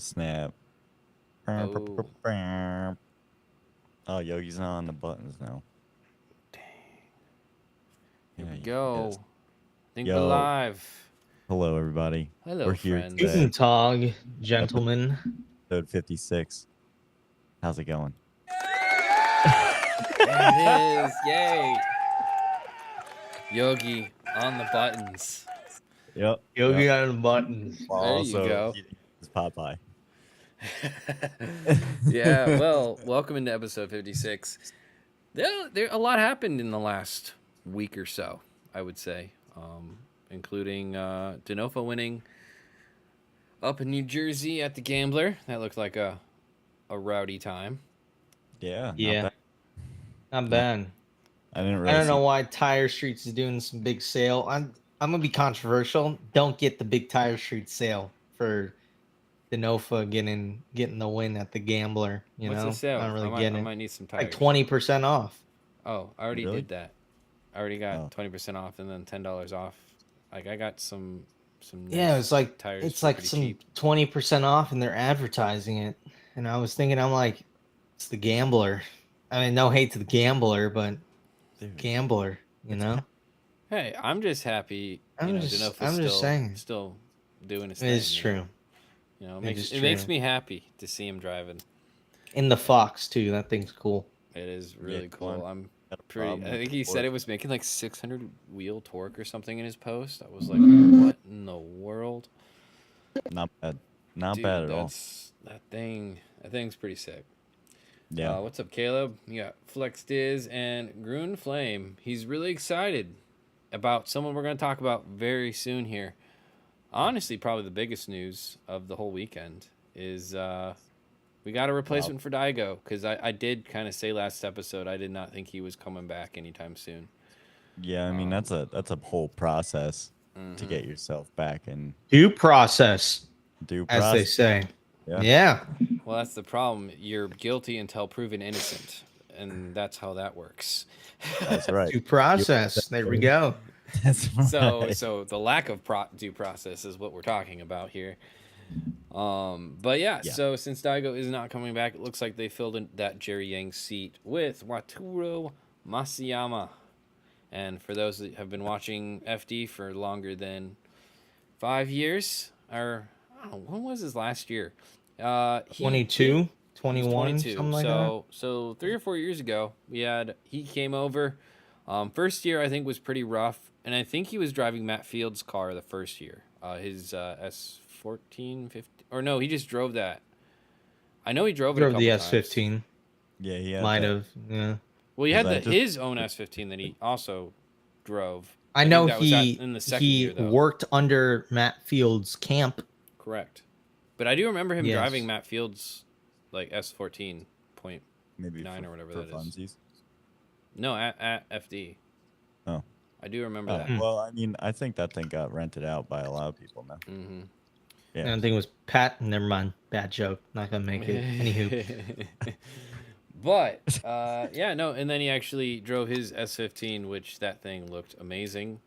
snap. Oh, Oh, Yogi's not on the buttons now. dang. Here Yeah, we he is. go. I think we're Yo, live. hello everybody. We're Hello, here friends. today, Guten Tag, gentlemen. episode 56. How's it going? There it is. Yay. Yogi on the buttons. Yep. Yogi Yep. on the buttons. While There you also go. eating his Popeye. Yeah, well, welcome into episode 56. There a lot happened in the last week or so, I would say, including Denofa winning up in New Jersey at the Gambler. That looked like a rowdy time. Yeah, not Yeah, bad. not Not, bad. I didn't I really don't see. know why Tire Streets is doing some big sale. I'm gonna be controversial. Don't get the big Tire Street sale for Denofa getting the win at the Gambler. You What's the know, I sale? don't I really might get I it. might need some Like tires. 20% off. Oh, I already Really? did that. I already got Oh. 20% off and then $10 off. Like I got some Yeah, nice tires it's for like pretty some cheap. 20% off, and they're advertising it. And I was thinking, I'm like, it's the Gambler. I mean, no hate to the Gambler, but Dude, Gambler. You it's know. Hey, I'm just happy, Denofa's I'm just saying. still doing his It thing, is true. It It makes is it makes true. me happy to see him driving. In the Fox too. That thing's cool. It is yeah, really cool. I'm got a pretty problem I with think the he said torque. it was making like 600 wheel torque or something in his post. I was like, "What in the world?" Not bad. Not Dude, bad at all. that's that thing's pretty sick. Yeah. What's up, Caleb? You got Flex Diz and Grun Flame. He's really excited about someone we're going to talk about very soon here. Honestly, probably the biggest news of the whole weekend is we got a replacement for Daigo, because I did kind of say last episode I did not think he was coming back anytime soon. Yeah, I mean that's a whole process to Mhm. get yourself back in Due process, due as they process. say. Yeah. Yeah. Well, that's the problem. You're guilty until proven innocent, and that's how that works. That's right. Due process. There we go. That's So right. so the lack of due process is what we're talking about here. But yeah, Yeah. so since Daigo is not coming back, it looks like they filled in that Jerry Yang seat with Wataru Masayama. And for those that have been watching FD for longer than 5 years, or I don't know, when was his last year? He 22, He 21, was 22. something like that. So 3 or 4 years ago, he came over. First year I think was pretty rough, and I think he was driving Matt Field's car the first year. His S14, 15, or no, he just drove that. I know he drove it a Drove couple the times. S15. Yeah, he had Might that. have. Yeah. Well, he Was had that just- his own S15 that he also drove. I think know that was in the second he year, though. worked under Matt Field's camp. Correct. But I do remember him Yes. driving Matt Field's like S14 point. maybe 9 or whatever for that is. funsies. No, at FD. Oh. I do remember Oh, that. well, I mean, I think that thing got rented out by a lot of people now. Mm-hmm. Yeah. I think it was Pat. Never mind. Bad joke. Not gonna make it. Anywho. But yeah, no, and then he actually drove his S15, which that thing looked amazing,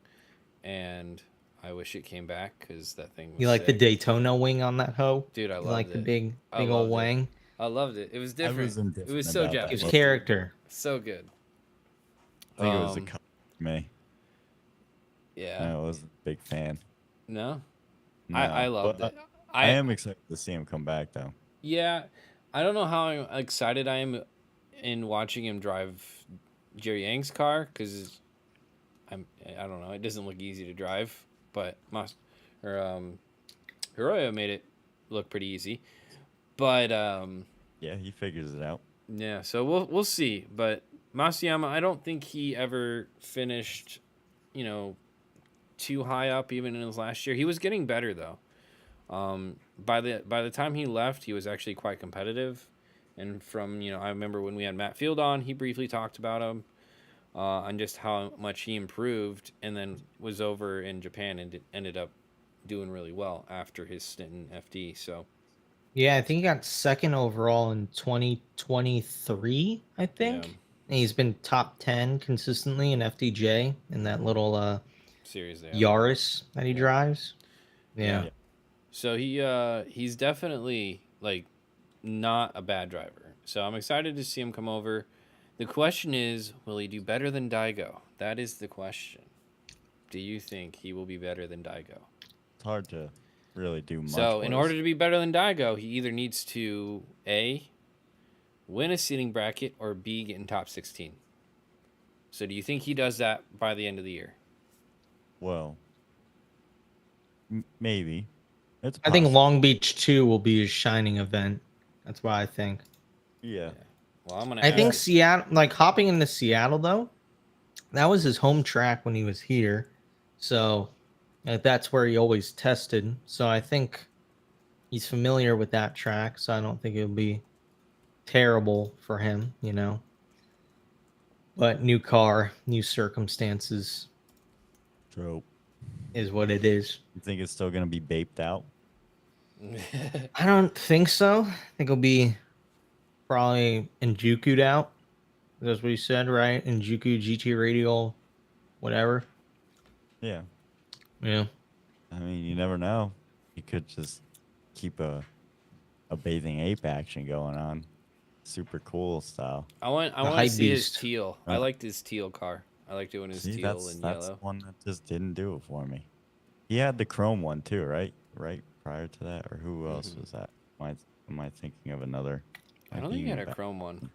and I wish it came back because that thing was You like the sick. Daytona wing on that hoe? Dude, I You loved like it. the big I old loved it. wang? I loved it. It was I different. was It indifferent was so about that. Japanese. His look. character. So good. I think it was a Um, cut for me. Yeah. I wasn't a big fan. No, No, I loved but it. I am excited to see him come back, though. Yeah, I don't know how excited I am in watching him drive Jerry Yang's car, because I don't know, it doesn't look easy to drive, but Hiroya made it look pretty easy. But Yeah, he figures it out. yeah, so we'll see. But Masayama, I don't think he ever finished, too high up even in his last year. He was getting better though. By the time he left, he was actually quite competitive. And from, I remember when we had Matt Field on, he briefly talked about him, on just how much he improved, and then was over in Japan and ended up doing really well after his stint in FD. So Yeah, I think he got second overall in 2023, I think. yeah, And he's been top 10 consistently in FDJ in that little series there. Yaris that he Yeah. drives. Yeah. Yeah. So he's definitely like not a bad driver. So I'm excited to see him come over. The question is, will he do better than Daigo? That is the question. Do you think he will be better than Daigo? It's hard to really do much. So in order worse. to be better than Daigo, he either needs to A, win a seeding bracket, or B, get in top 16. So do you think he does that by the end of the year? Well, maybe. It's I think possible. Long Beach 2 will be his shining event. That's what I think. Yeah. Well, I'm gonna. I think ask- Seattle, like hopping into Seattle though, that was his home track when he was here. So that's where he always tested. So I think he's familiar with that track. So I don't think it'll be terrible for him, you know. But new car, new circumstances True. is what it is. You think it's still gonna be baped out? I don't think so. I think it'll be probably Njuku'd out. That's what he said, right? Njuku, GT Radial, whatever. Yeah. Yeah. I mean, you never know. You could just keep a bathing ape action going on. Super cool style. I want to hype see his beast. teal. I liked his teal car. I liked it when it was See, teal that's and that's yellow. one that just didn't do it for me. He had the chrome one too, right? Right prior to that, or who else was that? Am I thinking of another? I don't think he had a chrome one.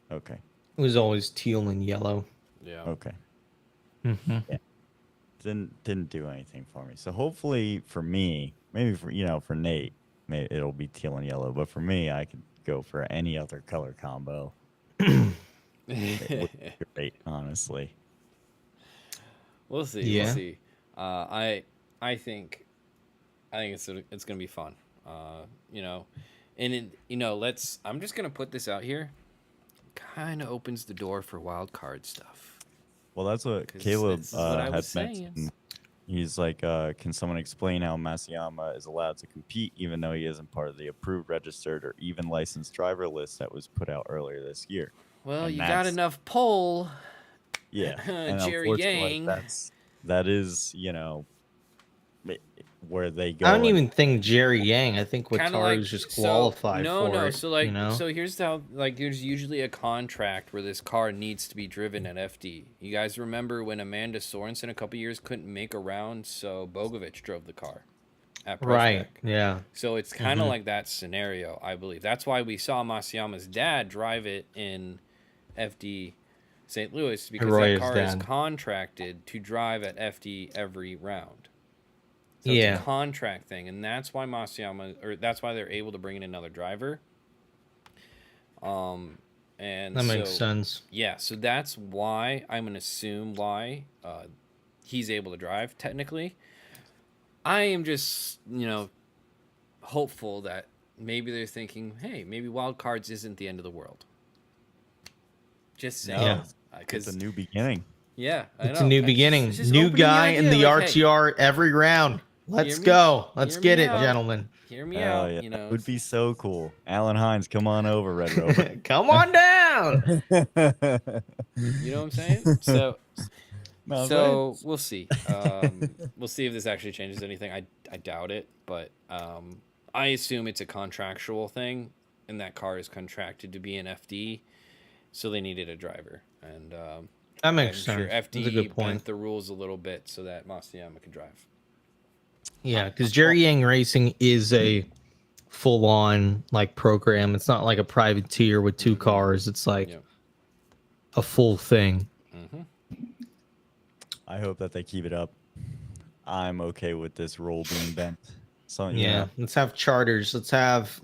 Okay. It was always teal and yellow. Yeah. Okay. Mm-hmm. Yeah. Didn't do anything for me. So hopefully for me, maybe for Nate, maybe it'll be teal and yellow. But for me, I could go for any other color combo. It would be great, honestly. We'll see. Yeah. We'll see. I think it's gonna be fun. You know, and let's. I'm just gonna put this out here. Kind of opens the door for wild card stuff. Well, that's what 'Cause Caleb this is what I had was saying. mentioned. He's like, can someone explain how Masayama is allowed to compete even though he isn't part of the approved, registered, or even licensed driver list that was put out earlier this year? Well, And you got that's- enough pull. Yeah, and Jerry unfortunately, Yang. that is where they go. I don't and- even think Jerry Yang. I think Kinda Wataru's just qualified no, for no. it. So like, you know? so here's how. Like, there's usually a contract where this car needs to be driven at FD. You guys remember when Amanda Sorensen a couple years couldn't make a round, so Bogovic drove the car at Right. Prospect. Yeah. So it's kind of like that scenario, I believe. That's why we saw Masayama's dad drive it in FD St. Louis, because Roy's that car is dad. contracted to drive at FD every round. So Yeah. it's a contract thing, and that's why that's why they're able to bring in another driver. And That makes sense. Yeah, so that's why I'm gonna assume why he's able to drive technically. I am just hopeful that maybe they're thinking, hey, maybe wild cards isn't the end of the world. Just saying, Yeah. It's a new beginning. yeah, I It's a know. new It's beginning. just New opening guy in idea, the like, hey, RTR every round. Let's me- go. Let's hear get me it, out. gentlemen. Hear me Hell out. yeah, You know, that would be so cool. Alan Hines, come on over, Red Rover. Come on down. you know what I'm saying? So, No, I'm so we'll see. We'll see if this actually changes anything. I doubt it, but I assume it's a contractual thing, and that car is contracted to be an FD, so they needed a driver. And That makes I'm sense. sure That's a FD good point. bent the rules a little bit so that Masayama could drive. Yeah, because Jerry Yang Racing is a full-on like program. It's not like a privateer with two cars. It's like Yeah. a full thing. I hope that they keep it up. I'm okay with this role being bent. So Yeah, let's have charters. Let's have.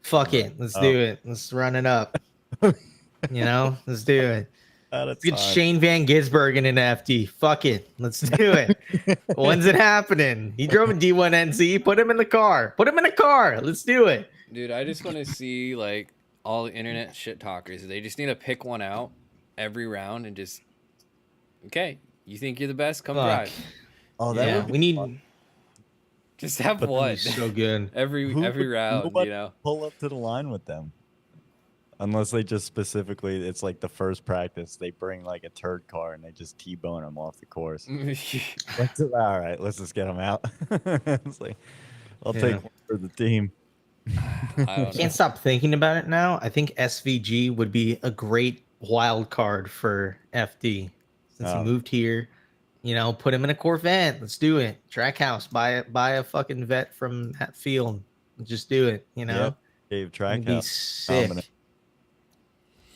Fuck it. Let's Oh. do it. Let's run it up. Let's do it. At a Let's get time. Shane Van Gisbergen in FD. Fuck it. Let's do it. When's it happening? He drove a D1 NZ. Put him in the car. Put him in the car. Let's do it. Dude, I just want to see like all the internet shit talkers. They just need to pick one out every round and just, okay, you think you're the best? Come Fuck. drive. Oh, that Yeah, would be we need. fun. Just have But one So good. every Who every would- round. nobody You know. pull up to the line with them. Unless they just specifically, it's like the first practice, they bring like a turd car and they just T-bone him off the course. All right, let's just get him out. It's like, I'll Yeah. take one for the team. I don't know. Can't stop thinking about it now. I think SVG would be a great wild card for FD since he Oh. moved here. You know, put him in a Corvette. Let's do it. Trackhouse. Buy a fucking vet from that field. Just do it. You know, Yep, Dave it'd Trackhouse. be sick.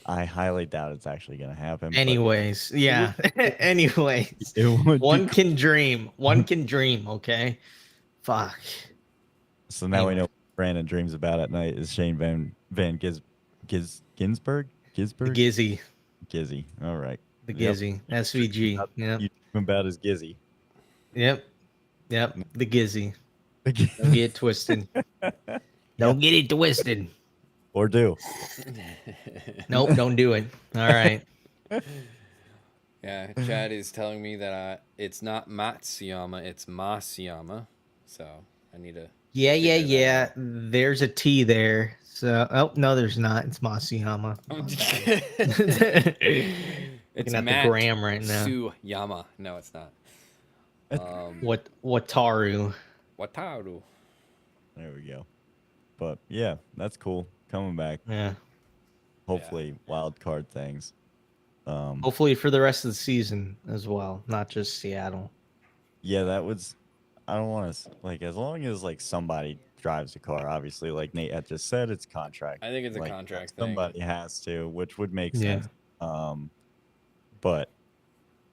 I highly doubt it's actually going to happen. but Anyways, yeah. Anyways, it would be one can dream. One can dream. Okay. Fuck. So now we Anyway. know what Brandon dreams about at night is Shane Van Ginsburg? The Gisberg? Gizzy. Gizzy. All right. The Yep. Gizzy. SVG. Yep. You dream about his Gizzy. Yep. Yep. The Gizzy. The Don't get it twisted. Don't get it twisted. Or do. Nope, don't do it. All right. Yeah, Chad is telling me that it's not Matsuyama, it's Masuyama. So I need to. Yeah, yeah, Figure that yeah. There's a T there. So, oh no, there's not. It's Masuyama. It's Looking at the gram right now. Matsuyama. No, it's not. What Wataru? Wataru. There we go. But yeah, that's cool. Coming back. Yeah. Hopefully, wild card things. Hopefully for the rest of the season as well, not just Seattle. Yeah, that was. I don't want to like as long as like somebody drives the car. Obviously, like Nate had just said, it's contract. I think it's a Like, contract thing. somebody has to, which would make Yeah. sense. But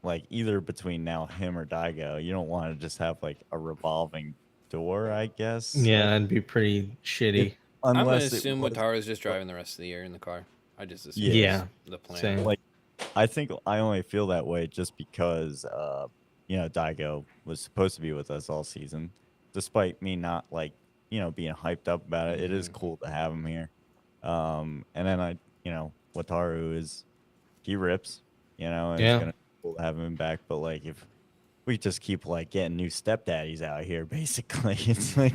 like either between now him or Daigo, you don't want to just have like a revolving door, I guess. Yeah, Like, that'd be pretty shitty. I'm gonna unless it assume was- Wataru's just driving the rest of the year in the car. I just assume Yeah. that's the plan. Same. like I think I only feel that way just because Daigo was supposed to be with us all season, despite me not like being hyped up about it. It is cool to have him here. And then Wataru he rips, and Yeah. it's gonna be cool to have him back. But like if we just keep like getting new stepdaddies out here, basically, it's like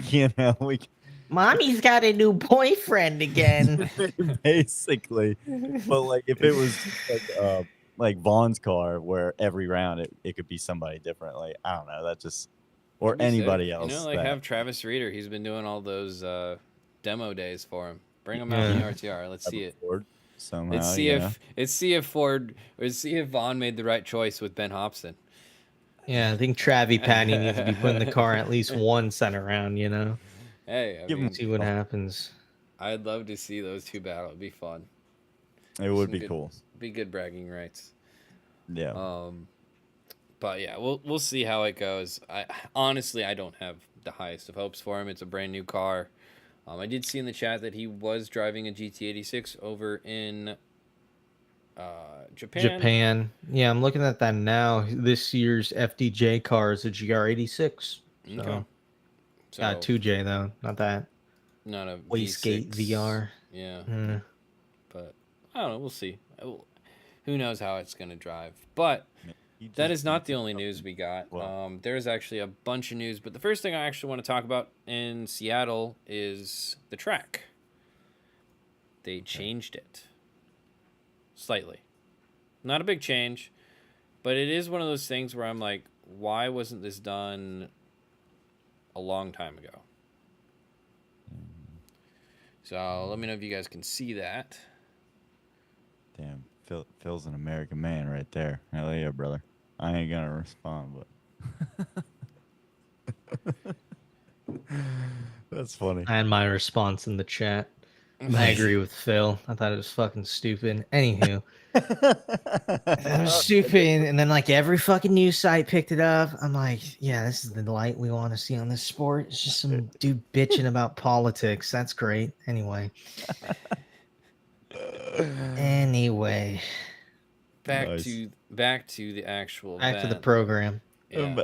we Mommy's got a new boyfriend again. basically. But like if it was like Vaughn's car where every round it could be somebody different, like I don't know, that just or That'd be anybody sick. else. Like that- have Travis Reeder. He's been doing all those demo days for him. Bring him out Yeah. in the RTR. Let's see it. Ford somehow. Let's see if Vaughn made the right choice with Ben Hobson. Yeah, I think Travie Patty needs to be put in the car at least one center round, Hey, I Give mean, him- See what happens. I'd love to see those two battle. It'd be fun. It would Some be good- cool. Be good bragging rights. Yeah. But yeah, we'll see how it goes. I honestly don't have the highest of hopes for him. It's a brand new car. I did see in the chat that he was driving a GT86 over in Japan. Japan. Yeah, I'm looking at that now. This year's FDJ car is a GR86. So, Okay. So, 2J though, not that. not a Wastegate V6. VR. Yeah, Mm. but I don't know. We'll see. Who knows how it's gonna drive? But that is not the only news we got. Well- There's actually a bunch of news, but the first thing I actually want to talk about in Seattle is the track. They changed it slightly. Not a big change, but it is one of those things where I'm like, why wasn't this done a long time ago? So let me know if you guys can see that. Damn, Phil's an American man right there. Hell yeah, brother. I ain't gonna respond, but that's funny. I had my response in the chat. I agree with Phil. I thought it was fucking stupid. Anywho, that was stupid. And then like every fucking news site picked it up. I'm like, yeah, this is the light we want to see on this sport. It's just some dude bitching about politics. That's great. Anyway. Back Nice. to the actual Back to the event. program. Yeah.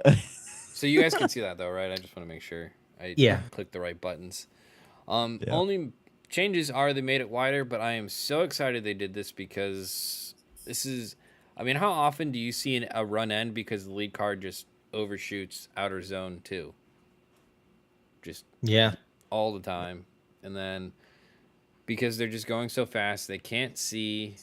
So you guys can see that though, right? I just want to make sure I click the right buttons. Only changes are they made it wider, but I am so excited they did this because this is, I mean, how often do you see a run end because the lead car just overshoots outer zone 2? Just Yeah. all the time. And then because they're just going so fast they can't see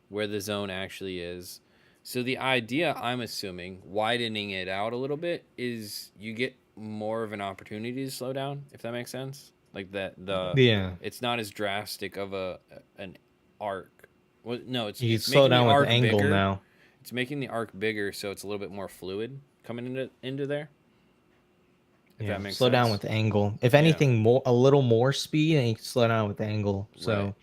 where the zone actually is. So the idea, I'm assuming, widening it out a little bit is you get more of an opportunity to slow down, if that makes sense. Like that Yeah. Yeah. it's not as drastic of an arc. Well, no, You can it's slow making the down with arc angle bigger. now. It's making the arc bigger, so it's a little bit more fluid coming into there. If Yeah. that makes Slow down sense. with angle. If Yeah. anything, more a little more speed, and you can slow down with angle, Right. so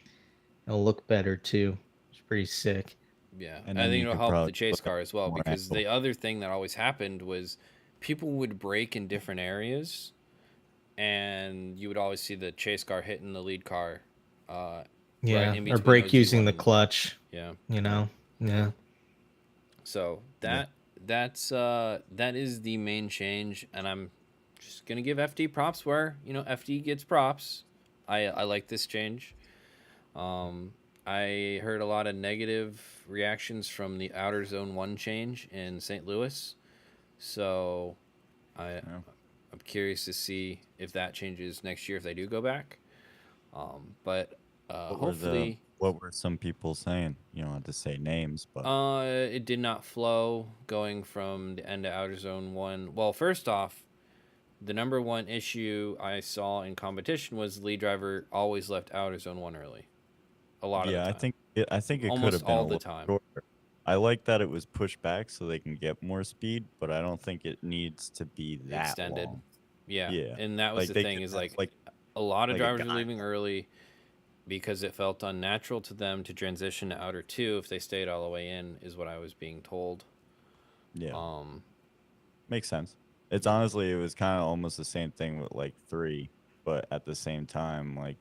it'll look better too. It's pretty sick. Yeah, And I then think you it'll could help the probably chase put car as well more because angle. the other thing that always happened was people would brake in different areas, and you would always see the chase car hitting the lead car, right Yeah. in Or between brake using OZ1 the and clutch. yeah. You know. Yeah. So Yeah. that is the main change, and I'm just gonna give FD props where FD gets props. I like this change. Um, I heard a lot of negative reactions from the Outer Zone 1 change in St. Louis. So Yeah. I'm curious to see if that changes next year if they do go back. But hopefully, What were some people saying? You don't have to say names, but it did not flow going from the end of Outer Zone 1. Well, first off, the number one issue I saw in competition was the lead driver always left Outer Zone 1 early. A lot of the yeah, time. I think it could Almost have been a all the little time. shorter. I like that it was pushed back so they can get more speed, but I don't think it needs to be that Extended. long. Yeah. Yeah, And that was like the they thing could is have like a lot of like a drivers are guy. leaving early because it felt unnatural to them to transition to outer 2 if they stayed all the way in is what I was being told. Yeah, Um makes sense. It's yeah. honestly it was kind of almost the same thing with like 3, but at the same time, like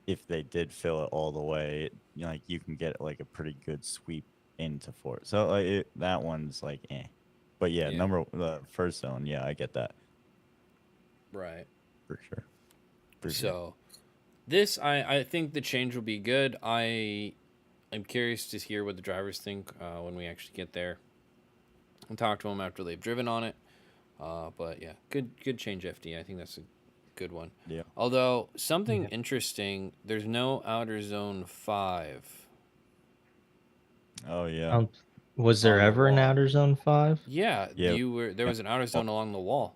if they did fill it all the way, like you can get like a pretty good sweep into 4. So like that one's like but yeah, Yeah. the first zone, yeah, I get that Right. for sure. For sure. So this I think the change will be good. I'm curious to hear what the drivers think when we actually get there. I'll talk to them after they've driven on it. But yeah, good change, FD. I think that's a good one. Yeah. Although something Yeah. interesting, there's no Outer Zone 5 Oh yeah. Um, was there on the ever an wall. Outer Zone 5? Yeah, Yeah. there was an Outer Zone along the wall,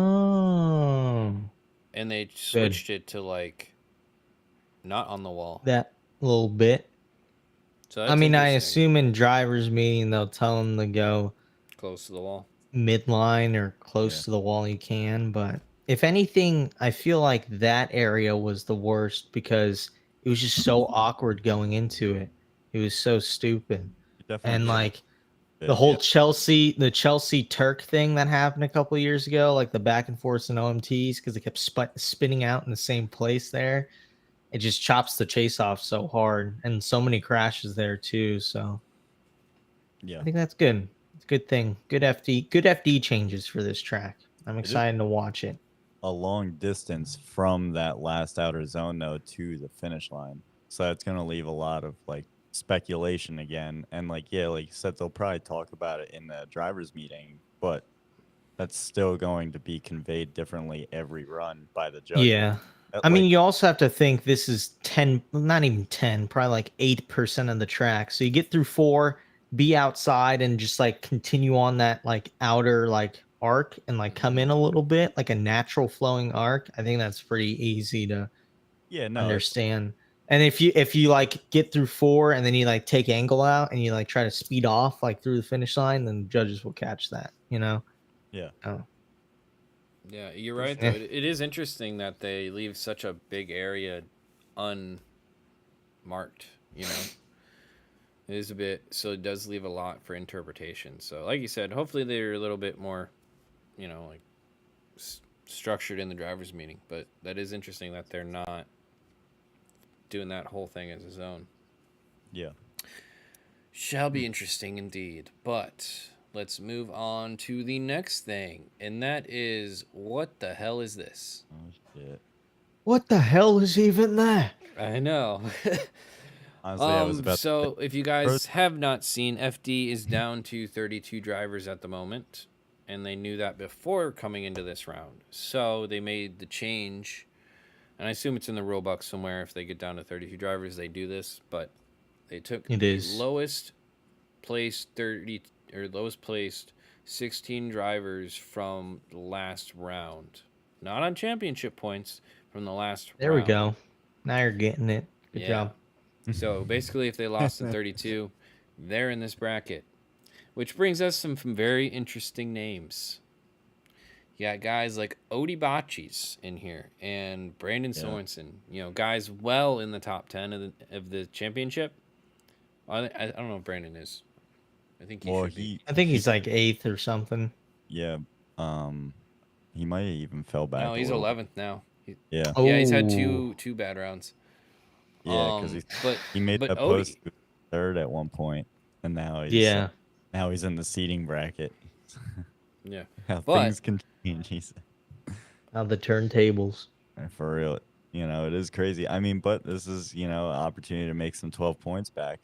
Oh, and they good. switched it to like not on the wall. That little bit. So I that's mean, I interesting. assume in drivers' meeting they'll tell them to go Close to the wall. midline or close Yeah. to the wall you can. But if anything, I feel like that area was the worst because it was just so awkward going into it. It was so stupid. It definitely And Yeah. like the did, whole yeah. the Chelsea Turk thing that happened a couple years ago, like the back and forth in OMTs because they kept spinning out in the same place there. It just chops the chase off so hard and so many crashes there too. So Yeah. I think that's good. It's a good thing. Good FD changes for this track. I'm It is excited to watch it. a long distance from that last outer zone though to the finish line. So that's gonna leave a lot of like speculation again. And like yeah, like you said, they'll probably talk about it in the drivers meeting, but that's still going to be conveyed differently every run by the judges. Yeah. I mean, you also have to think this is 10, not even 10, probably like 8% of the track. So you get through 4, be outside and just like continue on that like outer like arc and like come in a little bit, like a natural flowing arc. I think that's pretty easy to yeah, no, it's understand. And if you like get through 4 and then you like take angle out and you like try to speed off like through the finish line, then judges will catch that, you know? yeah. Oh. Yeah, you're For right sure. though. It is interesting that they leave such a big area unmarked, you know. It is a bit so it does leave a lot for interpretation. So like you said, hopefully they're a little bit more, like structured in the drivers meeting, but that is interesting that they're not doing that whole thing as a zone. Yeah. Shall be interesting indeed. But let's move on to the next thing, and that is what the hell is this? Oh shit. What the hell is even that? I know. Honestly, I was about to So if you guys first have not seen, FD is down to 32 drivers at the moment, and they knew that before coming into this round. So they made the change, and I assume it's in the rule book somewhere. If they get down to 32 drivers, they do this. But they took It the is. lowest placed 30 or lowest placed 16 drivers from the last round, not on championship points, from the last There we round. go. Now you're getting it. Good Yeah. job. So basically, if they lost to 32, they're in this bracket, which brings us some very interesting names. You got guys like Odie Bocce's in here and Brandon Yeah. Sorensen. You know, guys well in the top 10 of the championship. I don't know if Brandon is. I think he Well, should be. I think he's like 8th or something. yeah, he might have even fell back. No, a he's little. 11th now. Yeah, Oh, Yeah, he's had two bad rounds. yeah, because he made but that Odie, post third at one point, and now yeah. he's in the seeding bracket. yeah, How But- things can change. Now the turntables. For real, it is crazy. I mean, but this is an opportunity to make some 12 points back.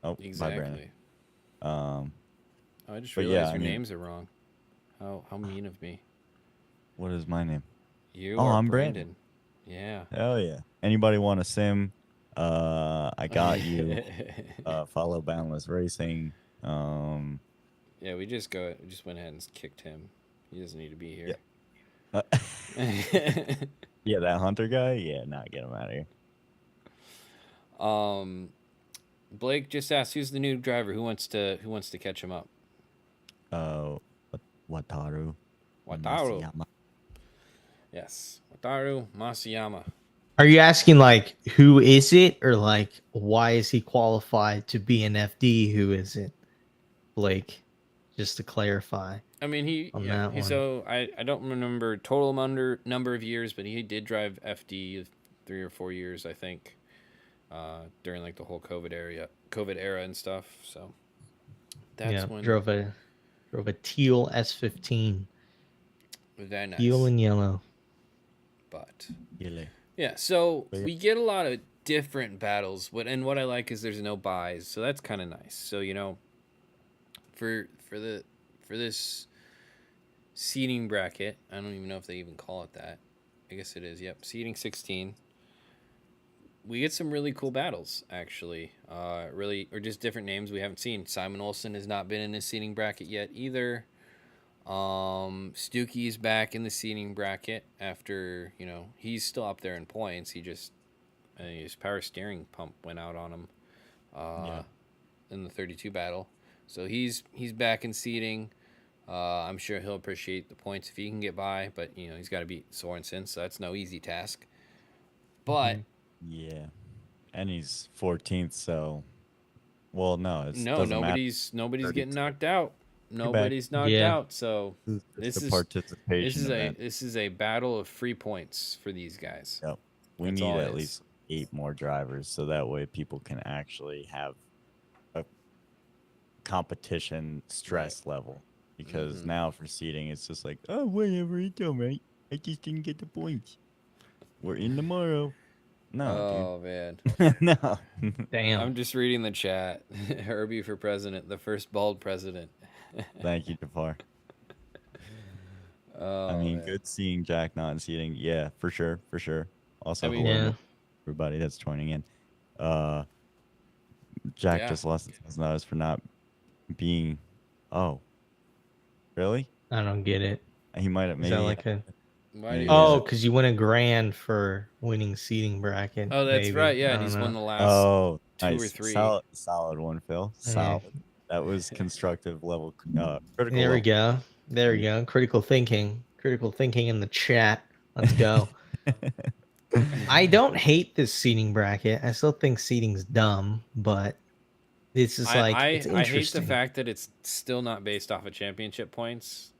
Oh, bye, Brandon. exactly. Um, I just But yeah, realized I your mean- names are wrong. How mean of me. what is my name? You Oh, are I'm Brandon. Yeah. Hell yeah! Anybody want a sim? I got you. Follow Boundless Racing. Yeah, we just went ahead and kicked him. He doesn't need to be here. uh, yeah, that hunter guy. Yeah, get him out of here. Blake just asked, "Who's the new driver? Who wants to catch him up?" Wataru. Wataru. Masayama. Yes, Wataru Masayama. Are you asking like who is it, or like why is he qualified to be an FD? Who is it, Blake? Just to clarify. I mean, I don't remember total number of years, but he did drive FD 3 or 4 years, I think, during like the whole COVID era and stuff. So that's when drove a teal S15, very nice. teal and yellow. But Really? yeah, so But yeah. we get a lot of different battles. What I like is there's no buys, so that's kind of nice. So for this seeding bracket, I don't even know if they even call it that. I guess it is. Yep, seeding 16. We get some really cool battles, actually. Or just different names we haven't seen. Simon Olsen has not been in this seeding bracket yet either. Stukey's back in the seeding bracket after, he's still up there in points. His power steering pump went out on him in the 32 battle. So he's back in seeding. I'm sure he'll appreciate the points if he can get by, but he's got to beat Sorensen, so that's no easy task. But Yeah, and he's 14th. So, well, no, nobody's getting knocked out. Nobody's knocked Yeah. out. So This this is is a participation event. this is a battle of free points for these guys. Yep. We That's need all it at is. least 8 more drivers, so that way people can actually have a competition stress level. Because Mm-hmm. now for seeding, it's just like, oh, whatever, it's all right. I just didn't get the points. We're in tomorrow. No, Oh man. dude. No. Damn. I'm just reading the chat. Herbie for president, the first bald president. Thank you, Jafar. Oh, I mean, man. good seeing Jack not in seating. Yeah, for sure, for sure. Also, I mean- hello, Yeah. everybody that's joining in. Jack Yeah. just lost $1,000 for not being. Oh, really? I don't get it. He might have Is maybe. that like a? Why do you Yeah. Oh, because you win a grand for winning seating bracket. Oh, that's maybe. right. I Yeah, don't he's know. won the last Oh, 2 or nice. 3. Solid one, Phil. Yeah. Solid. That was constructive level. Critical. There we level. go. There we go. Critical thinking. Critical thinking in the chat. Let's go. I don't hate this seating bracket. I still think seating's dumb, but this is like it's I hate the interesting. fact that it's still not based off of championship points.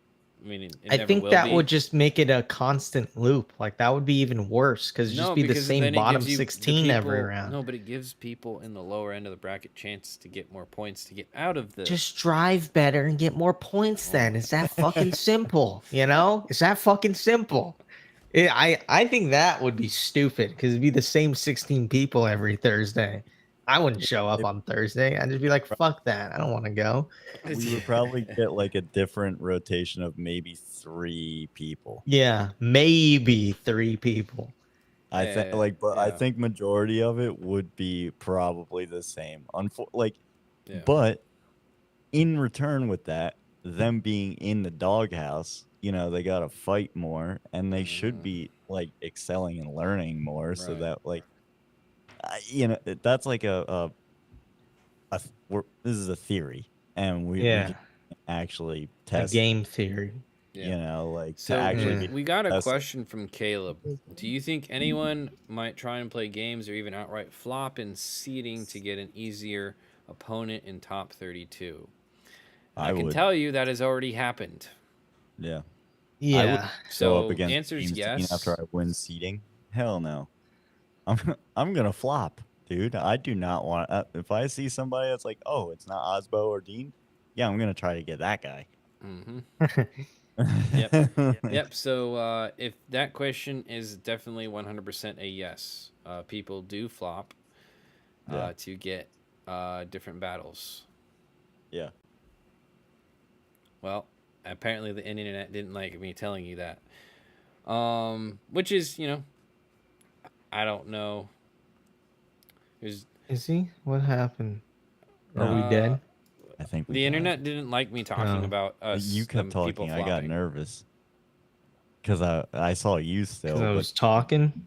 I mean, it I never think will that be. would just make it a constant loop. Like that would be even worse because it'd just be the because then same it bottom gives you the 16 every people- round. No, but it gives people in the lower end of the bracket chance to get more points to get out of the. Just drive better and get more points then. It's that fucking simple, It's that fucking simple. I think that would be stupid because it'd be the same 16 people every Thursday. I wouldn't show up on Thursday. I'd just be like, fuck that. I don't want to go. We would probably get like a different rotation of maybe 3 people. Yeah, maybe 3 people. I think but I yeah, think majority of it would be probably the same. yeah. But in return with that, them being in the doghouse, they got to fight more, and they should Mhm. be like excelling and learning more, so Right. that that's like this is a theory, and we Yeah, can actually a test, game theory. Yeah. like to So actually we Yeah. be we got a test. question from Caleb. Do you think anyone might try and play games or even outright flop in seeding to get an easier opponent in top 32? And I I can would, tell you that has already happened. yeah, I would Yeah. go up So against answer's James Dean after yes. I win seeding. Hell no. I'm gonna flop, dude. I do not want. If I see somebody that's like, oh, it's not Osbo or Dean, yeah, I'm gonna try to get that guy. Mm-hmm. Yep. Yep. So if that question is definitely 100% a yes, people do flop Yeah, to get different battles. yeah. Well, apparently the internet didn't like me telling you that. Which is, I don't know. There's Is he? What happened? Are we No, uh dead? I think we the died. internet didn't like me talking No, about You us kept them people talking. I got flopping. nervous because I saw you because still, I but was talking. Kind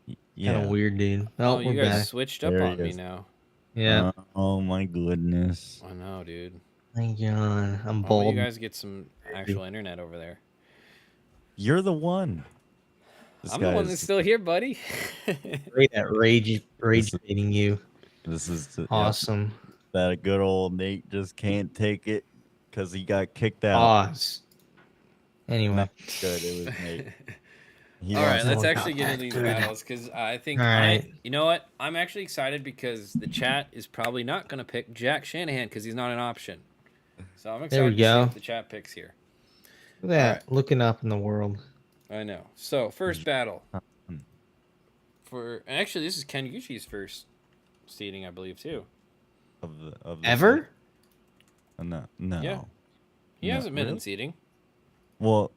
of yeah, weird, dude. Oh, Oh, we're you guys back. switched up there he on me is. now. Yeah. Oh my goodness, I know, dude. Thank God. I'm Why don't you bald. guys get some actual internet over there? you're the one. This I'm the guy one is that's just still here, buddy. Great at rage this. baiting you. This is yep. Awesome. That good old Nate just can't take it because he got kicked out. Pause. No, Anyway. good. It was Nate. He All right, wants let's No, to. actually not get into that these good. battles because I All think right. you know what? I'm actually excited because the chat is probably not going to pick Jack Shanahan because he's not an option. So I'm There we excited to see go. what the chat picks here. Look at All right, that. Looking up in the world. I know. So first battle Hmm. and actually this is Ken Gucci's first seating, I believe, too. of the season. Ever? No, Yeah, no, he hasn't been in really. seating. Well,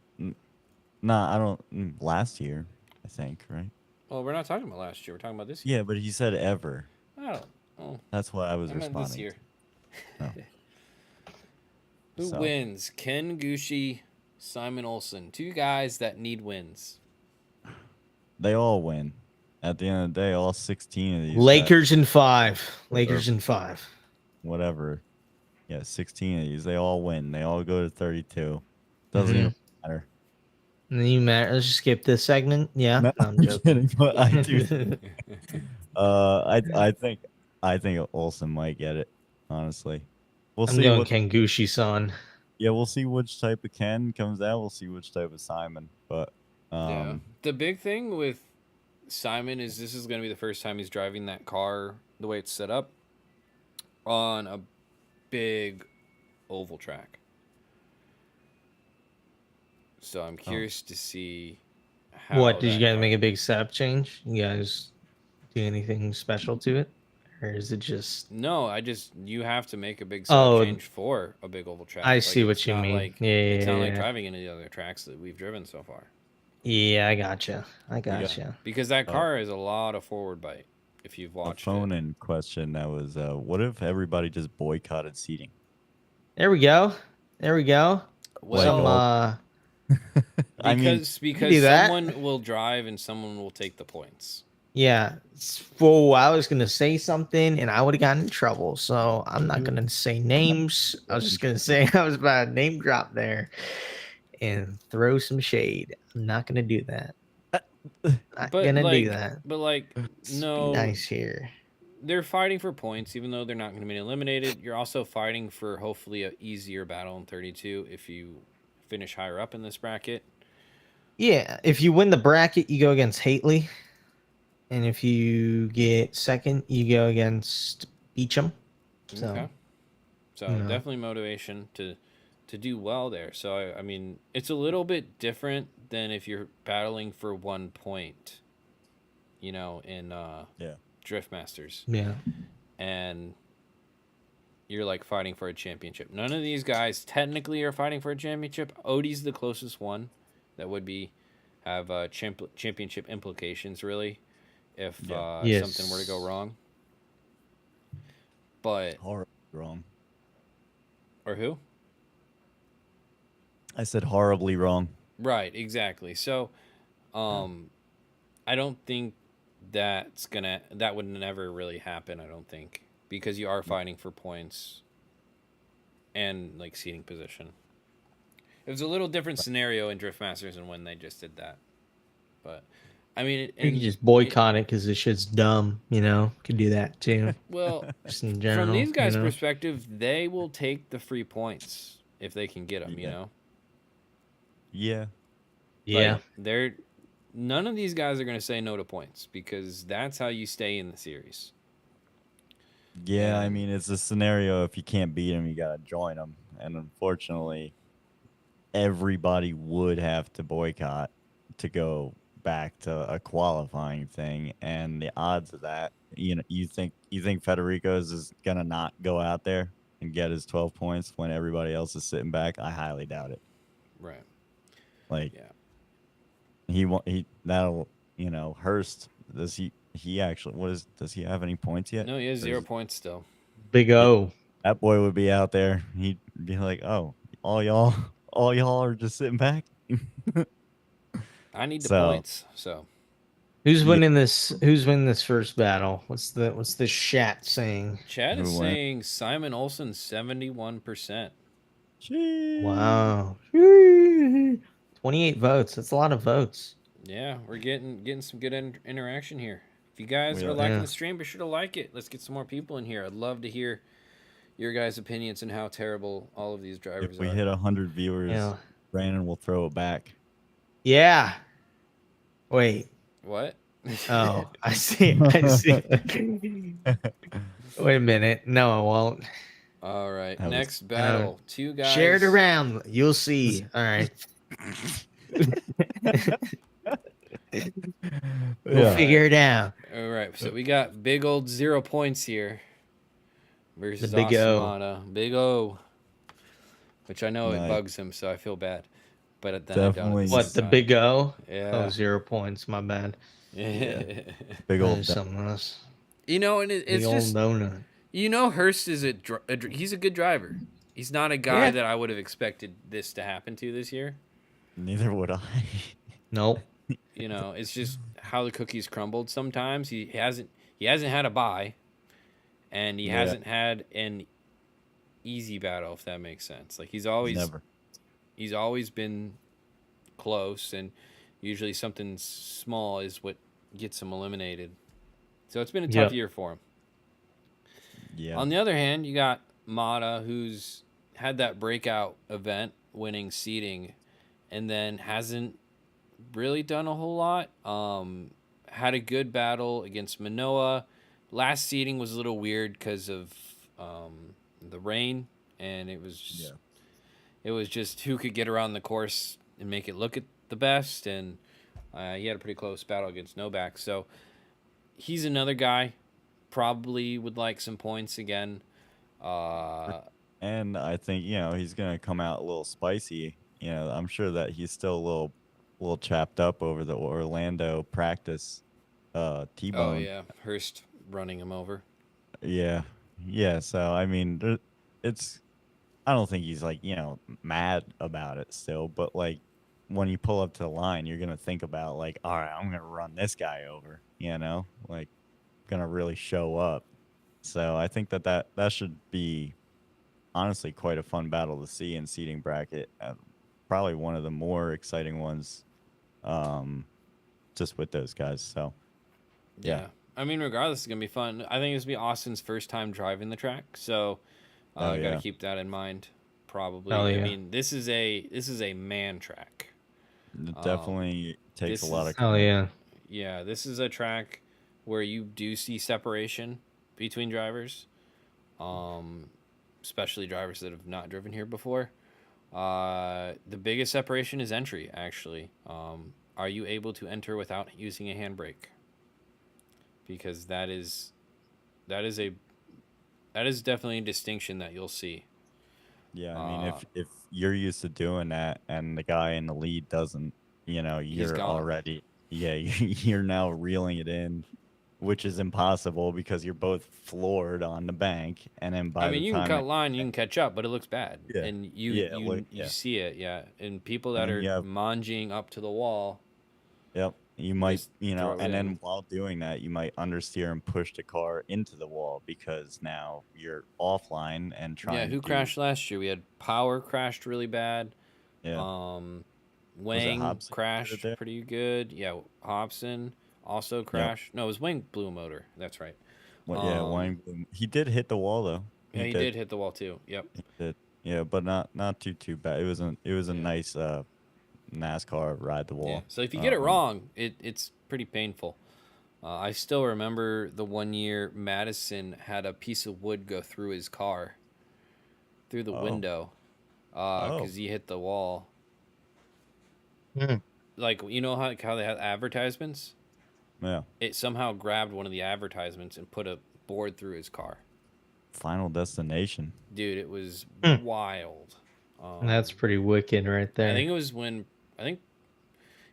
nah, I don't. Last year, I think, right? Well, we're not talking about last year. We're talking about this year. Yeah, but he said ever. I don't. Oh, That's what I was I meant this responding year. to. Oh, Who so wins? Ken Gucci, Simon Olsen. Two guys that need wins. they all win. At the end of the day, all 16 of these guys, Lakers in 5. or Lakers in 5. whatever. Yeah, 16 of these, they all win. They all go to 32. Doesn't Mm-hmm. even matter. And then you matter. Let's just skip this segment. Yeah. No, No, I'm I'm joking. kidding, but I do. I think Olsen might get it. Honestly, we'll I'm see going what. Kengushi son. Yeah, we'll see which type of Ken comes out. We'll see which type of Simon. But Yeah. The big thing with Simon is this is going to be the first time he's driving that car the way it's set up on a big oval track. So I'm curious to see how What, did you that guys car... make a big setup change? You guys do anything special to it? Or is it just... No, you have to make a big setup Oh, change for a big oval track. I Like, see what it's you not mean. like Yeah, it's not like yeah. driving any of the other tracks that we've driven so far. Yeah, I gotcha. I got- gotcha. Because that car is a lot of forward bite if you've a watched phone it. in question that was, what if everybody just boycotted seating? There we go. There we go. Well, Some I mean, because do that. someone will drive and someone will take the points. yeah. Whoa, I was gonna say something and I would have gotten in trouble. So I'm not gonna say names. I was just gonna say I was about to name drop there and throw some shade. I'm not gonna do that. Not But gonna like, do that. Be no, nice here. they're fighting for points, even though they're not going to be eliminated. You're also fighting for hopefully an easier battle in 32 if you finish higher up in this bracket. Yeah, if you win the bracket, you go against Hately. And if you get second, you go against Beecham. So, Okay. So you know. definitely motivation to do well there. So I mean, it's a little bit different than if you're battling for 1 point, in yeah. Drift Masters, Yeah. and you're like fighting for a championship. None of these guys technically are fighting for a championship. Odie's the closest one that would be have championship implications really. if Yeah. something were to go Yes. wrong. But Horribly wrong. or who? I said horribly wrong. Right, exactly. So, um, I don't think that would never really happen. I don't think because you are fighting for points and like seating position. It was a little different scenario in Drift Masters and when they just did that. But I mean, You could and just boycott it because this shit's dumb. Could do that too. well, Just in from general. these guys' perspective, they will take the free points if they can get them. You Yeah. know, Yeah. Yeah. like they're none of these guys are going to say no to points because that's how you stay in the series. Yeah, I And mean, it's a scenario if you can't beat them, you got to join them. And unfortunately, everybody would have to boycott to go back to a qualifying thing. And the odds of that, you think Federico's is going to not go out there and get his 12 points when everybody else is sitting back? I highly doubt it. right, Like yeah. that'll, Hurst, he actually, does he have any points yet? No, he has Or 0 points still. Big O. that boy would be out there. He'd be like, "Oh, all y'all, all y'all are just sitting back." I need the So points. So Who's yeah, winning this? Who's winning this first battle? What's the chat saying? Chad is who went? saying Simon Olsen 71%. Sheesh. Wow. 28 votes. That's a lot of votes. Yeah, we're getting some good interaction here. If you guys are We, liking Yeah. the stream, be sure to like it. Let's get some more people in here. I'd love to hear your guys' opinions and how terrible all of these if drivers we are. hit 100 viewers, Yeah. Brandon will throw it back. Yeah. Wait. What? Oh, I see. I see. Wait a minute. No, I won't. All right, That was- next battle. Two guys. Share it around. You'll see. All right. We'll Yeah. figure it out. All right, so we got big old 0 points here versus The big O. Asamana. Big O. Which I know it Nice. bugs him, so I feel bad. But then I Definitely. don't. What, the big O? Yeah. Oh, 0 points. My bad. Yeah. Big That old. is something else. You know, and Big it's old just donut. Hurst is he's a good driver. He's not a guy Yeah. that I would have expected this to happen to this year. Neither would I. Nope. It's just how the cookies crumbled. Sometimes he hasn't had a bye, and he Yeah. hasn't had an easy battle, if that makes sense. Like he's always been close, and usually something small is what gets him eliminated. So it's been a tough Yep. year for him. Yeah. On the other hand, you got Mata, who's had that breakout event, winning seeding, and then hasn't really done a whole lot. Had a good battle against Manoa. Last seeding was a little weird because of the rain, and it was just who could get around the course and make it look at the best. And he had a pretty close battle against Novak. So he's another guy. Probably would like some points again. And I think he's gonna come out a little spicy. I'm sure that he's still a little chapped up over the Orlando practice T-bone. Oh yeah, Hurst running him over. Yeah. So I mean, I don't think he's like mad about it still, but like when you pull up to the line, you're gonna think about like, all right, I'm gonna run this guy over. Like gonna really show up. So I think that should be honestly quite a fun battle to see in seeding bracket. Probably one of the more exciting ones, just with those guys. So yeah. I mean, regardless, it's gonna be fun. I think it's gonna be Austin's first time driving the track, so gotta keep that in mind. Probably. Hell yeah. I mean, this is a man track. It definitely takes a lot of. Oh yeah. Yeah, this is a track where you do see separation between drivers, especially drivers that have not driven here before. The biggest separation is entry, actually. Are you able to enter without using a handbrake? Because that is definitely a distinction that you'll see. Yeah, I mean, if you're used to doing that and the guy in the lead doesn't, you're gone. already, you're now reeling it in which is impossible because you're both floored on the bank, and then by I mean, the you can time cut line, you can catch up, but it looks bad, yeah, and yeah, like, you yeah, see it, yeah. And people and that then are you have manging up to the wall yep, you might just you know, throw it and in. then while doing that, you might understeer and push the car into the wall because now you're offline and Yeah, trying who to crashed last year? We had Power crashed really bad. yeah. Um, Was it Wang Hobson who did it crashed there? pretty good. Yeah, Hobson also Yep. crashed. No, it was Wang blew a motor. That's right. Well, yeah, Um, Wang he did hit the wall though. yeah, He he did. did hit the wall too. Yep. He did. Yeah, but not too bad. It was a Yeah. nice NASCAR ride the Yeah. wall. So if you get it wrong, it's pretty painful. I still remember the one year Madison had a piece of wood go through his car, through the Oh. window, Oh. because he hit the wall. Hmm. Like, you know how they have advertisements? Yeah. It somehow grabbed one of the advertisements and put a board through his car. Final Destination. Dude, it was Hmm. wild. That's pretty wicked right I there. think it was when I think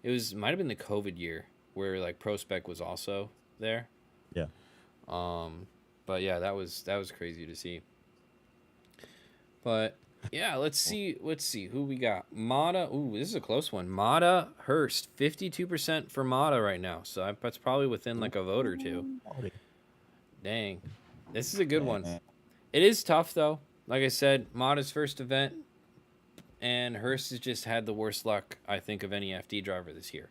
it was might have been the COVID year where like Prospect was also there. Yeah. But yeah, that was crazy to see. But yeah, let's see who we got. Mata. Ooh, this is a close one. Mata Hurst, 52% for Mata right now. So that's probably within like a vote or two. Quality. Dang, this is a good one. Man. It is tough though. Like I said, Mata's first event, and Hurst has just had the worst luck I think of any FD driver this year.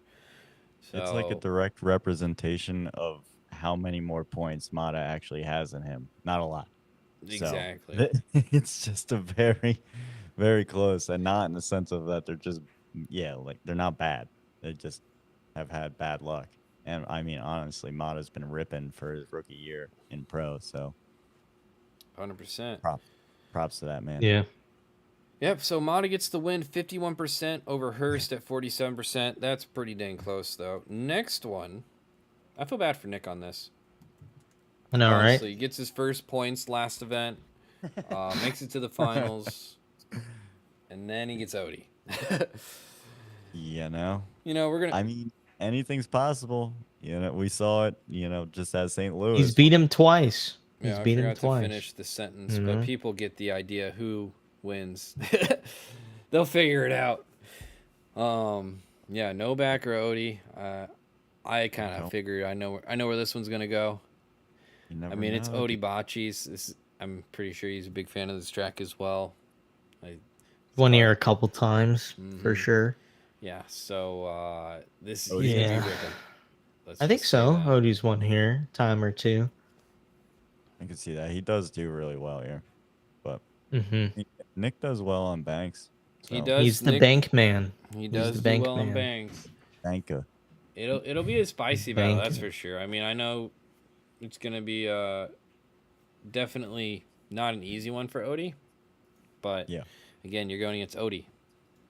So It's like a direct representation of how many more points Mata actually has in him. Not a lot. exactly. So it's just a very, very close, and not in the sense of that they're just, yeah, like they're not bad. They just have had bad luck. And I mean, honestly, Mata's been ripping for his rookie year in pro. So 100%. props to that man. Yeah. Yep, so Mata gets the win, 51% over Hurst at 47%. That's pretty dang close, though. Next one, I feel bad for Nick on this. I know, Honestly, right? he gets his first points last event, makes it to the finals, and then he gets Odie. You know, You know, we're I gonna. mean, anything's possible. You know, we saw it. You know, just at St. Louis. He's beat him twice. He's Yeah, I beat him forgot to twice. finish the sentence, You but know? people get the idea who wins. They'll figure it out. Yeah, no back or Odie. I kind of Nope. figured I know where this one's gonna go. You never I mean, it's know. Odie Bocce's. I'm pretty sure he's a big fan of this track as well. Won here a couple times for Mhm. sure. Yeah, so this Odie. he's gonna Yeah. be ripping. Let's I think just say so. that. Odie's won here time or two. I can see that he does do really well here, but Mm-hmm. Nick does well on banks. He So, does. He's the Nick, bank man. He He's does the do bank well on man. banks. Banka. It'll be a spicy battle, that's Bank. for sure. I mean, I know it's gonna be definitely not an easy one for Odie, but Yeah. again, you're going against Odie,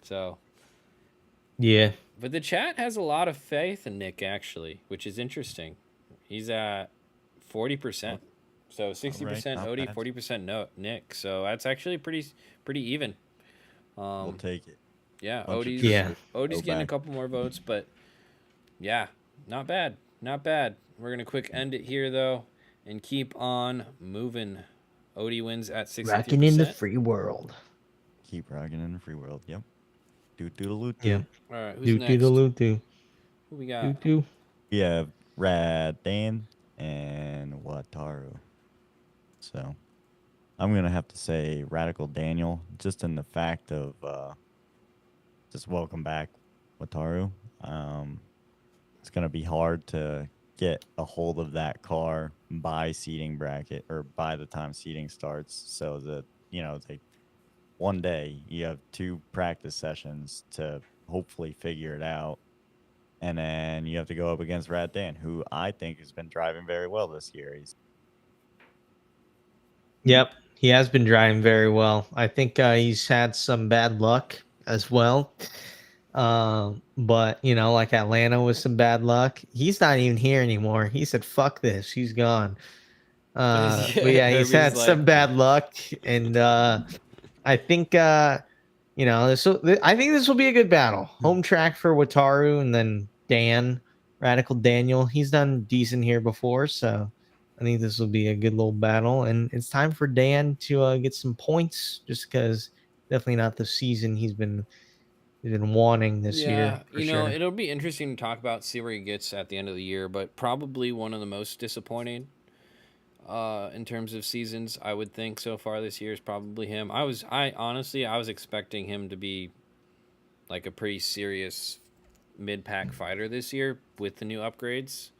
so. Yeah. But the chat has a lot of faith in Nick actually, which is interesting. He's at 40%, so 60% not Odie, bad. 40% no Nick. So that's actually pretty even. We'll take it. Yeah, Bunch of Odie's Yeah. Odie's Go getting a back. couple more votes, but yeah, not bad, not bad. We're gonna quick end it here though, and keep on moving. Odie wins at 63%. Rocking in the free world. Keep rocking in the free world. Yep. Do doodle Yep. All right, who's Do next? do do Who we do got? do. We have Rad Dan and Wataru. So I'm gonna have to say Radical Daniel, just in the fact of just welcome back, Wataru. It's gonna be hard to get a hold of that car by seating bracket or by the time seating starts. So that they one day you have 2 practice sessions to hopefully figure it out. And then you have to go up against Rad Dan, who I think has been driving very well this year. Yep. He has been driving very well. I think he's had some bad luck as well. But like Atlanta was some bad luck. He's not even here anymore. He said, "Fuck this." He's gone. But yeah, he's Herbie's had like, some bad luck, and I think I think this will be a good battle. Home track for Wataru, and then Dan. Radical Daniel. He's done decent here before, so I think this will be a good little battle. And it's time for Dan to get some points, just because definitely not the season he's been wanting this year Yeah, for you know, sure. it'll be interesting to talk about, see where he gets at the end of the year, but probably one of the most disappointing in terms of seasons, I would think so far this year is probably him. I honestly, I was expecting him to be like a pretty serious mid-pack fighter this year with the new upgrades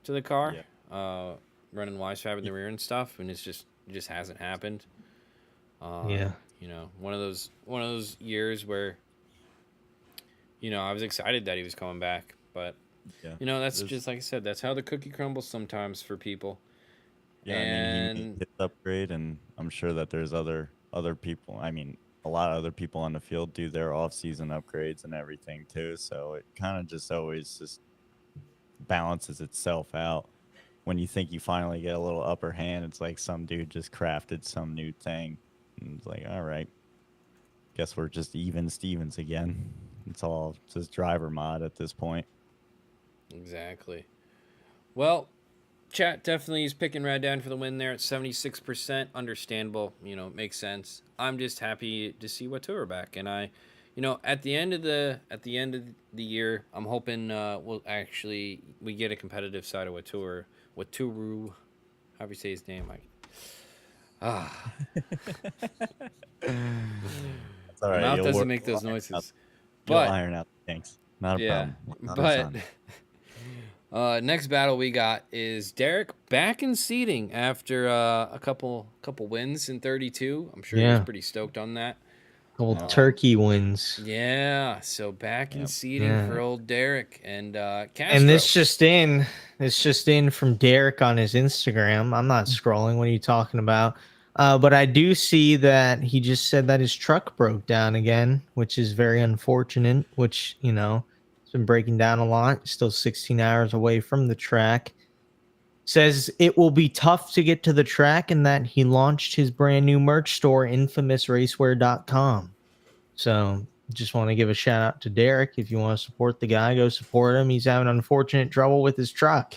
to the car, Yeah. uh, running Wisefab in the rear and stuff, and it just hasn't happened. Yeah. You know, one of those years where you know I was excited that he was coming back, but Yeah. you know that's There's just like I said, that's how the cookie crumbles sometimes for people. Yeah, I mean, he made And his upgrade, and I'm sure that there's other people. I mean, a lot of other people on the field do their off-season upgrades and everything too. So it kind of just always just balances itself out. When you think you finally get a little upper hand, it's like some dude just crafted some new thing, and it's like, all right, guess we're just even Stevens again. It's all just driver mod at this point. exactly. Well, chat definitely is picking Rad down for the win there at 76%. Understandable, you know, makes sense. I'm just happy to see Watour back, and you know, at the end of the year, I'm hoping we get a competitive side of Watouru, however you say his name. It's all My right. mouth You'll doesn't work. make those noises, You'll but iron out the kinks. Not a yeah, problem. but 100%. next battle we got is Derek back in seating after a couple wins in 32. I'm sure he was Yeah. pretty stoked on that. Old Um, turkey wins. yeah, so back in Yep. seating for Yeah. old Derek and And Castro. this just in from Derek on his Instagram. I'm not scrolling. What are you talking about? But I do see that he just said that his truck broke down again, which is very unfortunate. Which it's been breaking down a lot. Still 16 hours away from the track. Says it will be tough to get to the track, and that he launched his brand new merch store, infamousracewear.com. So just want to give a shout out to Derek. If you want to support the guy, go support him. He's having unfortunate trouble with his truck.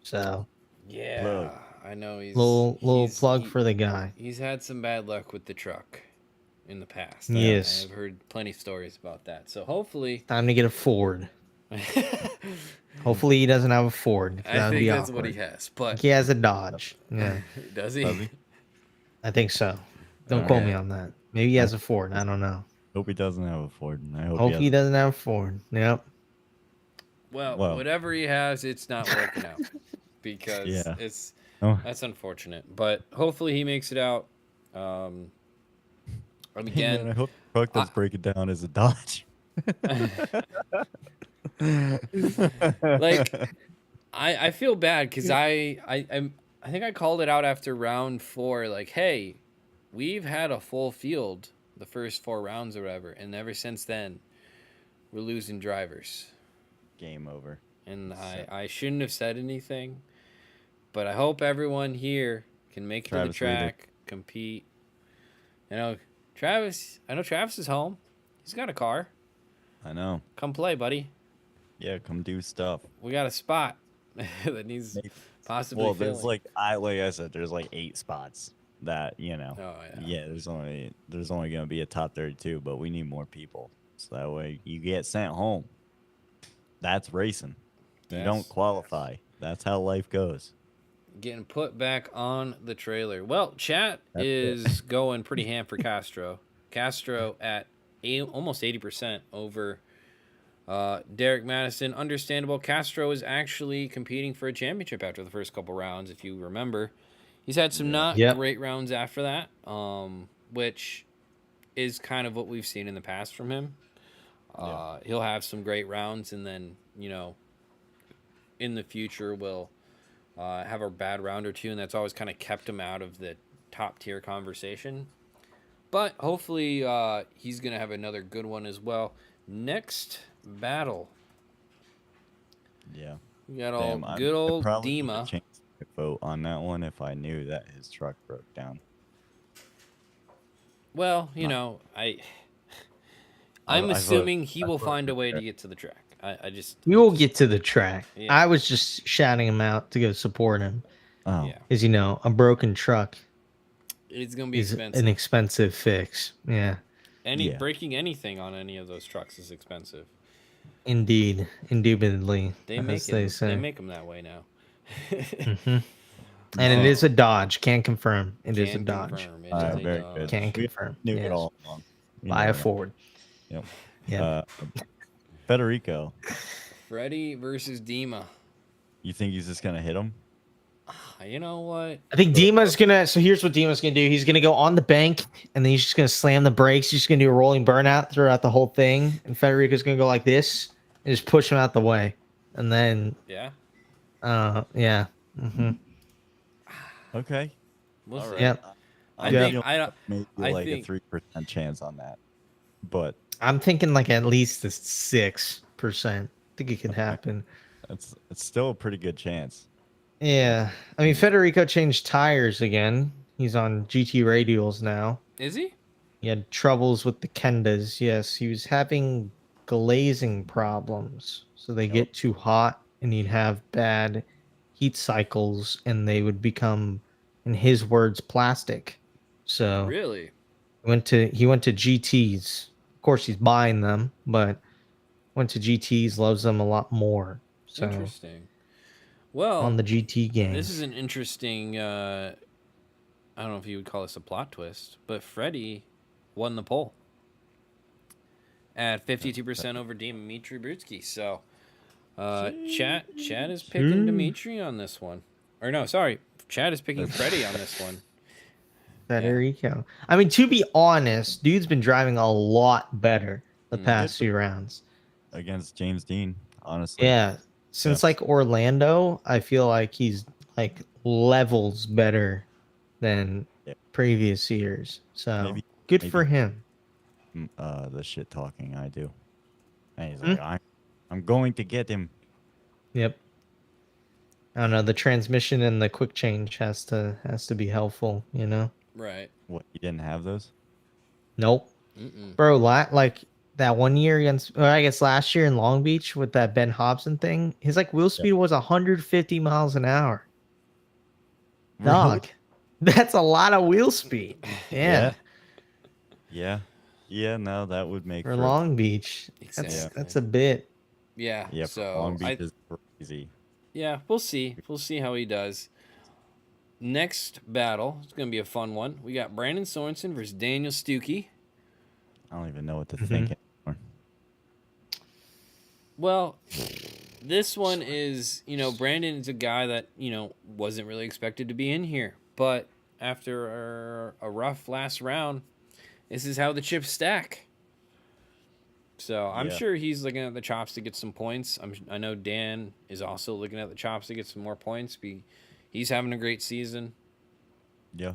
So Yeah, Plug. I know little plug for the guy. he's had some bad luck with the truck in the past. He I is. have heard plenty of stories about that. So hopefully, Time to get a Ford. I Hopefully he doesn't have a Ford, because that would think be that's what he awkward. has. I think But he has a Dodge. Yeah, does he? Does he? I think so. Don't All quote right. me Okay. on that. Maybe he has a Ford. I don't know. Hope he doesn't have a Ford. And I hope he Hope has. he doesn't have a Ford. Yep. Well, Well, whatever he has, it's not working out because yeah. Oh, that's unfortunate. But hopefully he makes it out. And hey man, again, I hope the truck I, that's breaking down is a Dodge. like I feel bad because I think I called it out after round 4. Like, hey, we've had a full field the first 4 rounds or whatever, and ever since then, we're losing drivers. Game over. And So, I shouldn't have said anything, but I hope everyone here can make it to the Travis Reeder. track, compete. You know, Travis. I know Travis is home. He's got a car. I know. Come play, buddy. Yeah, come do stuff. We got a spot that needs Maybe. possibly Well, filling. there's like I said, there's like 8 spots that Oh yeah. Yeah, there's only gonna be a top 32, but we need more people, so that way you get sent home. That's racing. You don't That's- qualify. That's how life goes. Getting put back on the trailer. Well, chat That's it. is going pretty ham for Castro. Castro at almost 80% over Derek Madison. Understandable. Castro is actually competing for a championship after the first couple rounds, if you remember. He's had some not Yep. great rounds after that, which is kind of what we've seen in the past from him. He'll have some great rounds, and then, in the future will have a bad round or two, and that's always kind of kept him out of the top tier conversation. But hopefully he's going to have another good one as well. Next battle. Yeah. We got Damn, all good old I probably Dima. would've changed my vote on that one if I knew that his truck broke down. Well, Not- I'm I assuming he I will voted find a for way to Derek. get to the track. I just We will get to the track. Yeah. I was just shouting him out to go support him. Oh, Yeah, Because, a broken truck it's gonna be is expensive. an expensive fix. Yeah, yeah. Breaking anything on any of those trucks is expensive. indeed. Indubitably, They as make they it. They say. make them that way now. Hmm. And it is a Dodge. Can confirm. It is a Can Dodge. confirm it All is right, a very good. Can We confirm. knew it Yes. all along. We Buy knew a it all. Ford. Yep. Yeah. Federico, Freddie versus Dima. you think he's just gonna hit him? You know what? I think Dima's gonna. So here's what Dima's gonna do. He's gonna go on the bank, and then he's just gonna slam the brakes. He's just gonna do a rolling burnout throughout the whole thing. And Federico's gonna go like this and just push him out the way. And then, Yeah, yeah. Hmm. Okay. we'll All see. right. Yep. I Yep. think I don't. Maybe I like think a 3% chance on that, but I'm thinking like at least a 6%. I think it could happen. it's still a pretty good chance. Yeah. I mean, Federico changed tires again. He's on GT radials now. is he? He had troubles with the Kendas. Yes, he was having glazing problems. So they get too hot and he'd have bad heat cycles and they would become, in his words, plastic. So Really? he went to GTs. Of course he's buying them, but went to GTs, loves them a lot more. So Interesting. Well, on the GT games. this is an interesting. I don't know if you would call this a plot twist, but Freddie won the poll at 52% over Dimitri Brutsky. So, Chad is picking Dimitri on this one, or no, sorry, Chad is picking Freddie on this one. Federico. I mean, to be honest, dude's been driving a lot better the past few rounds. Against James Dean, honestly. Yeah. Since like Orlando, I feel like he's like levels better than previous years. So good for him. The shit talking I do. And he's like, I'm going to get him. Yep. I don't know. The transmission and the quick change has to be helpful, Right. What, you didn't have those? Nope. Bro, like that one year against, or I guess last year in Long Beach with that Ben Hobson thing, his like wheel speed was 150 miles an hour. Dog, that's a lot of wheel speed. Yeah. Yeah, no, that would make For Long Beach, that's a bit. Yeah. Yeah, So Long Beach is crazy. Yeah, we'll see. We'll see how he does. Next battle, it's gonna be a fun one. We got Brandon Sorensen versus Daniel Stuckey. I don't even know what to think anymore. Well, this one is, Brandon is a guy that, wasn't really expected to be in here. But after a rough last round, this is how the chips stack. So I'm sure he's looking at the chops to get some points. I know Dan is also looking at the chops to get some more points. He's having a great season. Yeah.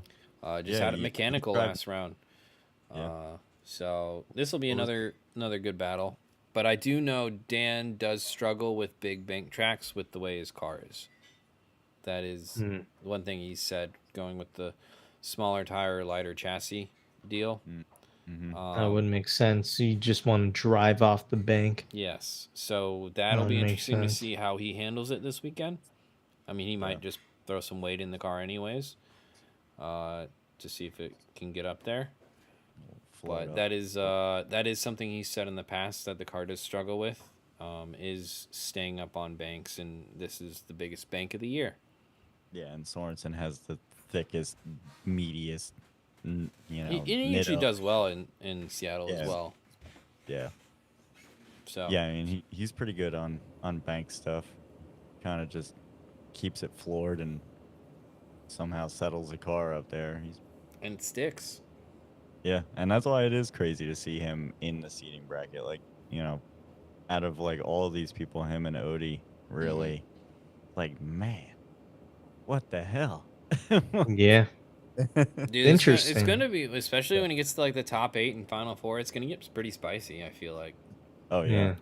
Just had a mechanical last round. Yeah. So this will be another good battle. But I do know Dan does struggle with big bank tracks with the way his car is. That is one thing he said, going with the smaller tire, lighter chassis deal. That wouldn't make sense. You just want to drive off the bank. Yes. So that'll be interesting to see how he handles it this weekend. I mean, he might just throw some weight in the car anyways to see if it can get up there. But that is something he said in the past that the car does struggle with, is staying up on banks, and this is the biggest bank of the year. Yeah, and Sorensen has the thickest, meatiest, He usually does well in Seattle as well. Yeah. So yeah, I mean he's pretty good on bank stuff. Kind of just keeps it floored and somehow settles the car up there. And sticks. Yeah, and that's why it is crazy to see him in the seating bracket. Like, out of like all these people, him and Odie, really, like, man, what the hell? Yeah. Dude, interesting. It's gonna be, especially when he gets to like the top 8 and final 4. It's gonna get pretty spicy. I feel like. Oh yeah,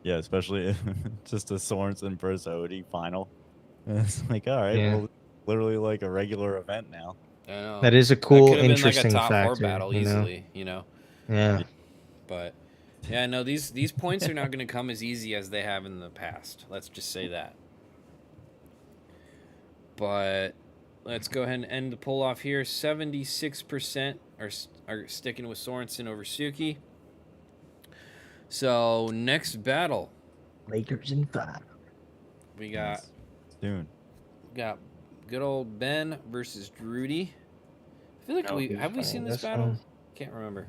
especially if just a Sorensen versus Odie final. It's like, all right, well, literally like a regular event now. I know. That is a cool, that interesting been like a top factor, 4 battle easily, Yeah. But Yeah, no, these points are not going to come as easy as they have in the past. Let's just say that. But let's go ahead and end the poll off here. 76% are sticking with Sorensen over Suki. So next battle, Lakers in 5. we got Nice. Soon. good old Ben versus Rudy. I feel like That'll be have we fun, seen this this battle? one. Can't remember.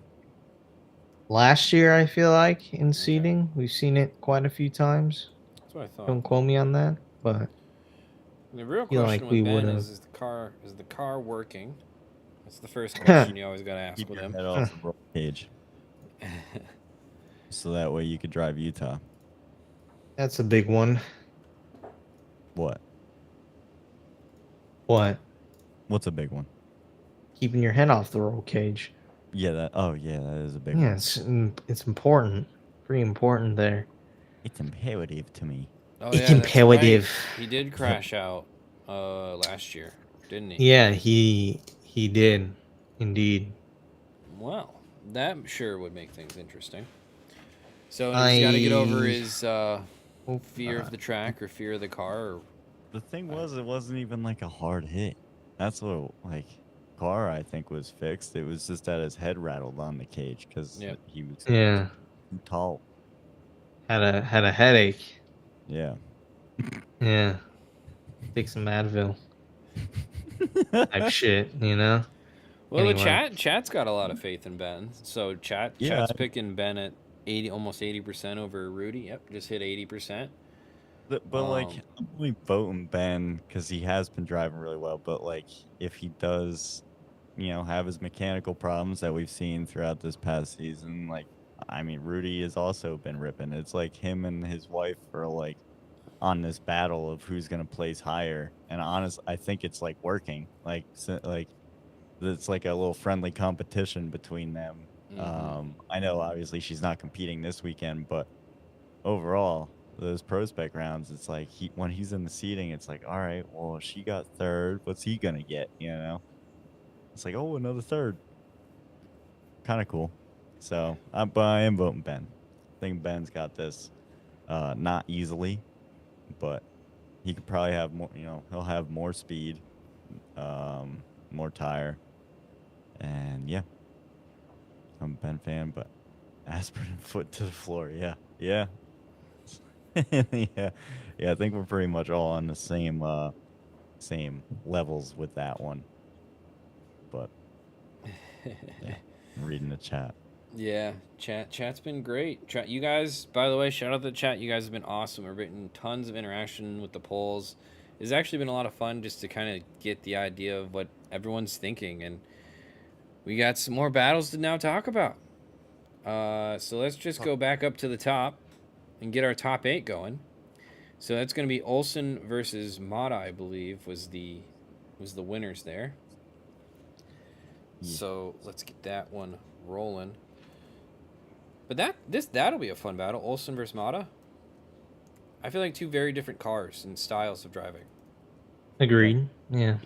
Last year, I feel like in seeding, we've seen it quite a few times. That's what I thought. Don't quote me on that, but The real feel question like with we Ben would've. is the car working? That's the first question you always got to ask Keep with your him. head off the roll cage, so that way you could drive Utah. that's a big one. What? What? What's a big one? Keeping your head off the roll cage. Yeah, that. Oh, yeah, that is a big Yeah, one. it's important. Pretty important there. It's imperative to me. Oh It's yeah, that's right. imperative. He did crash out last year, didn't he? Yeah, he did, indeed. Well, that sure would make things interesting. So he's got to get over his fear of the track or fear of the car. Or... The thing was, it wasn't even like a hard hit. That's what, like, car I think was fixed. It was just that his head rattled on the cage because Yep. he was Yeah, too tall. had a headache. Yeah. Yeah, take some Advil type shit, you know. Well, Anyway. the chat's got a lot of faith in Ben. So chat's picking Ben at almost 80% over Rudy. Yep, just hit 80%. But like, I'm only voting Ben because he has been driving really well. But like, if he does, have his mechanical problems that we've seen throughout this past season, like, I mean, Rudy has also been ripping. It's like him and his wife are like on this battle of who's gonna place higher. And I think it's like working. Like, it's like a little friendly competition between them. I know obviously she's not competing this weekend, but overall, those prospect rounds, it's like when he's in the seating, it's like, all right, well, she got third. What's he gonna get? It's like, oh, another third. Kind of cool. So, but I am voting Ben. I think Ben's got this, not easily, but he could probably have more. He'll have more speed, more tire, and yeah, I'm a Ben fan. But aspirin foot to the floor. Yeah. yeah, I think we're pretty much all on the same levels with that one. But yeah, I'm reading the chat. Yeah, chat's been great. Chat, you guys, by the way, shout out to the chat. You guys have been awesome. We're getting tons of interaction with the polls. It's actually been a lot of fun just to kind of get the idea of what everyone's thinking, and we got some more battles to now talk about. So let's just go back up to the top and get our top 8 going. So that's going to be Olsen versus Mata, I believe, was the winners there. Yeah. So let's get that one rolling. But that'll be a fun battle. Olsen versus Mata. I feel like two very different cars and styles of driving. Agreed. Yeah.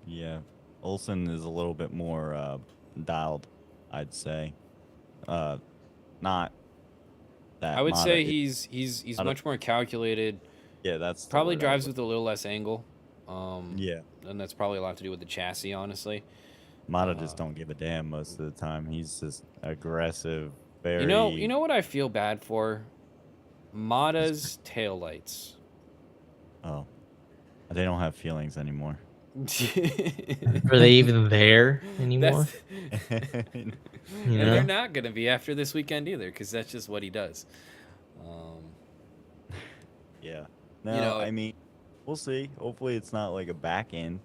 Yeah, Olsen is a little bit more dialed, I'd say. Not that. I would Mata say is- he's much more calculated. Yeah, that's the Probably word I drives would- with a little less angle. Yeah, And that's probably a lot to do with the chassis, honestly. Mata just don't give a damn most of the time. He's just aggressive. Very. You know what I feel bad for? Mata's taillights. Oh, they don't have feelings anymore. Are they even there anymore? And You they're know? not going to be after this weekend either, because that's just what he does. Yeah. No, know, I mean, we'll see. Hopefully, it's not like a back end,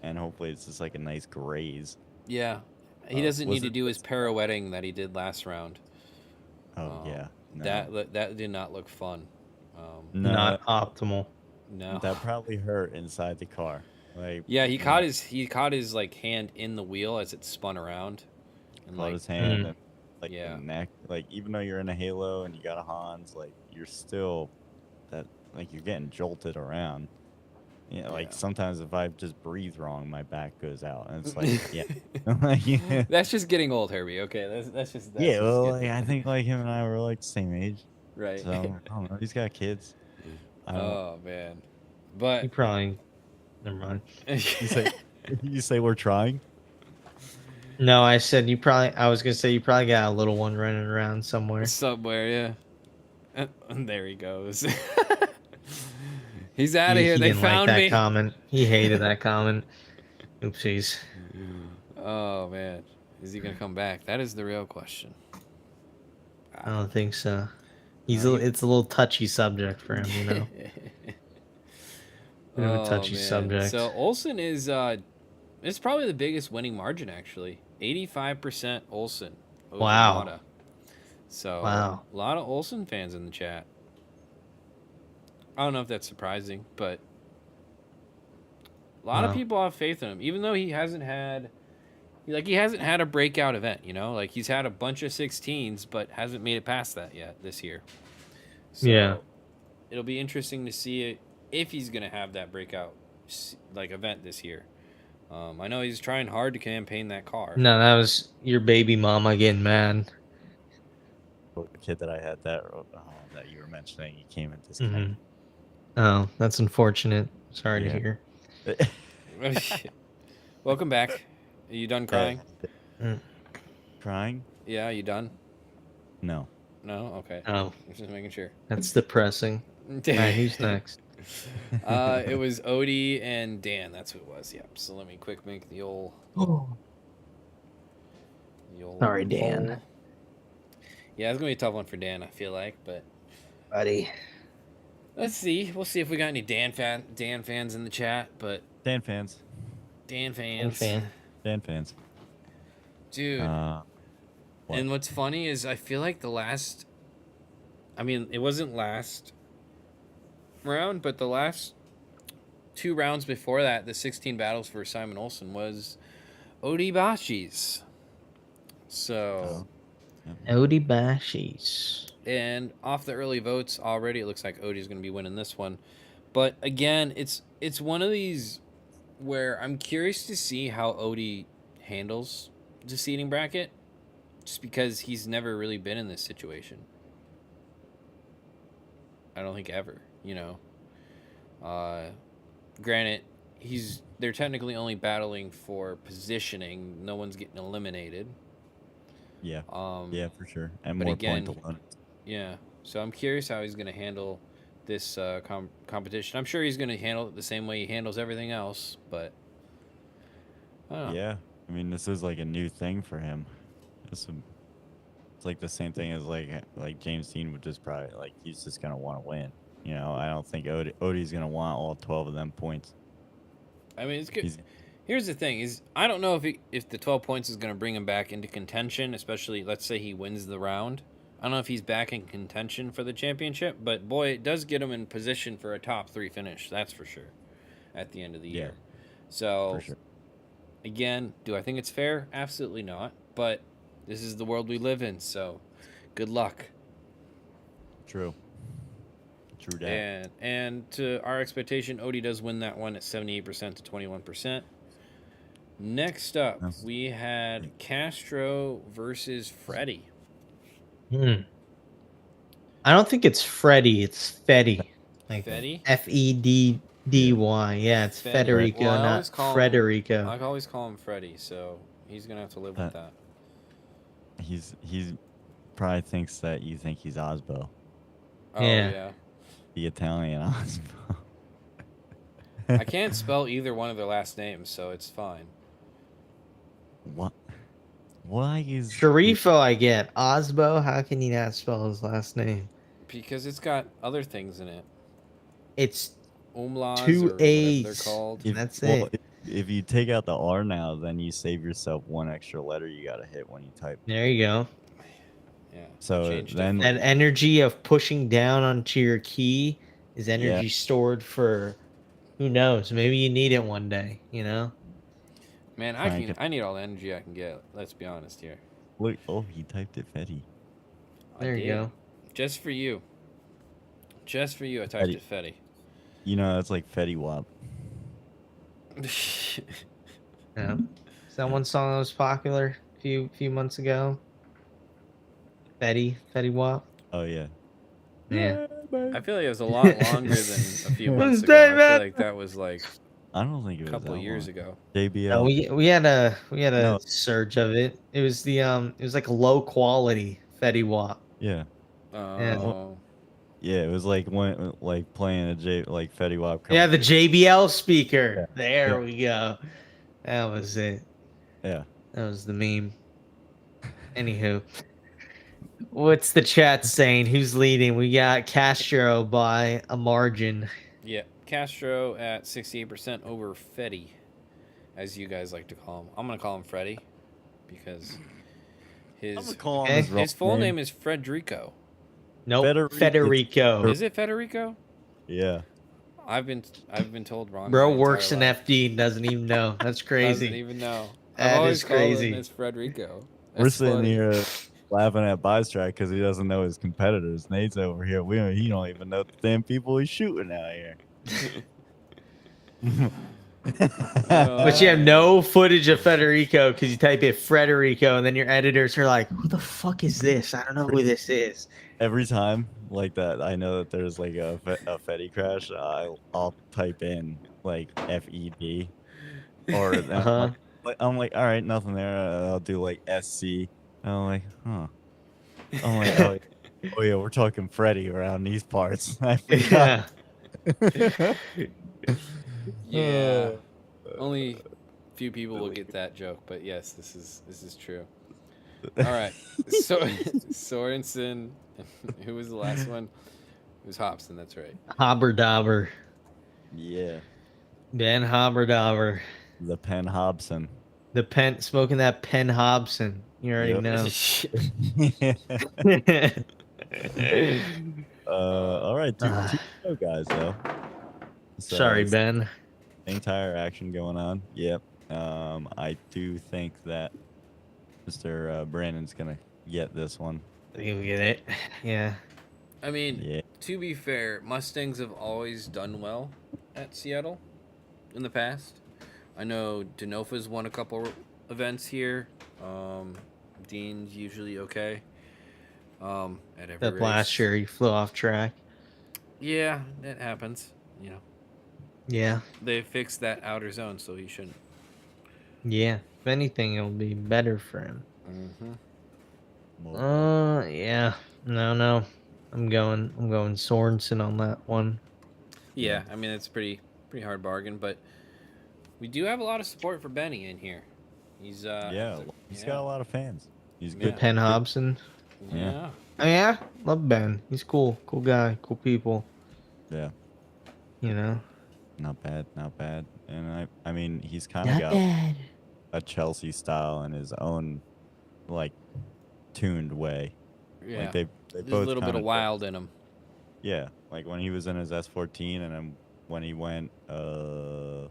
and hopefully, it's just like a nice graze. Yeah. He doesn't need was to it- do his pirouetting that he did last round. Oh yeah. No. That did not look fun. No, Not optimal. No. that probably hurt inside the car. Like Yeah, he caught his like hand in the wheel as it spun around. And caught like his hand and like Yeah. the neck. Like even though you're in a Halo and you got a Hans, like you're still that like you're getting jolted around. Yeah, like Yeah. sometimes if I just breathe wrong, my back goes out, and it's like, yeah, like, yeah, That's just getting old, Herbie. Okay, that's yeah. just Well, like, getting I think like him and I were like the same age, right. so I don't know. He's got kids. I don't. Oh man, You but probably never mind. You say you say we're trying. No, I said you probably. I was gonna say you probably got a little one running around somewhere. somewhere, yeah. And there he goes. He's out of He, here. he They didn't like found that me. comment. He hated that comment. Oopsies. Oh man, is he gonna come back? That is the real question. I don't think so. No, It's a little touchy subject for him, you know. Bit of a Oh touchy man. So subject. Olsen is it's probably the biggest winning margin actually. 85% Olsen over Wow. Mata. So Wow. a lot of Olsen fans in the chat. I don't know if that's surprising, but a lot of Wow. people have faith in him, even though he hasn't had a breakout event, you know? Like he's had a bunch of 16s, but hasn't made it past that yet this year. So Yeah. it'll be interesting to see it if he's gonna have that breakout like event this year. I know he's trying hard to campaign that car. No, that was your baby mama getting mad. The kid that I had that you were mentioning, he came and Hmm. disconnected. Oh, that's unfortunate. Sorry to Yeah. hear. Welcome back. Are you done crying? Mm. Crying? Yeah, you done? No. No? Okay. Oh, Just making sure. that's depressing. All right, who's next? It was Odie and Dan. That's who it was. Yep. So let me quick make the old Sorry, Dan. poll. Yeah, it's gonna be a tough one for Dan. I feel like, but Buddy. let's see. We'll see if we got any Dan fans in the chat. But Dan fans. Dan Dan fans, fan. Dan fans. dude. What? And what's funny is I feel like it wasn't last round, but the last 2 rounds before that, the 16 battles for Simon Olsen was Odibashi's. So, Odie Bashies. and off the early votes already, it looks like Odie's going to be winning this one. But again, it's one of these where I'm curious to see how Odie handles the seeding bracket, just because he's never really been in this situation. I don't think ever, you know. Granted, they're technically only battling for positioning. No one's getting eliminated. Yeah. Yeah, for sure. And but more again, point alone. Yeah. So I'm curious how he's going to handle this competition. I'm sure he's going to handle it the same way he handles everything else, but I don't know. Yeah. I mean, this is like a new thing for him. It's like the same thing as like James Dean would just probably like he's just gonna want to win. You know, I don't think Odie's gonna want all 12 of them points. I mean, it's good. Here's the thing: I don't know if the 12 points is going to bring him back into contention, especially let's say he wins the round. I don't know if he's back in contention for the championship, but boy, it does get him in position for a top 3 finish. That's for sure. At the end of the year. So, for sure. Again, do I think it's fair? Absolutely not. But this is the world we live in, so good luck. True that. And to our expectation, Odie does win that one at 78% to 21%. Next up, we had Castro versus Freddie. I don't think it's Freddie. It's Fetty. Like Fetty? Feddy. Yeah, it's Fetty. Federico, Well, not Frederico. I always call him Freddie, so he's gonna have to live with that. He's probably thinks that you think he's Osbo. Oh yeah. The Italian Osbo. I can't spell either one of their last names, so it's fine. What? Why is Sharifo? I get Osbo. How can you not spell his last name? Because it's got other things in it. It's Umlauts 2 or whatever A's. they're called. That's it. If you take out the R now, then you save yourself one extra letter you gotta hit when you type. There you go. Yeah. So then that energy of pushing down onto your key is energy stored for who knows? Maybe you need it one day, you know? Man, I need all the energy I can get. Let's be honest here. Look, he typed it Fetty. There you go. Just for you. Just for you, I typed it Fetty. You know, that's like Fetty Wap. Yeah. Is that one song that was popular a few months ago? Fetty Wap. Oh yeah. Yeah. I feel like it was a lot longer than a few months Who's ago. I that? feel like that was like I don't think a it was couple that of years long. ago. No, JBL. we had a No. surge of it. It was it was like low quality Fetty Wap. Yeah. Yeah. Oh, Yeah. It was like when like playing a J like Fetty Wap Yeah, coming the through. JBL speaker. Yeah. There Yeah. we go. That was it. Yeah. That was the meme. Anywho, what's the chat saying? Who's leading? We got Castro by a margin. yeah. Castro at 68% over Fetty, as you guys like to call him. I'm gonna call him Freddy because I'm gonna his call him Okay. his wrong his full name. name is Frederico. Nope. Federico. Federico. Is it Federico? Yeah. I've been told wrong. Bro my works in entire life. FD and doesn't even know. That's Doesn't crazy. even know. I've That always is called him crazy. as Frederico. We're That's sitting funny. here laughing at Bystrack because he doesn't know his competitors. Nate's over here. He don't even know the damn people he's shooting out here. But you have no footage of Federico because you type in Frederico and then your editors are like, who the fuck is this? I don't know who this is. Every time like that, I know that there's like a Fetty crash. I'll type in like FED or Uh-huh. I'm like, all right, nothing there. I'll do like SC. I'm like, huh. I'm like, oh yeah, we're talking Freddy around these parts. I forgot. Yeah. Yeah. Only few people will get that joke, but yes, this is true. All right. So Sorensen, who was the last one? It was Hobson. That's right. Hobberdobber. Yeah, Ben Hobberdobber. the Penn Hobson. The pen smoking that Penn Hobson. You already Yep. know. All right, two to go, guys. Though. So Sorry, Ben. entire action going on. Yep. I do think that Mr. Brandon's gonna get this one. You get it. Yeah. I mean, Yeah. to be fair, Mustangs have always done well at Seattle in the past. I know Denofa's won a couple events here. Dean's usually okay. At every That race. last year he flew off track. Yeah, that happens. You know, Yeah. they fixed that outer zone, so he shouldn't. Yeah. If anything, it'll be better for him. Mm-hmm. Yeah. No. I'm going Sorensen on that one. Yeah, I mean it's pretty hard bargain, but we do have a lot of support for Benny in here. He's he's got a lot of fans. He's Yeah. good. Penn Hobson. Yeah. Oh yeah, love Ben. He's cool guy, cool people. Yeah, You know. not bad. And I mean, he's kind of got a Chelsea style in his own, like, tuned way. Yeah. Like they There's both a little bit kinda of wild in him. Yeah, like when he was in his S14, and then when he went, was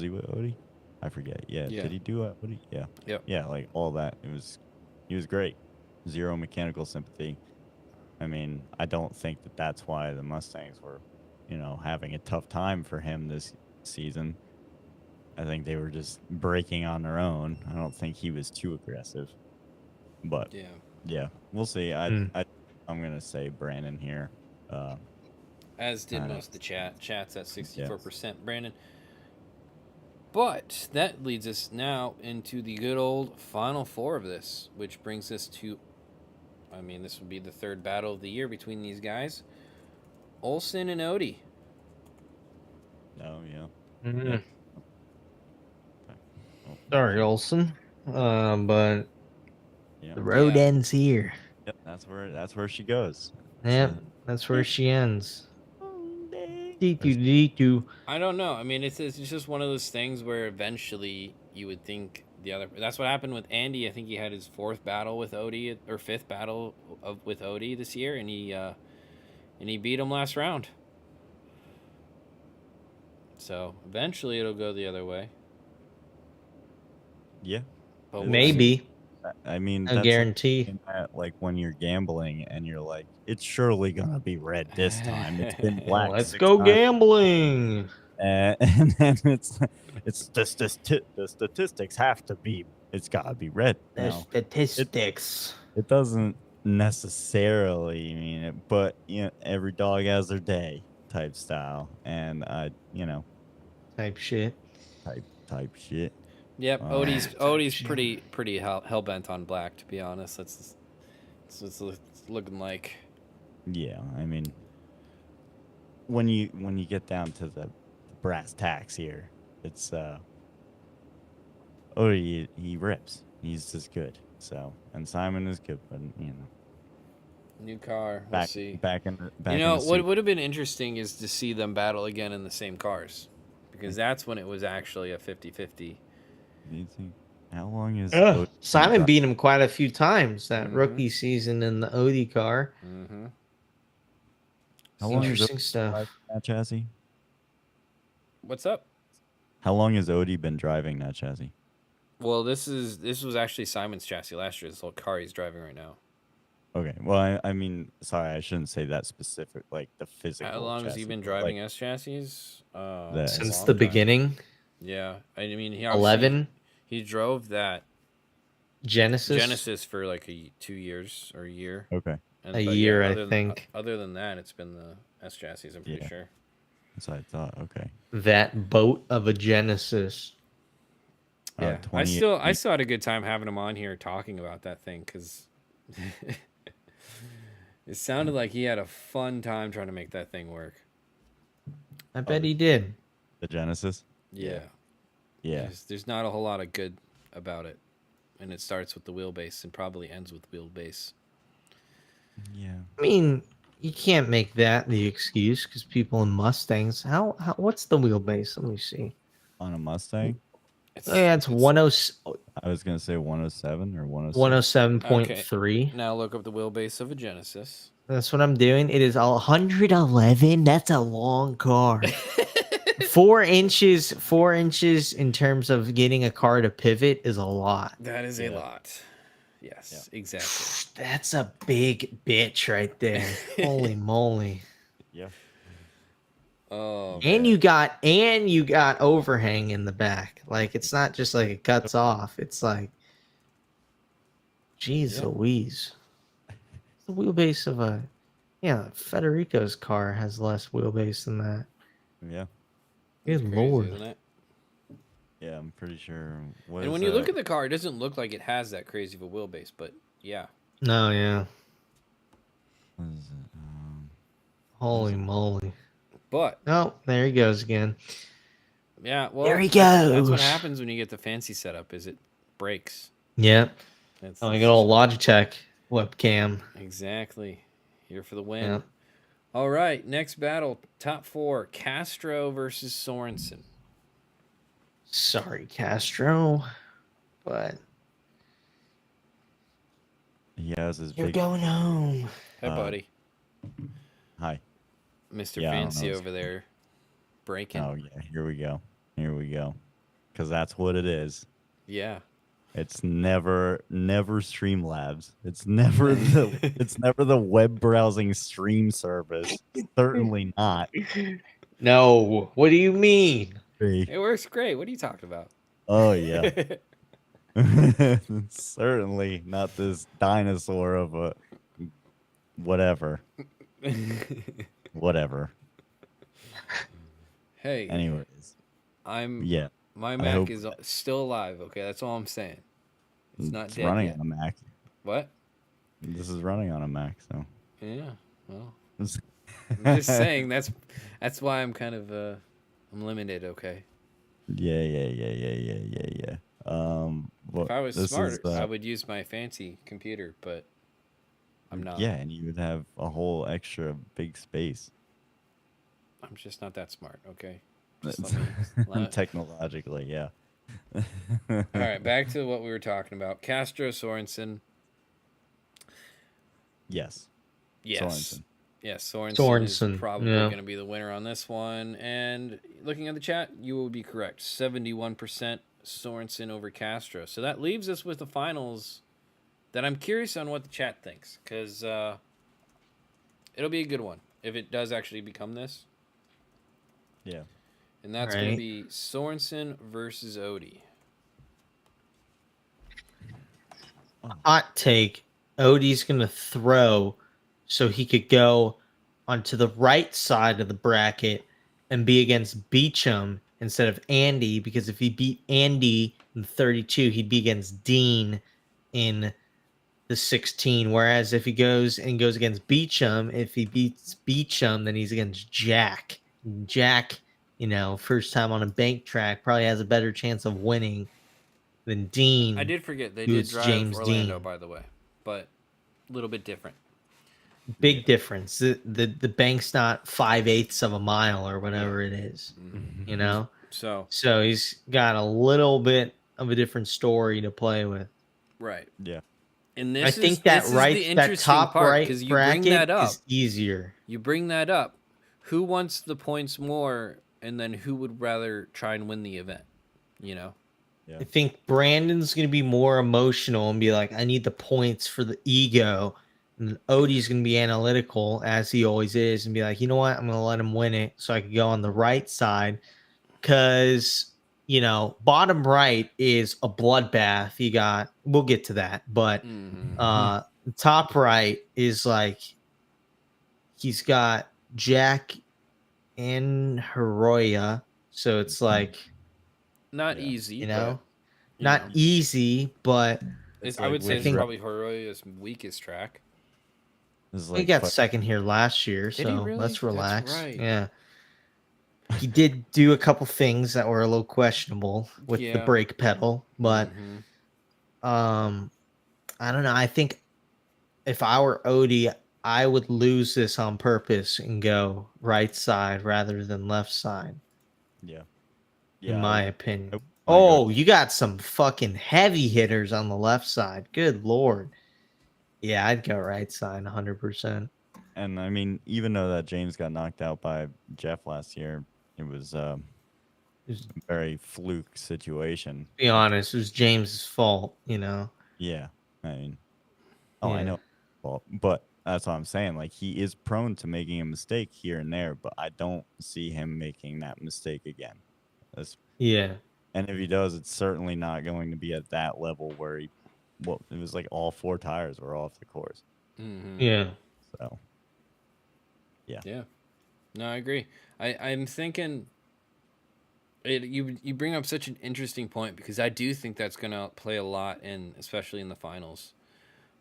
he with Odie? I forget. Yeah, Yeah. did he do it? Odie? Yeah. Yep. Yeah, like all that. He was great. Zero mechanical sympathy. I mean, I don't think that that's why the Mustangs were, having a tough time for him this season. I think they were just breaking on their own. I don't think he was too aggressive. But yeah, we'll see. I'm gonna say Brandon here. As did most of the chat. Chat's at 64%, Brandon. But that leads us now into the good old final four of this, which brings us to, I mean, this would be the third battle of the year between these guys. Olsen and Odie. Oh, yeah. Mm-hmm. Yeah. Sorry, Olsen. But Yeah. the road ends here. Yep, that's where she goes. Yep, that's where she ends. I don't know. I mean, it's just one of those things where eventually you would think the other. That's what happened with Andy. I think he had his fourth battle with Odie, or fifth battle with Odie this year, and he beat him last round. So eventually it'll go the other way. Yeah. But maybe. I mean, I guarantee. Like when you're gambling and you're like, it's surely gonna be red this time. It's been black. Let's go gambling. and then the statistics have to be. It's got to be red. The Now, statistics. it doesn't necessarily mean it, but every dog has their day type style, and Type shit. type shit. Yep, Um, Odie's shit. pretty hell bent on black. To be honest, that's what it's looking like. Yeah, I mean, when you get down to the brass tacks here, it's he rips. He's just good. So, and Simon is good, but New car, we'll back see. back in the back You in know the what suit. would have been interesting is to see them battle again in the same cars, because that's when it was actually a 50-50. How long is Simon beat him quite a few times that Mhm. rookie season in the Odie car. Mm-hmm. How long is Interesting Odie stuff. driving that chassis? What's up? How long has Odie been driving that chassis? Well, this was actually Simon's chassis last year. This whole car he's driving right now. Okay. Well, I mean, sorry, I shouldn't say that specific, like the physical. How long has he chassis, been but, driving like, S chassis? the Since long the time. beginning, Yeah, I mean he 11 he drove that Genesis. for like 2 years or a year. Okay. A year, I think. Other than that, it's been the S chassis. I'm pretty sure. That's what I thought. Okay. That boat of a Genesis. Yeah, I 28. still had a good time having him on here talking about that thing because it sounded like he had a fun time trying to make that thing work. I bet he did. The Genesis. Yeah. Yeah. There's not a whole lot of good about it, and it starts with the wheelbase and probably ends with wheelbase. Yeah. I mean, you can't make that the excuse because people in Mustangs. How what's the wheelbase? Let me see. On a Mustang, Yeah, it's 10 I was gonna say 107 or 106. 107.3. Now look up the wheelbase of a Genesis. That's what I'm doing. It is 111. That's a long car. 4 inches in terms of getting a car to pivot is a lot. That is a Yeah. lot. Yes, exactly. That's a big bitch right there. Holy moly. Yeah. Oh, And man. you got overhang in the back. Like it's not just like it cuts off. It's like jeez Louise. The wheelbase of Federico's car has less wheelbase than that. Yeah. Good Crazy, lord. isn't it? Yeah, I'm pretty sure. And when you look at the car, it doesn't look like it has that crazy of a wheelbase, but yeah. No, yeah. what is it? Holy moly. But Oh, there he goes again. yeah, well, There he That's what goes. happens when you get the fancy setup. Is it breaks? Yep. That's Oh, I got old Logitech webcam. exactly. Here for the win. Yeah. All right, next battle, top 4, Castro versus Sorensen. Sorry, Castro, but He has his you're big. going home. Hey, buddy. Hi. Mr. Yeah, I don't Fancy know. over there breaking. Oh yeah, here we go. Because that's what it is. Yeah. It's never Streamlabs. It's never the web browsing stream service. Certainly not. No, what do you mean? It works great. What are you talking about? Oh yeah. Certainly not this dinosaur of a whatever. Whatever. Hey. Anyways. My Mac is still alive, okay? That's all I'm saying. It's not dead running yet. on a Mac. What? This is running on a Mac, so. Yeah. Well, I'm just saying that's why I'm kind of I'm limited, okay? Yeah. If I was smart, I would use my fancy computer, but I'm not. Yeah, and you would have a whole extra big space. I'm just not that smart, okay? Technologically, yeah. All right, back to what we were talking about. Castro Sorensen. Yes. Yes. Yes, Sorensen is probably yeah. going to be the winner on this one. And looking at the chat, you will be correct. 71% Sorensen over Castro. So that leaves us with the finals that I'm curious on what the chat thinks. Because it'll be a good one if it does actually become this. Yeah. and that's going to Right. be Sorensen versus Odie. Hot take. Odie's gonna throw so he could go onto the right side of the bracket and be against Beecham instead of Andy, because if he beat Andy in 32, he'd be against Dean in the 16. Whereas if he goes against Beecham, if he beats Beecham, then he's against Jack. Jack, first time on a bank track, probably has a better chance of winning than I Dean, did forget they did who's drive James Orlando, Dean. by the way, but a little bit different. Big difference. The bank's not 5/8 of a mile or whatever it is, you know. So So he's got a little bit of a different story to play with. right, Yeah. and I this is think that this is the that interesting top part right because you bring bracket that up. is easier. You bring that up. Who wants the points more, and then who would rather try and win the event? You know. Yeah. I think Brandon's going to be more emotional and be like, I need the points for the ego. And Odie's going to be analytical, as he always is, and be like, you know what? I'm going to let him win it so I can go on the right side. Because, bottom right is a bloodbath. We'll get to that. But top right is like, he's got Jack and Heroya. So it's like, Not Yeah. easy, you but know, not easy, but It's I would say I it's think- probably Horoya's weakest track. This is he like got second here last year, Did he so really? let's That's relax. right. Yeah. He did do a couple things that were a little questionable with the Yeah. brake pedal, but Mhm. I don't know. I think if I were Odie, I would lose this on purpose and go right side rather than left side, Yeah. in my opinion. I Oh, you got some fucking heavy hitters on the left side. Good lord. Yeah, I'd go right side 100%. And I mean, even though that James got knocked out by Jeff last year, it was Just a very fluke situation. be honest, it was James's fault, Yeah. I mean, I Yeah. know. Well, but that's what I'm saying. Like, he is prone to making a mistake here and there, but I don't see him making that mistake again. Yeah. And if he does, it's certainly not going to be at that level where it was like all 4 tires were off the course. Mhm. Yeah. So, Yeah. No, I agree. I'm thinking you bring up such an interesting point because I do think that's going to play a lot in, especially in the finals.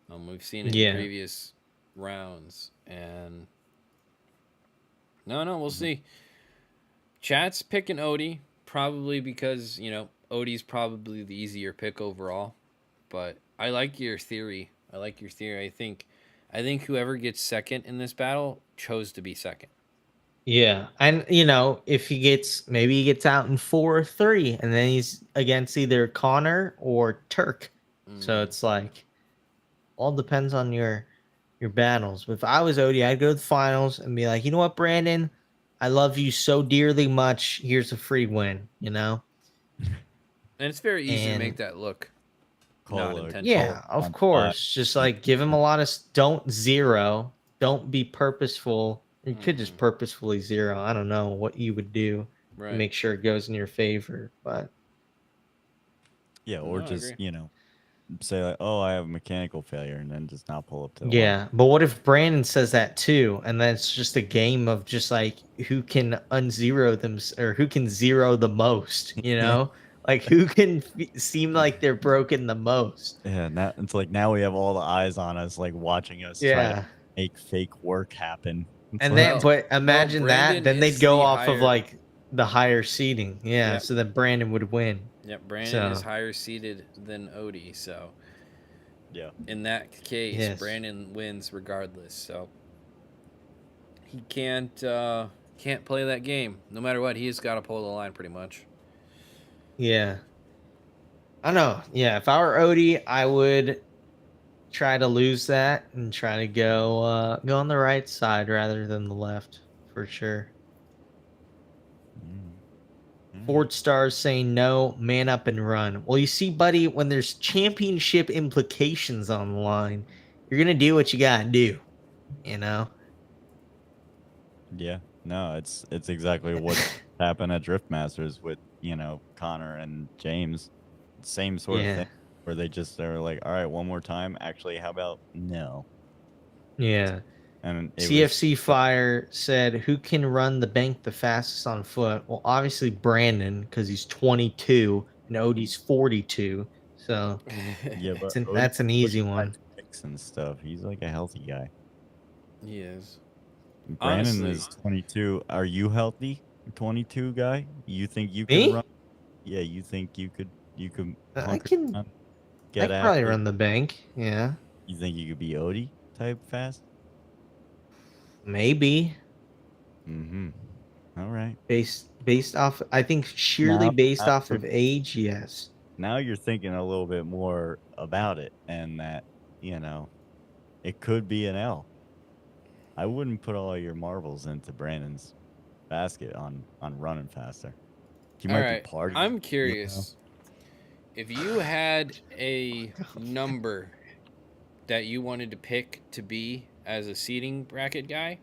We've seen it in previous rounds, and we'll see. Chat's picking Odie probably because Odie's probably the easier pick overall, but I like your theory. I think whoever gets second in this battle chose to be second. Yeah. And if maybe he gets out in 4-3 and then he's against either Connor or Turk. So it's like all depends on your battles. But if I was Odie, I'd go to the finals and be like, you know what, Brandon? I love you so dearly much. Here's a free win, And it's very easy to make that look not intentional. Yeah, of course. Just like give him a lot of don't zero. Don't be purposeful. You could just purposefully zero. I don't know what you would do to make sure it goes in your favor, but yeah, or just say like, oh, I have a mechanical failure, and then just not pull up to the line. But what if Brandon says that too, and then it's just a game of just like who can unzero them or who can zero the most, like who can seem like they're broken the most. Yeah, now it's like now we have all the eyes on us, like watching us try to make fake work happen. And then, but imagine that, then they'd go off of like the higher seeding. Yeah, so then Brandon would win. Yep, Brandon is higher seeded than Odie, so yeah. In that case, Brandon wins regardless. So he can't play that game. No matter what, he's got to pull the line pretty much. Yeah. I know. Yeah, if I were Odie, I would try to lose that and try to go on the right side rather than the left for sure. Ford Stars saying no, man up and run. Well, you see, buddy, when there's championship implications on the line, you're gonna do what you gotta do, Yeah, no, it's exactly what happened at Drift Masters with Connor and James. Same sort of Yeah. thing, where they're like, all right, one more time. Actually, how about no? Yeah. And it was CFC Fire said, "Who can run the bank the fastest on foot?" Well, obviously Brandon, because he's 22 and Odie's 42. So yeah, but that's an easy one. Picks and stuff. He's like a healthy guy. He is. Brandon Honestly, is 22. Are you healthy? 22 guy? You think you can run? Me? Yeah, you think you could I hunker can down, I get can probably after? run the bank. Yeah, You think you could be Odie type fast? maybe Mm-hmm. All right. based off. I think sheerly Now, based now off you're of age. Yes. now you're thinking a little bit more about it, and that you know it could be an L. I wouldn't put all your marbles into Brandon's basket on running faster. He all might be right. I'm partying. curious if you had a number that you wanted to pick to be as a seating bracket guy,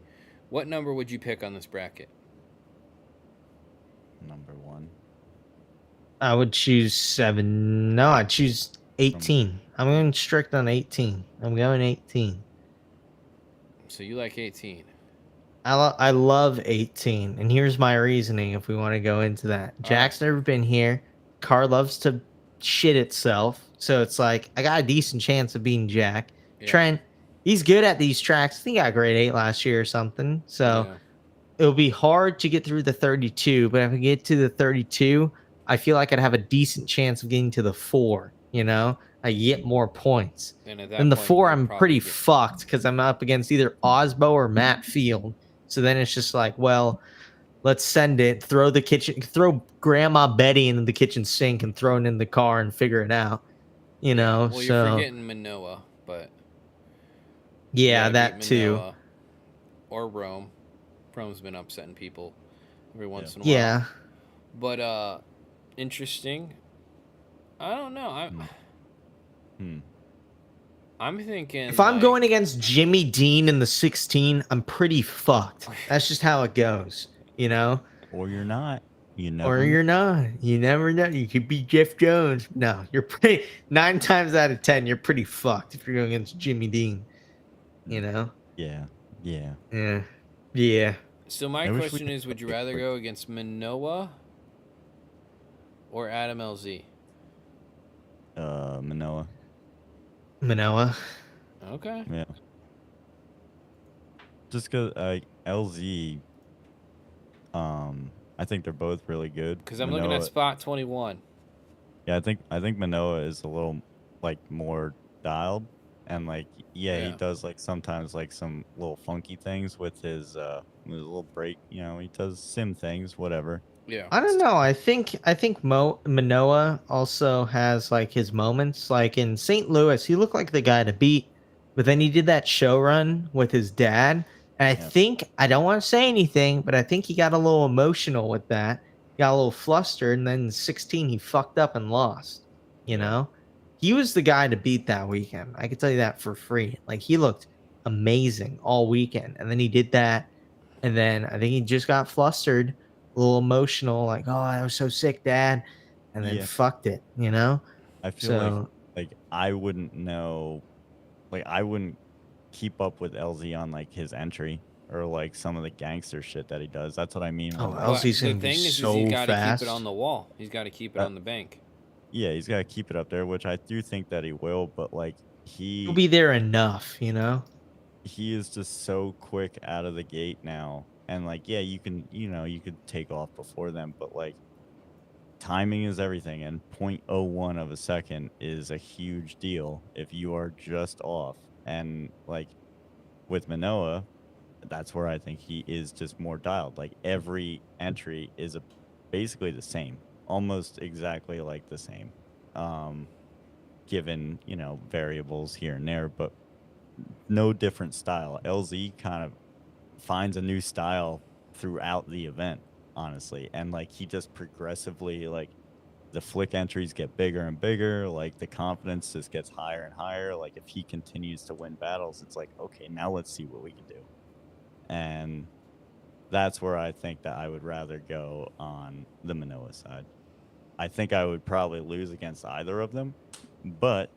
what number would you pick on this bracket? Number one. I would choose 7. No, I'd choose From 18. I'm going strict on 18. I'm going 18. So you like 18. I love 18, and here's my reasoning if we want to go into that. All right. Jack's never been here. Car loves to shit itself, so it's like I got a decent chance of beating Jack. Yeah. Trent, he's good at these tracks. I think he got grade 8 last year or something. So Yeah. it'll be hard to get through the 32, but if I get to the 32, I feel like I'd have a decent chance of getting to the 4, I get more points. And at that Then the point, 4, you're I'm probably pretty get- fucked because I'm up against either Osbo or Matt Field. So then it's just like, well, let's send it, throw Grandma Betty into the kitchen sink and throw it in the car and figure it out. Well, you're So forgetting Manoa, but yeah, you gotta that beat too. Manoa or Rome. Rome's been upsetting people every once in a while. Yeah. But interesting. I don't know. I'm thinking If I'm going against Jimmy Dean in the 16, I'm pretty fucked. That's just how it goes, Or you're not. You Or never. you're not. You never know. You could be Jeff Jones. No, you're pretty 9 times out of 10, you're pretty fucked if you're going against Jimmy Dean. Yeah. Yeah. So my I wish we question could is, would you play rather quick. go against Manoa or Adam LZ? Manoa. Manoa. Okay. Yeah. Just because LZ, I think they're both really good. Because I'm looking at spot 21. Yeah, I think Manoa is a little like more dialed, and like he does like sometimes like some little funky things with his little break. He does sim things, whatever. Yeah. I don't know. I think Manoa also has like his moments. Like in St. Louis, he looked like the guy to beat, but then he did that show run with his dad. And I think I don't want to say anything, but I think he got a little emotional with that. Got a little flustered, and then in 16 he fucked up and lost. He was the guy to beat that weekend. I can tell you that for free. Like he looked amazing all weekend, and then he did that, and then I think he just got flustered, a little emotional, like, "Oh, I was so sick, Dad," and then fucked it. I feel So like I wouldn't know, like I wouldn't keep up with LZ on like his entry or like some of the gangster shit that he does. That's what I mean. Oh, When, But LZ's the gonna be thing is so he's got to keep fast. it on the wall. He's got to keep it on the bank. yeah, he's got to keep it up there, which I do think that he will. But like He'll be there enough. he is just so quick out of the gate now, and like you can you could take off before them, but like timing is everything, and 0.01 of a second is a huge deal if you are just off. And like with Manoa, that's where I think he is just more dialed. Like every entry is basically the same, almost exactly like the same, given variables here and there, but no different style. LZ kind of finds a new style throughout the event, honestly, and like he just progressively like the flick entries get bigger and bigger, like the confidence just gets higher and higher. Like if he continues to win battles, it's like, okay, now let's see what we can do. And that's where I think that I would rather go on the Manoa side. I think I would probably lose against either of them, but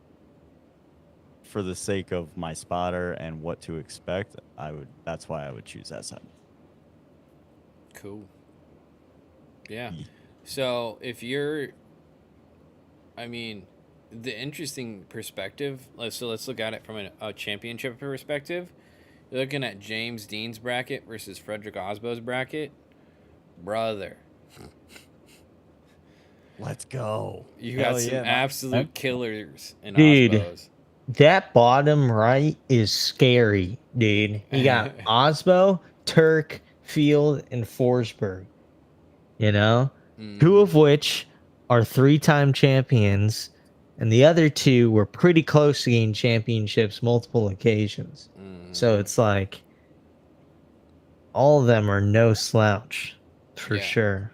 for the sake of my spotter and what to expect, I would. That's why I would choose that side. Cool. Yeah. Ye- So if you're, I mean, the interesting perspective. Let's look at it from a championship perspective. You're looking at James Dean's bracket versus Frederick Osbo's bracket, brother. Let's go. You Hell got some yeah, man. absolute killers in Dude. Osbo's. That bottom right is scary, dude. You got Osbo, Turk, Field, and Forsberg. You know, two of which are 3-time champions, and the other two were pretty close to getting championships multiple occasions. So it's like all of them are no slouch for Yeah. sure.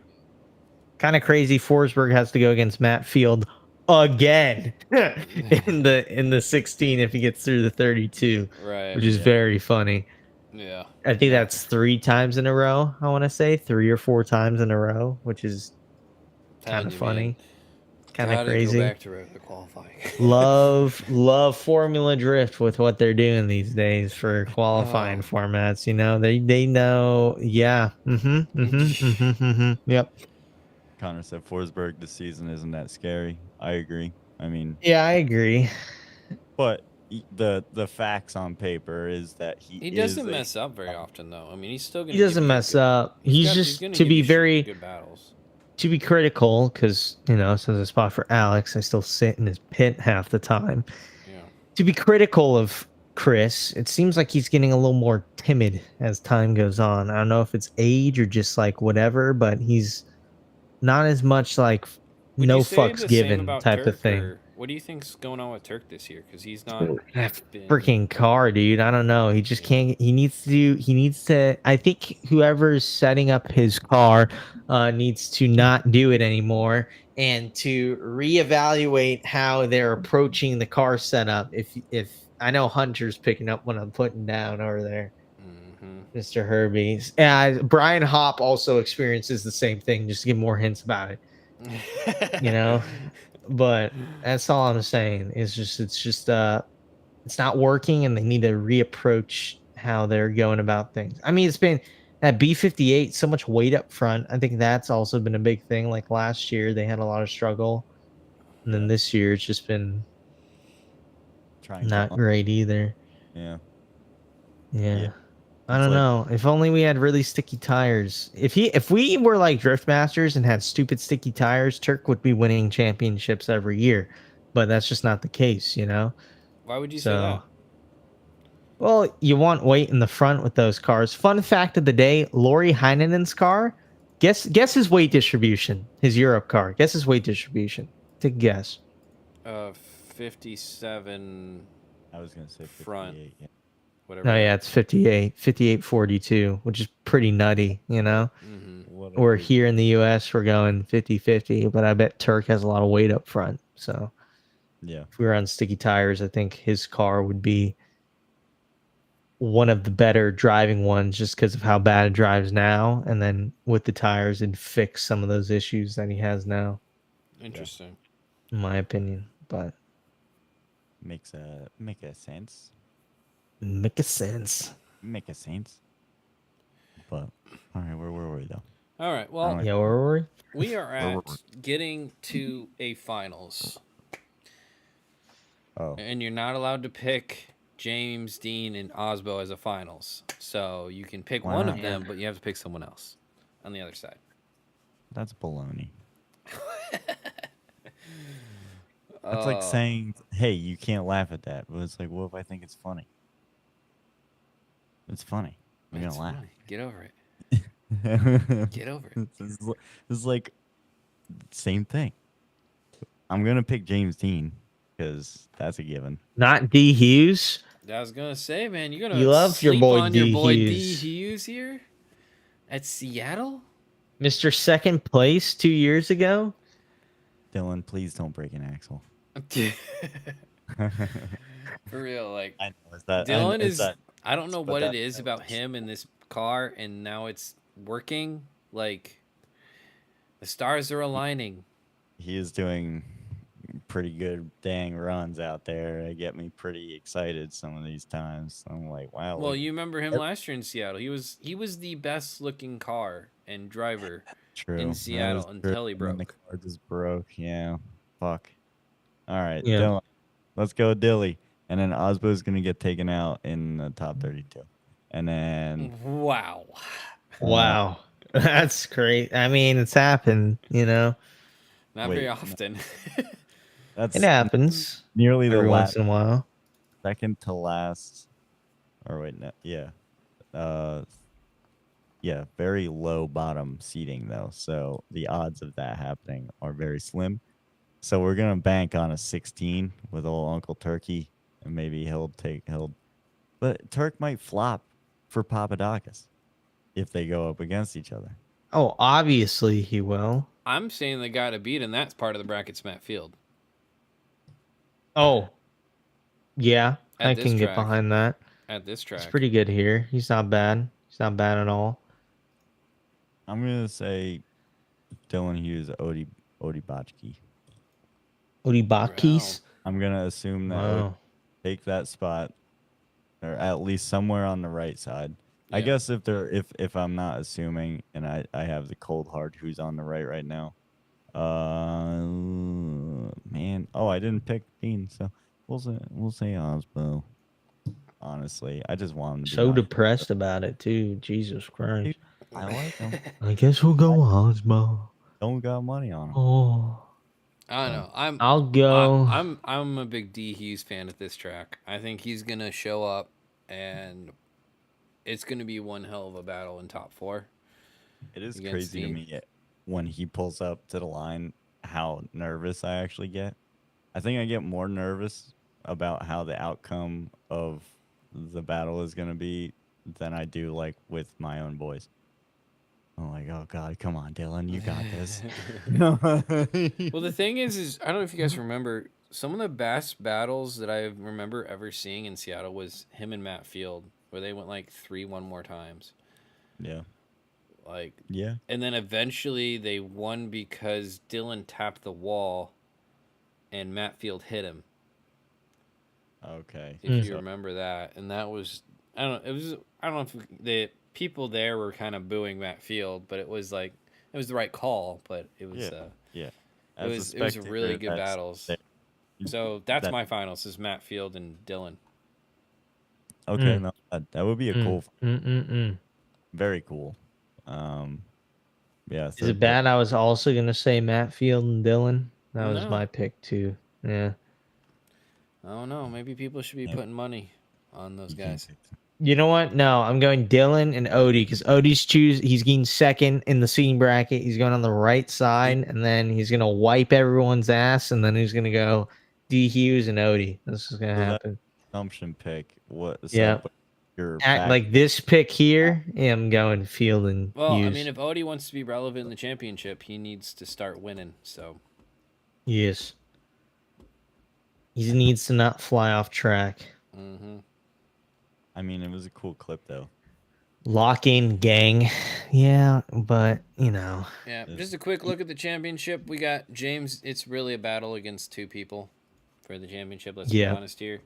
Kind of crazy. Forsberg has to go against Matt Field again in the 16 if he gets through the 32, Right. which is very funny. Yeah. I think that's 3 times in a row. I want to say 3 or 4 times in a row, which is kind of funny, kind of Gotta crazy. go back to regular qualifying. love Formula Drift with what they're doing these days for qualifying formats. You know, they know. Yeah. Yep. Connor said Forsberg this season isn't that scary. I agree. I mean, Yeah, I agree. but the facts on paper is that He doesn't mess up very often, though. I mean, he's still gonna. He doesn't mess up. He's just gonna to give be you very good battles. To be critical, because so there's a spot for Alex. I still sit in his pit half the time. Yeah. To be critical of Chris, it seems like he's getting a little more timid as time goes on. I don't know if it's age or just like whatever, but he's not as much like Would no you say fucks the same given about type Turk, of thing. or what do you think's going on with Turk this year? Because he's not That been... freaking car, dude. I don't know. He just can't. He needs to. I think whoever's setting up his car needs to not do it anymore and to reevaluate how they're approaching the car setup. If I know Hunter's picking up what I'm putting down over there, Mr. Herbie. Brian Hopp also experiences the same thing. Just to give more hints about it. But that's all I'm saying. It's just it's not working, and they need to reapproach how they're going about things. I mean, it's been that B58, so much weight up front. I think that's also been a big thing. Like last year, they had a lot of struggle, and then this year it's just been not great either. Yeah. I don't know. If only we had really sticky tires. If we were like Drift Masters and had stupid sticky tires, Turk would be winning championships every year. But that's just not the case, Why would you say that? Well, you want weight in the front with those cars. Fun fact of the day: Lori Heinenen's car. Guess his weight distribution. His Europe car. Guess his weight distribution. Take a guess. 57. I was gonna say 58, front. Yeah. Whatever. No, yeah, it's 58.42, which is pretty nutty, Or here in the U.S., we're going 50-50, but I bet Turk has a lot of weight up front. So, yeah, if we were on sticky tires, I think his car would be one of the better driving ones just because of how bad it drives now. And then with the tires, it'd fix some of those issues that he has now. Interesting. In my opinion, but makes a sense. Make a sense. But all right, where were we though? All right. Well, where were we? We are at getting to a finals. Oh. And you're not allowed to pick James, Dean, and Osbo as a finals. So you can pick one of them, but you have to pick someone else on the other side. That's baloney. That's like saying, hey, you can't laugh at that. But it's like, what if I think it's funny? It's funny. I'm going to laugh. Funny. Get over it. Get over it. This is like same thing. I'm going to pick James Dean because that's a given. Not D. Hughes. I was going to say, man, you're going to love your boy on D. your boy Hughes. D. Hughes here at Seattle? Mr. Second Place 2 years ago? Dylan, please don't break an axle. For real, I know, Dylan is. I don't know what it is about him and this car, and now it's working. Like the stars are aligning. He is doing pretty good dang runs out there. They get me pretty excited some of these times. I'm like, wow, Well, look. you remember him last year in Seattle. He was the best looking car and driver in True. That is Seattle true. until he And then the broke. car just broke. Yeah. Fuck. All right, Yeah. Dylan. Let's go, Dilly. And then Osbo's gonna get taken out in the top 32. And then Wow. Wow. That's great. I mean, it's happened, Not very wait, often. It that's happens nearly the every once last, in a while. second to last. Or wait, no, yeah. Uh, yeah, very low bottom seating though. So the odds of that happening are very slim. So we're gonna bank on a 16 with old Uncle Turkey, and maybe he'll. But Turk might flop for Papadakis if they go up against each other. Oh, obviously he will. I'm saying the guy to beat in that part of the bracket's Matt Field Oh, yeah. at I this can get track. behind that. At this He's track. pretty good here. He's not bad. He's not bad at all. I'm gonna say Dylan Hughes, Odie Botchke. Wow. Odibakis. I'm gonna assume that Odie Wow. take that spot, or at least somewhere on the right side. I Yeah. guess if I'm not assuming, and I have the cold heart who's on the right now. Man, oh, I didn't pick Dean, so we'll say Osbo. Honestly, I just want him to be So my depressed about it too. Jesus dude. Christ. I like him. I guess we'll go Osmo. Don't got money on him. Oh. I don't So know. I'm I'll I, go. I'm a big D Hughes fan at this track. I think he's gonna show up, and it's gonna be one hell of a battle in top four it is against crazy to Dean. me when he pulls up to the line how nervous I actually get. I think I get more nervous about how the outcome of the battle is going to be than I do like with my own boys. I'm like, oh God, come on, Dylan, you got this. Well, the thing is I don't know if you guys remember some of the best battles that I remember ever seeing in Seattle was him and Matt Field, where they went like 3-1 more times. Yeah, Like, yeah. and then eventually they won because Dylan tapped the wall and Matt Field hit him. Okay. If you So remember that, and that was I don't know if the people there were kind of booing Matt Field, but it was like it was the right call, but it was yeah, yeah. it As a was it was really spectator, good battles. that, So that's that my finals is Matt Field and Dylan. okay. Mm, No, that would be a mm, cool, mm, mm, mm. very cool. Um, yeah. Is So it bad? I was also gonna say Matt Field and Dylan. That was No, my pick too. Yeah. I don't know. Maybe people should be can't, putting money on those you can't guys. pick. You know what? No, I'm going Dylan and Odie because he's getting second in the seeding bracket. He's going on the right side, and then he's gonna wipe everyone's ass, and then he's gonna go D Hughes and Odie. This is gonna So that happen. assumption pick. What? So, Yeah. but you're Act back. like this pick here, yeah, I'm going Field and Well, I mean, Hughes. if Odie wants to be relevant in the championship, he needs to start winning. So Yes. He needs to not fly off track. hmm I mean, it was a cool clip though. Lock in gang. Yeah, but yeah, It's- just a quick look at the championship. We got James. It's really a battle against two people for the championship. Let's be yeah. honest here.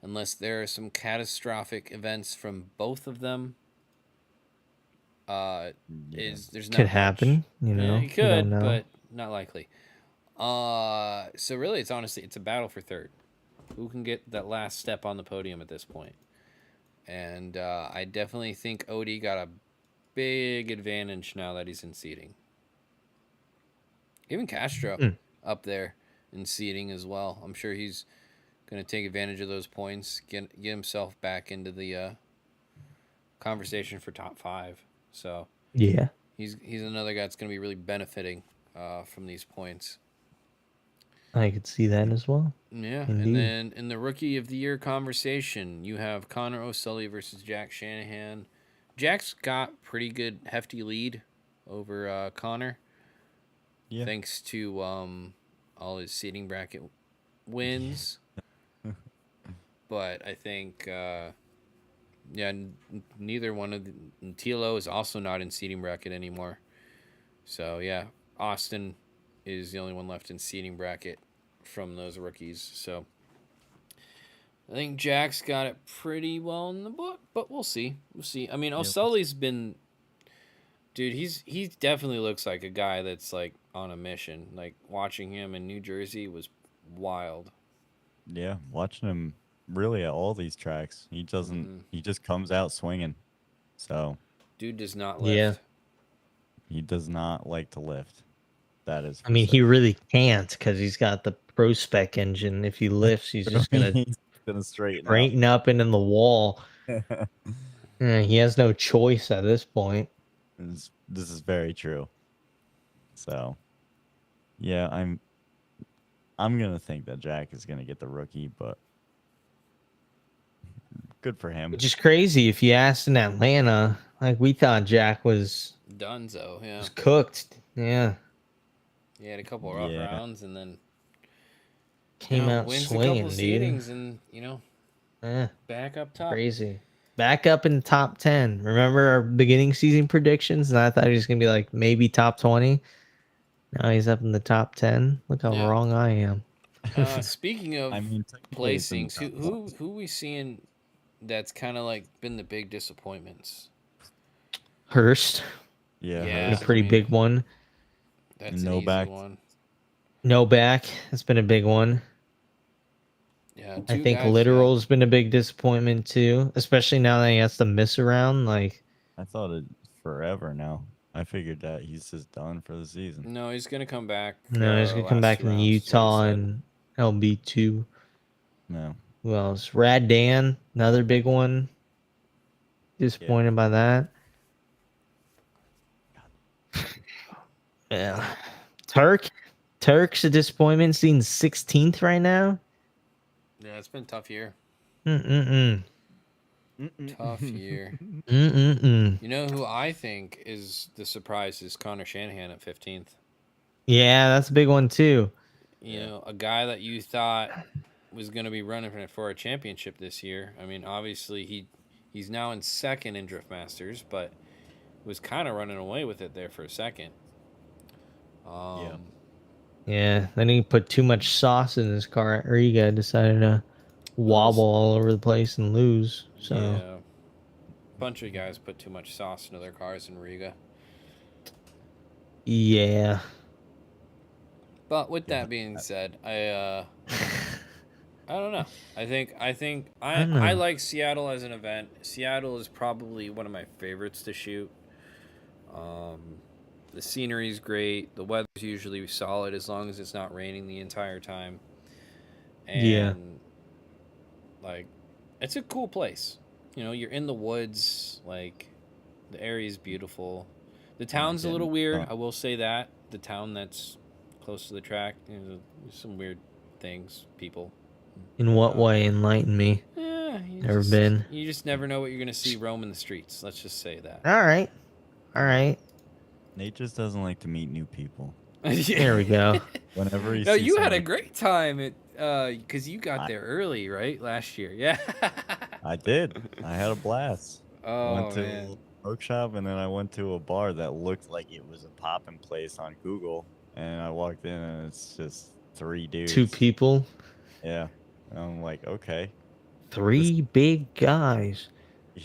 Unless there are some catastrophic events from both of them, yeah. there's Could not much. happen, Yeah, he You don't could, know. but not likely. So really, it's a battle for third. Who can get that last step on the podium at this point? And I definitely think Odie got a big advantage now that he's in seating. Even Castro Mm. up there in seating as well. I'm sure he's going to take advantage of those points, get himself back into the conversation for top 5. So Yeah. he's another guy that's going to be really benefiting from these points. I could see that as well. Yeah, Indeed. and then in the Rookie of the Year conversation, you have Connor O'Sully versus Jack Shanahan. Jack's got pretty good hefty lead over Connor, Yeah. thanks to all his seating bracket wins. But I think Yeah, neither one of the Tilo is also not in seeding bracket anymore. So yeah, Austin is the only one left in seeding bracket from those rookies. So I think Jack's got it pretty well in the book, but we'll see. We'll see. I mean, Yeah, Oselli's been, dude. He definitely looks like a guy that's like on a mission. Like watching him in New Jersey was wild. yeah. Watching him really at all these tracks, he doesn't. Hmm. He just comes out swinging. So Dude does not Yeah. lift. he does not like to lift. That is I for mean, he certain. really can't because he's got the pro spec engine. If he lifts, he's just gonna He's gonna straighten out. straighten up into the wall. Yeah, he has no choice at this point. This is very true. So yeah, I'm gonna think that Jack is gonna get the rookie, but good for him. Which is crazy if you asked in Atlanta, like we thought Jack Dunzo, yeah. was cooked. Yeah. He had a couple of rough Yeah, rounds and then Came out wins a couple of swinging, dude. seedings and Yeah, back up top. crazy. Back up in the top 10. Remember our beginning season predictions? And I thought he was going to be like maybe top 20. Now he's up in the top 10. Look how Yeah. wrong I am. Speaking of I mean technically it's in the placings, top who we seeing that's kind of like been the big disappointments? Hurst, Yeah, Yeah. been a Hurst. pretty I mean, big one. that's an No easy back. one. No back. That's been a big one. Yeah, I two think guys. Yeah. Literal's been a big disappointment too, especially now that he has to miss around. Like, I thought it forever now. I figured that he's just done for the season. No, he's gonna come back. no, he's going to come Last back two in rounds is what he Utah said. and LB2. No. Who else? Rad Dan, another big one. Disappointed by that. Yeah. Turk's a disappointment. Seeing 16th right now. Yeah, it's been a tough year. Mm-mm-mm. Tough year. Mm-mm-mm. You know who I think is the surprise is Connor Shanahan at 15th. Yeah, that's a big one too. You Yeah. know, a guy that you thought was going to be running for a championship this year. I mean, obviously he's now in second in Drift Masters, but was kind of running away with it there for a second. Yeah. Yeah, then he put too much sauce in his car. Riga decided to wobble all over the place and lose. So Yeah. Bunch of guys put too much sauce into their cars in Riga. yeah. But with Yeah. that being said, I don't know. I think I don't I know. like Seattle as an event. Seattle is probably one of my favorites to shoot. The scenery is great. The weather's usually solid as long as it's not raining the entire time. Yeah. And like it's a cool place. You know, you're in the woods, like the area is beautiful. The town's a little weird, I will say that. The town that's close to the track, there's some weird things, people. In what way? Enlighten me. Yeah, Never been. You just never know what you're gonna see roaming the streets. Let's just say that. All right. All right. Nate just doesn't like to meet new people. There we go. Whenever he No, sees you had a someone- great time at because you got I- there early, right? Last year, yeah. I did. I had a blast. Oh Went to man. a smoke shop and then I went to a bar that looked like it was a poppin' place on Google. And I walked in and it's just 3 dudes. 2 people. Yeah. And I'm like, okay. 3 big guys.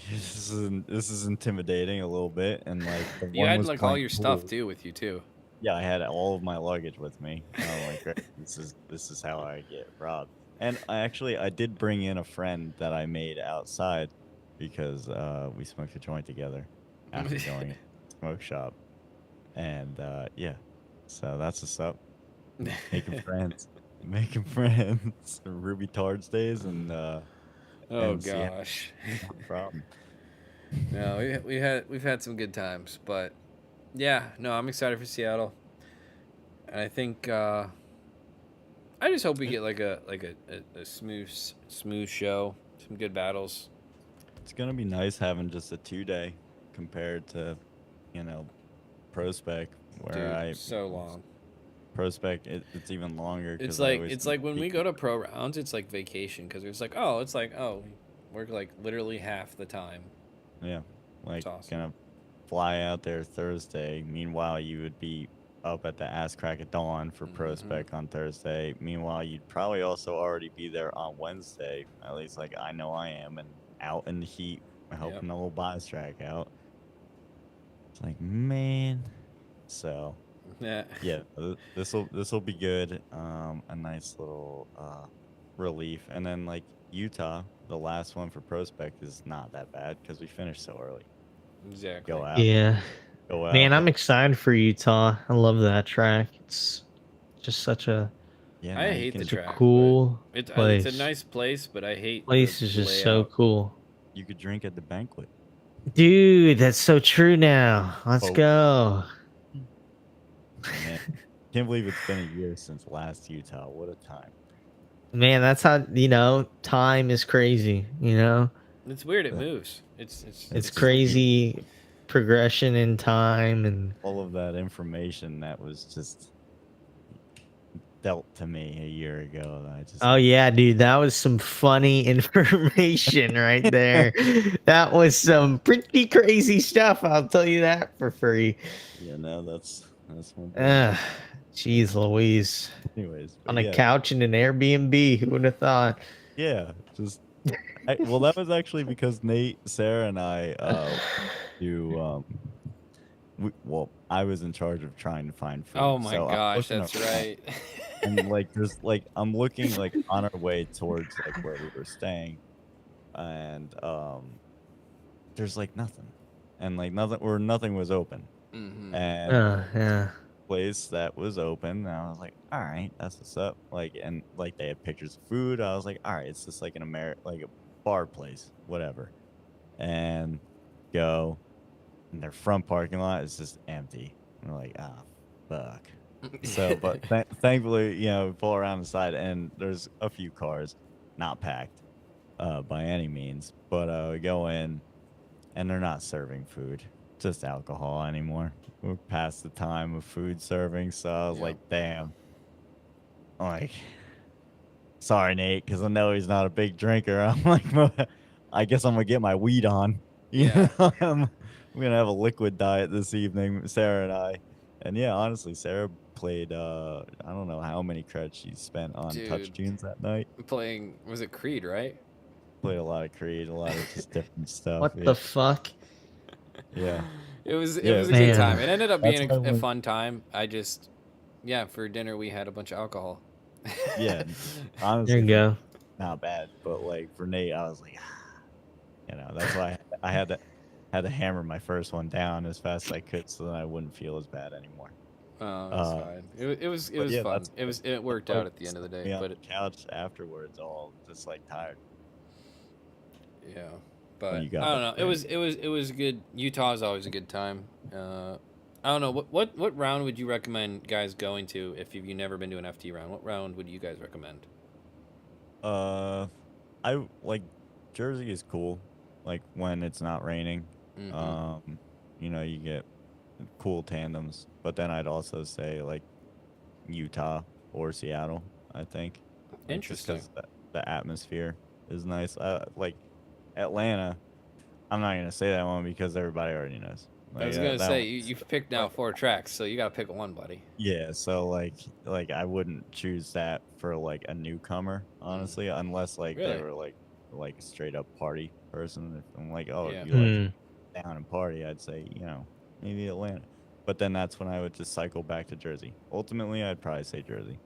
This is intimidating a little bit. And like the You one had was like all playing your stuff pool. too with you too. Yeah, I had all of my luggage with me. And I'm like, "Great, this is how I get robbed. And I did bring in a friend that I made outside because we smoked a joint together after going to the smoke shop. And yeah, so that's what's up. Making friends, making friends. Ruby Tards days and Oh and Seattle, gosh. no problem. No, we've had some good times, but yeah, no, I'm excited for Seattle, and I think I just hope we get like a smooth show, some good battles. It's gonna be nice having just a 2-day compared to, Prospect where Dude, so long. Prospect it's even longer. It's 'cause I like always it's like when we peak- go to pro rounds, it's like vacation because it's like oh Work like literally half the time. Yeah, like It's awesome. gonna fly out there Thursday. Meanwhile, you would be up at the ass crack of dawn for pro Hmm. spec on Thursday. Meanwhile, you'd probably also already be there on Wednesday. At least, like I know I am, and out in the heat, Yep. helping the little bias track out. It's like, man. So Yeah. yeah, this will be good. A nice little relief, and then like Utah, the last one for prospect is not that bad because we finished so early. Go Exactly. out, Yeah. go Man, out. I'm excited for Utah. I love that track. It's just such a Yeah, I now you hate the can such a track, but cool it's a place. nice place, but I hate the Place is just so layout. cool. you could drink at the banquet. Dude, that's so true now. Let's Oh go. man, can't believe it's been a year since last Utah. What a time! Man, that's how, time is crazy, It's weird. It Uh, moves. It's It's crazy progression in time and All of that information that was just dealt to me a year ago. That I just oh yeah, dude, that was some funny information right there. That was some pretty crazy stuff, I'll tell you that for free. yeah, no, that's one thing. Ah, jeez Louise. Anyways, but On a yeah, couch in an Airbnb, who would have thought? yeah, just well, that was actually because Nate, Sarah, and I do well, I was in charge of trying to find oh food, my so I'm gosh, looking that's around, right. and like there's like I'm looking like on our way towards like where we were staying, and there's like nothing, and like nothing was open, Hmm. and Yeah. place that was open, and I was like, all right, that's what's up. Like, and like they had pictures of food. I was like, all right, it's just like like a bar place, whatever. And go, and their front parking lot is just empty. And we're like, ah, fuck. So, but thankfully, we pull around the side, and there's a few cars, not packed, by any means. But we go in, and they're not serving food, just alcohol anymore. We're past the time of food serving, so I was Yeah. like, damn. I'm like, sorry, Nate, because I know he's not a big drinker. I'm like, "Well, I guess I'm gonna get my weed on. Yeah. We're gonna have a liquid diet this evening, Sarah and I. And yeah, honestly, Sarah played I don't know how many credits she spent on touch Dude, tunes that night. playing was it Creed, right? Played a lot of Creed, a lot of just different stuff. What Yeah, the fuck? yeah, It yeah. was a good Man. time. It ended up That's being why a when fun time. I just yeah, for dinner we had a bunch of alcohol. yeah, There honestly you for go. not bad, but like for Nate, I was like, that's why I had to hammer my first one down as fast as I could, so that I wouldn't feel as bad anymore. Oh, it's Uh, fine. It but was yeah, fun. It that's worked why out we at the end of the slept day. me on But the couch afterwards, all just like tired yeah, when but you got I don't up know. there. It was good. Utah is always a good time. I don't know what round would you recommend guys going to if you've never been to an FT round? What round would you guys recommend? Uh, I like Jersey is cool, like when it's not raining. Mm-hmm. Um, you get cool tandems, but then I'd also say like Utah or Seattle. I think, like just Interesting. because the atmosphere is nice. Like Atlanta. I'm not gonna say that one because everybody already knows. I Like was gonna that say one. you've picked now Like, 4 tracks, so you gotta pick one, buddy. yeah, so like I wouldn't choose that for like a newcomer, Mm. honestly, unless like they Really? were like a straight up party person. If I'm like, oh, if Yeah. you like Hmm. down and party, I'd say maybe Atlanta. But then that's when I would just cycle back to Jersey. Ultimately, I'd probably say Jersey.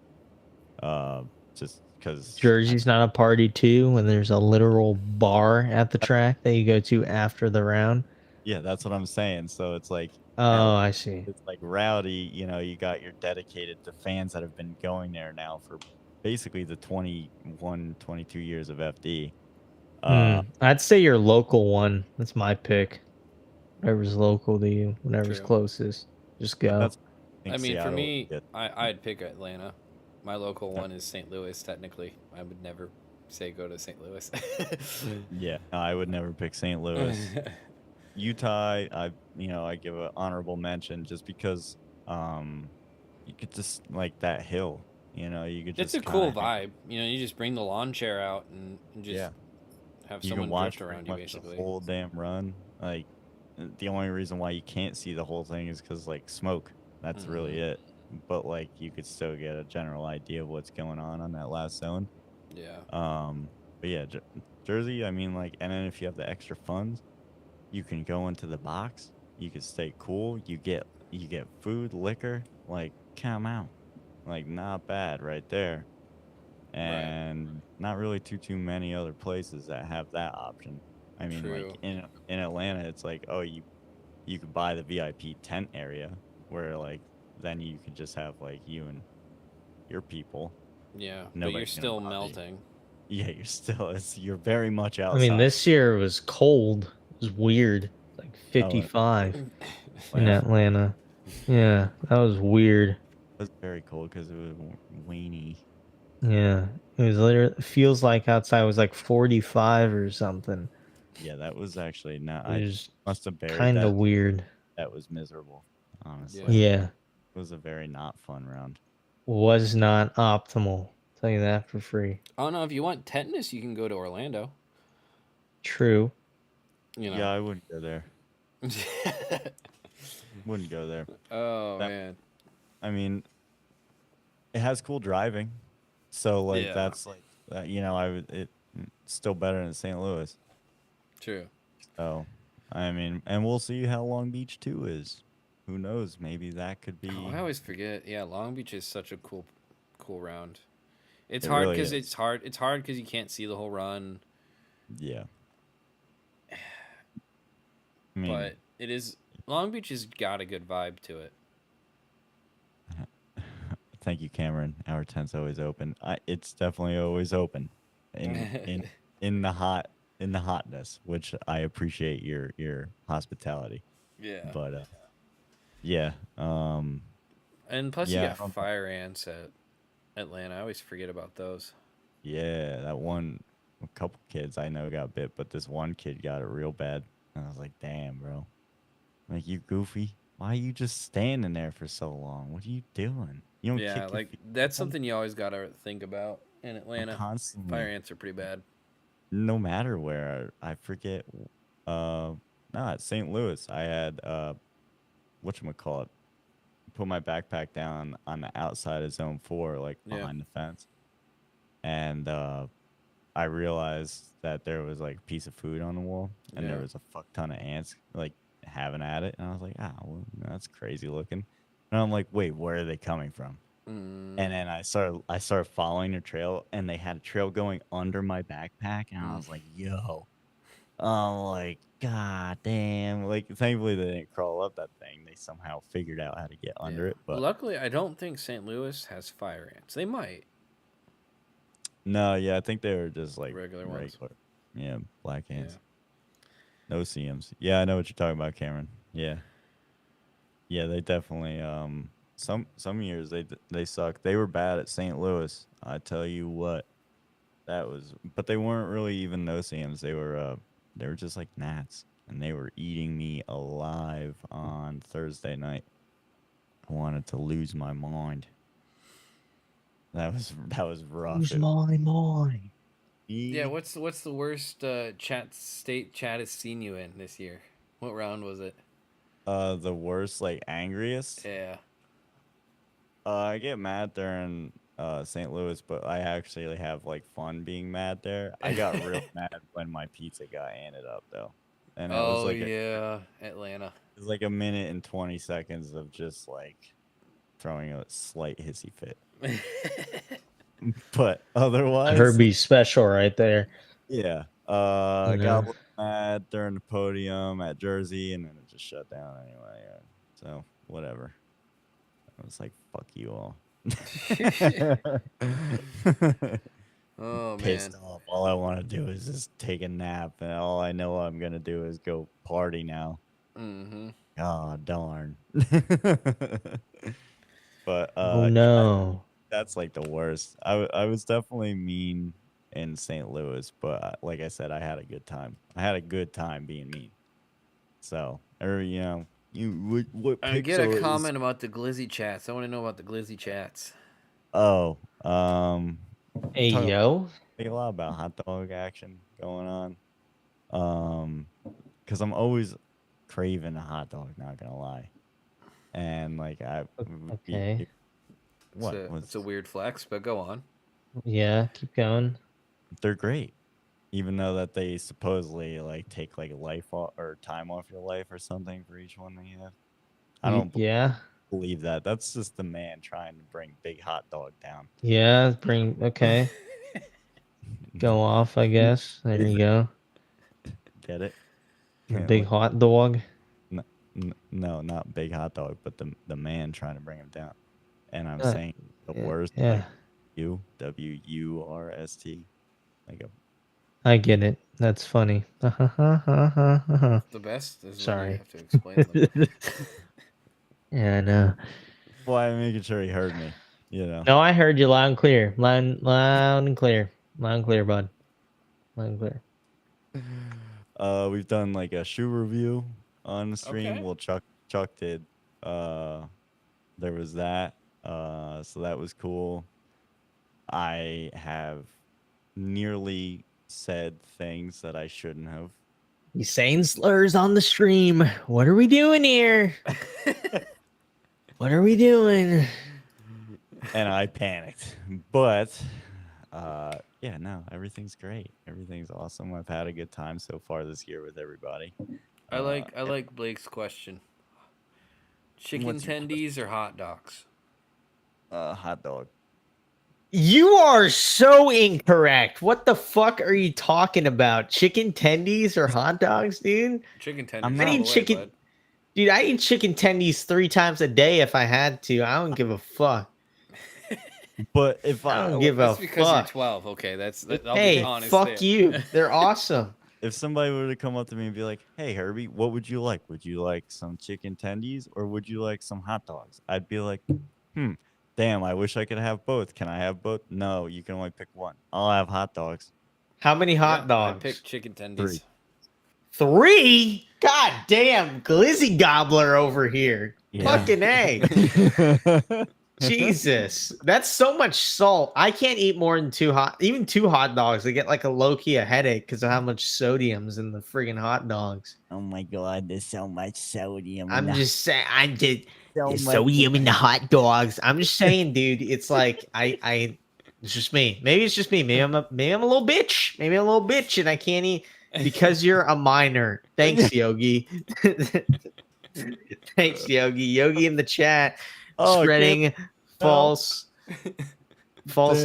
Uh, just because Jersey's not a party too when there's a literal bar at the track that you go to after the round. yeah, that's what I'm saying. So it's like at Oh, I see. it's like rowdy, you got your dedicated to fans that have been going there now for basically the 21, 22 years of FD. Uh, I'd say your local one. That's my pick. Whatever's local to you, whatever's True. closest. Just but go. that's I I think mean, for Seattle me, would I'd pick Atlanta. My local get. one is St. Louis. Technically, I would never say go to St. Louis. Yeah, no, I would never pick St. Louis. Utah, I give an honorable mention just because you could just like that hill, you could It's just a kind cool of hang. vibe. You just bring the lawn chair out and just Yeah, Have You can someone watch drift pretty around you, much the basically. whole damn run. Like, the only reason why you can't see the whole thing is because like smoke. That's really Hmm. it. But like, you could still get a general idea of what's going on that last zone. Yeah. But yeah, Jersey. I mean, like, and then if you have the extra funds, you can go into the box. You can stay cool. You get food, liquor. Like, come out. Like, not bad right there. Right. And not really too many other places that have that option. I mean, like True. in Atlanta, it's like, oh, you could buy the VIP tent area where like then you could just have like you and your people. Yeah, but you're Nobody's gonna still bother you. melting. Yeah, you're very much I mean, outside. this year was cold. It was weird. Like Oh, and 55 in Atlanta Atlanta. Yeah, that was weird. was very cold because it was rainy. Yeah, it was literally feels like outside was like 45 or something. Yeah, that was actually not. It I was must have buried kind of that. weird. That was miserable. Honestly, Yeah. Yeah, it was a very not fun round. was not optimal. Tell you that for free. Oh no, if you want tetanus, you can go to Orlando. True. You Yeah, know. I wouldn't go there. Wouldn't go there. Oh That man. I mean, it has cool driving, so like Yeah. that's like I would it's still better than St. Louis. True. So I mean, and we'll see how Long Beach 2 is. Who knows? Maybe that could Oh, be. I always forget. Yeah, Long Beach is such a cool round. It's It hard really because is. it's hard because you can't see the whole run, Yeah. I mean, but it is. Long Beach has got a good vibe to it. thank you, Cameron. Our tent's always open. It's definitely always open, in the hotness, which I appreciate your hospitality. Yeah. But yeah, And plus, you yeah, got fire ants at Atlanta. I always forget about those. yeah, that one, a couple kids I know got bit, but this one kid got it real bad. And I was like, damn, bro. Like, you goofy. Why are you just standing there for so long? What are you doing? You don't Yeah, kick your like feet. that's something you always gotta think about in I'm Atlanta. Fire constantly, ants are pretty bad. no matter where, I forget. No, at St. Louis, I had, whatchamacallit, put my backpack down on the outside of zone 4, like Yeah. behind the fence. And, I realized that there was like a piece of food on the wall, and there Yeah. was a fuck ton of ants like having at it, and I was like, well, that's crazy looking. And I'm like, wait, where are they coming from? And Mm, then I started following the trail, and they had a trail going under my backpack, and I mm. was like, yo, I'm like, god damn. Like, thankfully they didn't crawl up that thing. They somehow figured out how to get under Yeah. it, but Luckily, I don't think St. Louis has fire ants. They might. no, yeah, I think they were just like Regular ones. regular, yeah, black Yeah. ants. No CMs. Yeah, I know what you're talking about, Cameron. Yeah. Yeah, they definitely some years they suck. They were bad at St. Louis. I tell you what. That was but they weren't really even no CMs. They were just like gnats, and they were eating me alive on Thursday night. I wanted to lose my mind. That was rough. Lose my mind. Yeah. What's the worst chat has seen you in this year? What round was it? The worst, like, angriest. Yeah. I get mad during St. Louis, but I actually have like fun being mad there. I got real mad when my pizza got handed up though, and it was Oh like yeah, Atlanta. a minute and 20 seconds of just like throwing a slight hissy fit. But otherwise, Herbie special right there. yeah. You Got a know. little mad during the podium at Jersey, and then it just shut down anyway. Yeah. So whatever. I was like, fuck you all. Oh man. Pissed off. All I want to do is just take a nap, and all I know I'm gonna do is go party now. Mm-hmm. Oh darn. But Oh yeah, no. that's like the worst. I was definitely mean in St. Louis, but like I said, I had a good time. I had a good time being mean. So, or you what I get a pixel is? comment about the glizzy chats. I want to know about the glizzy chats. Oh, Hey talking about yo. like a lot about hot dog action going on. Because I'm always craving a hot dog. Not gonna lie, and like I would be. Okay. What It's a was? weird flex, but go on. Yeah, keep going. They're great, even though that they supposedly like take like life off or time off your life or something for each one they have. I don't Yeah. believe that. That's just the man trying to bring big hot dog down. Yeah, bring okay. Go off, I guess. There you go. Get it? The Yeah, big hot dog. no, not big hot dog, but the man trying to bring him down. And I'm Uh, saying the yeah, worst, like yeah. WURST, like a I get it. That's funny. The best is when you Sorry. have to explain them. Yeah, I know. why I'm making sure he heard me. You know. No, I heard you loud and clear. Loud and clear. Loud and clear, bud. Loud and clear. We've done like a shoe review on the stream. Okay. Well, Chuck did. There was that. So that was cool. I have nearly said things that I shouldn't have. He's saying slurs on the stream. What are we doing here? What are we doing? And I panicked. But yeah, no, everything's great. Everything's awesome. I've had a good time so far this year with everybody. I like Blake's question. Chicken What's your tendies or hot dogs? hot dog. You are so incorrect. What the fuck are you talking about? Chicken tendies or hot dogs, dude? Chicken tenders. I'm all not- the I eat way, chicken. bud. Dude, I eat chicken tendies 3 times a day if I had to. I don't give a fuck. But if I don't give a That's because you're fuck. 12. Okay, I'll Hey, be honest. fuck there. you. They're awesome. if somebody were to come up to me and be like, "Hey, Herbie, what would you like? Would you like some chicken tendies or would you like some hot dogs?" I'd be like, damn, I wish I could have both. Can I have both? No, you can only pick one. I'll have hot dogs. How many hot Yeah, dogs? I picked chicken tendies. 3? God damn, glizzy gobbler over here. Yeah. Fucking A. Jesus. That's so much salt. I can't eat more than 2 hot dogs. I get like a low-key a headache because of how much sodium's in the friggin' hot dogs. Oh my god, there's so much sodium. I'm just saying so there's sodium in the hot dogs. I'm just saying, dude, it's like it's just me. Maybe it's just me. Maybe I'm a little bitch. Maybe I'm a little bitch and I can't eat because you're a minor. Thanks, Yogi. Thanks, Yogi. Yogi in the chat spreading false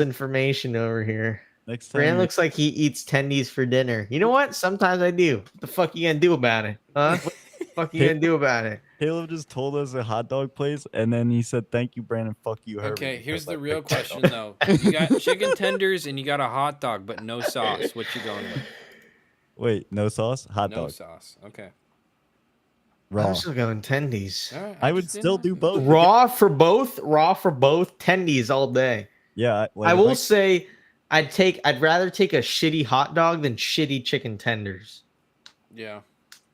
information over here. Next time, Brand looks like he eats tendies for dinner. You know what? Sometimes I do. What the fuck you gonna do about it? Huh? What the fuck you gonna do about it? Caleb just told us a hot dog place, and then he said, "Thank you, Brandon. Fuck you, Herbie." Okay, here's because I the real picked that question up." though. You got chicken tenders and you got a hot dog, but no sauce. What you going with? Wait, no sauce, hot No dog, sauce. Okay. raw. I'm still going tendies. All right. I would just still didn't do ask. both. Raw for both. Raw for both. Tendies all day. Yeah, like I if will say I'd rather take a shitty hot dog than shitty chicken tenders. Yeah.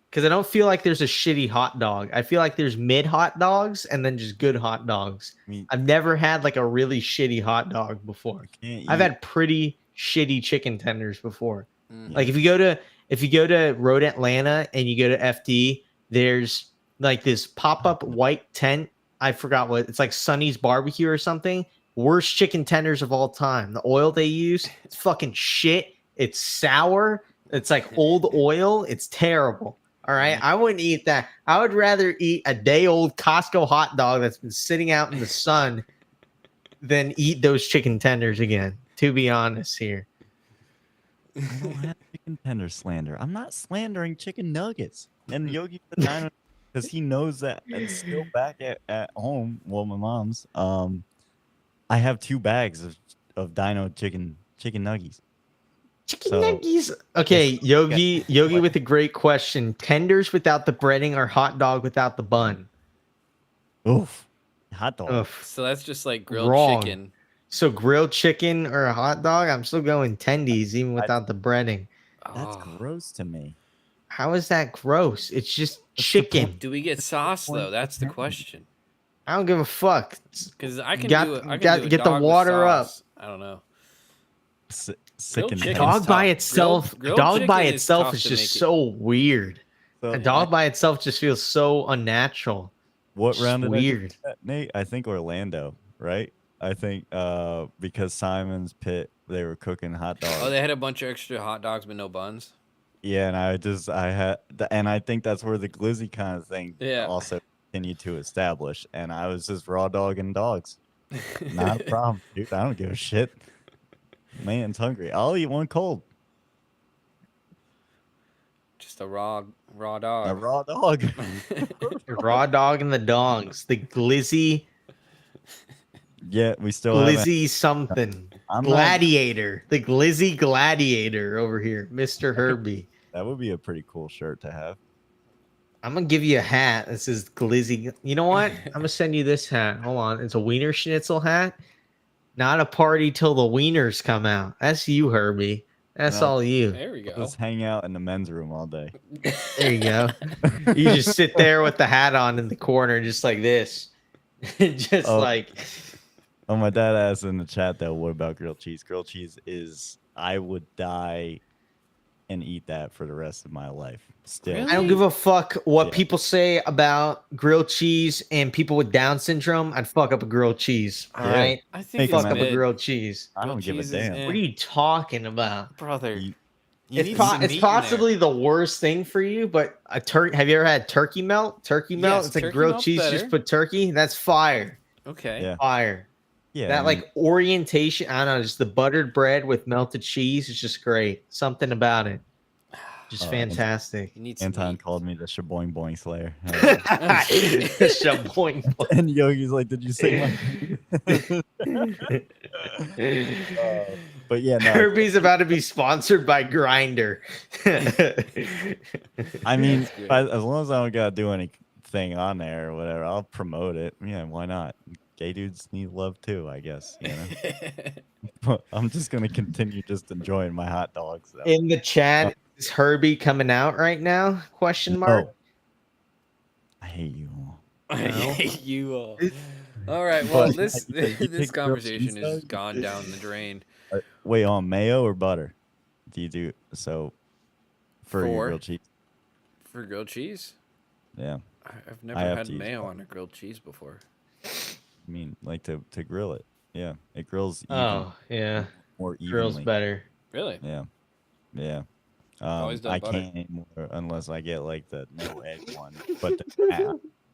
Because I don't feel like there's a shitty hot dog. I feel like there's mid hot dogs and then just good hot dogs. I mean, I've never had like a really shitty hot dog before. can't I've eat- had pretty shitty chicken tenders before. Mm. Like if you go to Road Atlanta and you go to FD, there's like this pop-up white tent. I forgot what it's like, Sonny's Barbecue or something. Worst chicken tenders of all time. The oil they use, it's fucking shit. It's sour. It's like old oil. It's terrible. All right. I wouldn't eat that. I would rather eat a day old Costco hot dog that's been sitting out in the sun than eat those chicken tenders again, to be honest here. I don't have chicken tender slander. I'm not slandering chicken nuggets. And Yogi Patino, because he knows that it's still back at home. Well, my mom's. I have 2 bags of Dino chicken nuggies. Chicken So- nuggies. Okay, Yogi with a great question. Tenders without the breading or hot dog without the bun? Oof, hot dog. Oof. So that's just like grilled Wrong. chicken. So grilled chicken or a hot dog? I'm still going tendies even without the breading. That's Oh. gross to me. How is that gross? It's just the chicken. Do we get sauce though? That's the question. I don't give a fuck. Because I can Got- do it. I got- can do a get the dog with water up. sauce. I don't know. sick Grilled and chicken's taste. Dog by tough. itself, Grilled dog by chicken is itself tough is to just make it- so weird. So, A dog by itself just feels so unnatural. what Just round did weird. I get, Nate? I think Orlando, right? I think because Simon's Pit, they were cooking hot dogs. Oh, they had a bunch of extra hot dogs but no buns. Yeah, and I had, and I think that's where the glizzy kind of thing Yeah. also continued to establish. And I was just raw dogging dogs. Not a problem, dude. I don't give a shit. Man's hungry. I'll eat one cold. Just a raw A dog. raw dog. Raw dog and the dogs. The glizzy Yeah, we still haven't. glizzy something. I'm not- Gladiator. The glizzy gladiator over here. Mr. Herbie. That would be a pretty cool shirt to have. I'm gonna give you a hat that says glizzy. You know what? I'm gonna send you this hat. Hold on. It's a wiener schnitzel hat. Not a party till the wieners come out. That's you, Herbie. That's No. all you. There we go. Just hang out in the men's room all day. There you go. You just sit there with the hat on in the corner, just like this. just Oh. like Oh, my dad asked in the chat though, what about grilled cheese? Grilled cheese is, I would die and eat that for the rest of my life. Still. Really? I don't give a fuck what Yeah. people say about grilled cheese and people with Down syndrome. I'd fuck up a grilled cheese. All Yeah. right, I Make think them it's fuck up a mid. grilled cheese. I don't Grilled give a cheese is damn. eh. What are you talking about? Brother, You- you It's, need some it's meat in there. possibly the worst thing for you, but a turkey. Have you ever had turkey melt? Turkey melt. Yes, It's like turkey grilled melt's cheese. better. Just put turkey. That's fire. Okay. Yeah. Fire. Yeah. That I mean, like orientation. I don't know. Just the buttered bread with melted cheese is just great. Something about it. Just fantastic. You need some Anton meat. called me the Shaboing Boing Slayer. Shaboing. And Yogi's like, did you say my But yeah, no. Herbie's about to be sponsored by Grinder. I mean, That's good. as long as I don't gotta do anything on there or whatever, I'll promote it. Yeah, why not? Gay dudes need love too, I guess. You know, but I'm just gonna continue just enjoying my hot dogs. Though. In the chat, is Herbie coming out right now? Question mark. No. I hate you all. I No. hate you all. All right. Well, But this you take this grilled conversation cheese, has though? gone down the drain. Wait, on mayo or butter? Do you do so for your For? grilled cheese? For grilled cheese, Yeah, I've never have had to use mayo butter. on a grilled cheese before. I mean, like to grill it. Yeah, it grills even Oh yeah, more grills evenly. better. Really? Yeah, yeah. Always done I butter. can't anymore unless I get like the no egg one. But the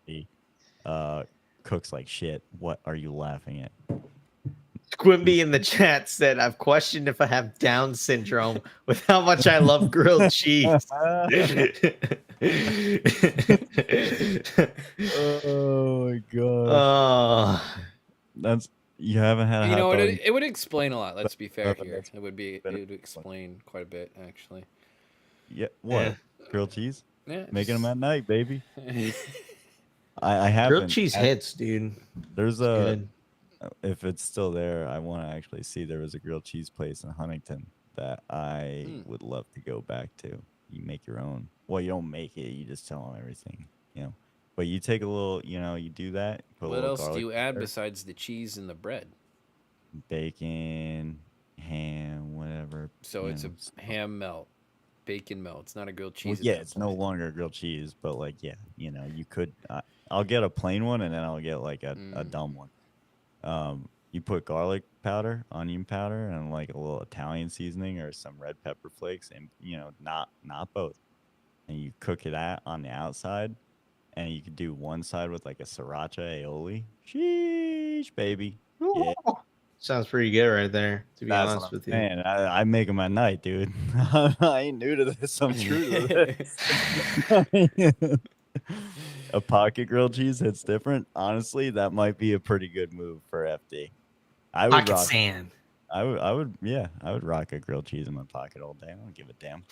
cooks like shit. What are you laughing at? Quimby in the chat said, "I've questioned if I have Down syndrome with how much I love grilled cheese." Oh my god. Oh, That's you haven't had a You hot know, dog. it would explain a lot. Let's be fair But here. that's It would better. explain quite a bit actually. Yeah, what? Yeah. Grilled cheese? Yeah. Making them at night, baby. just- I haven't. grilled cheese hits, dude. There's It's a good. if it's still there, I want to actually see. There was a grilled cheese place in Huntington that I would love to go back to. You make your own. Well, you don't make it. You just tell them everything, you know. But you take a little, you know, you do that. Put a What little else do garlic you add powder, besides the cheese and the bread? bacon, ham, whatever. So you it's know, a ham melt, bacon melt. It's not a grilled Well, cheese. at yeah, that it's no point. longer grilled cheese, but like, yeah, you know, you could. I'll get a plain one, and then I'll get like a dumb one. You put garlic powder, onion powder, and like a little Italian seasoning or some red pepper flakes, and you know, not both. And you cook it on the outside, and you could do one side with like a sriracha aioli. Sheesh, baby. Yeah. Sounds pretty good right there, to be That's honest what I'm with you. saying. I make them at night, dude. I ain't new to this. I'm true to this. A pocket grilled cheese hits different. Honestly, that might be a pretty good move for FD. I would Pocket rock. sand. I would rock a grilled cheese in my pocket all day. I don't give a damn.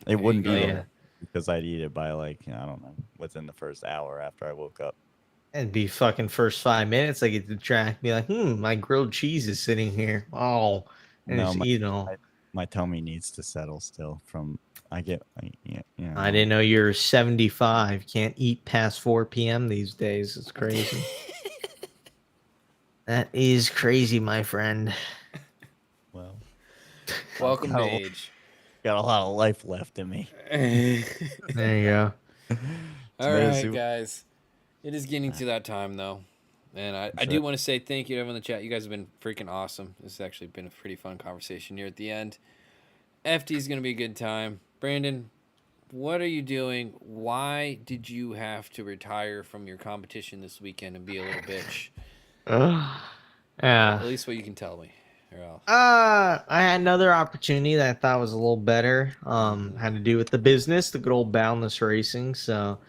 It you wouldn't be go. there Yeah. because I'd eat it by like, I don't know, within the first hour after I woke up. It'd be fucking first 5 minutes. I get to track, be like, my grilled cheese is sitting here. Oh, and No, just my- eat it all. My tummy needs to settle still from yeah, you know. I didn't know you're 75. Can't eat past 4 p.m. these days. It's crazy. That is crazy, my friend. Well, Welcome to got age. got a lot of life left in me. There you go. All Tomato right, soup. guys. It is getting to that time, though. And I Sure. do want to say thank you to everyone in the chat. You guys have been freaking awesome. This has actually been a pretty fun conversation here at the end. FT is going to be a good time. Brandon, what are you doing? Why did you have to retire from your competition this weekend and be a little bitch? Yeah. At least what you can tell me. Or else. I had another opportunity that I thought was a little better. Had to do with the business, the good old boundless racing. So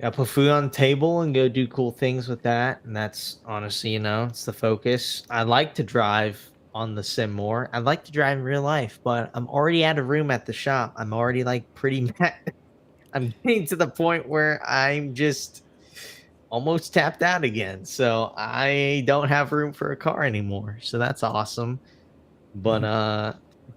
I put food on the table and go do cool things with that. And that's honestly, it's the focus. I like to drive on the sim more. I like to drive in real life, but I'm already out of room at the shop. I'm already like pretty mad. I'm getting to the point where I'm just almost tapped out again. So I don't have room for a car anymore. So that's awesome. But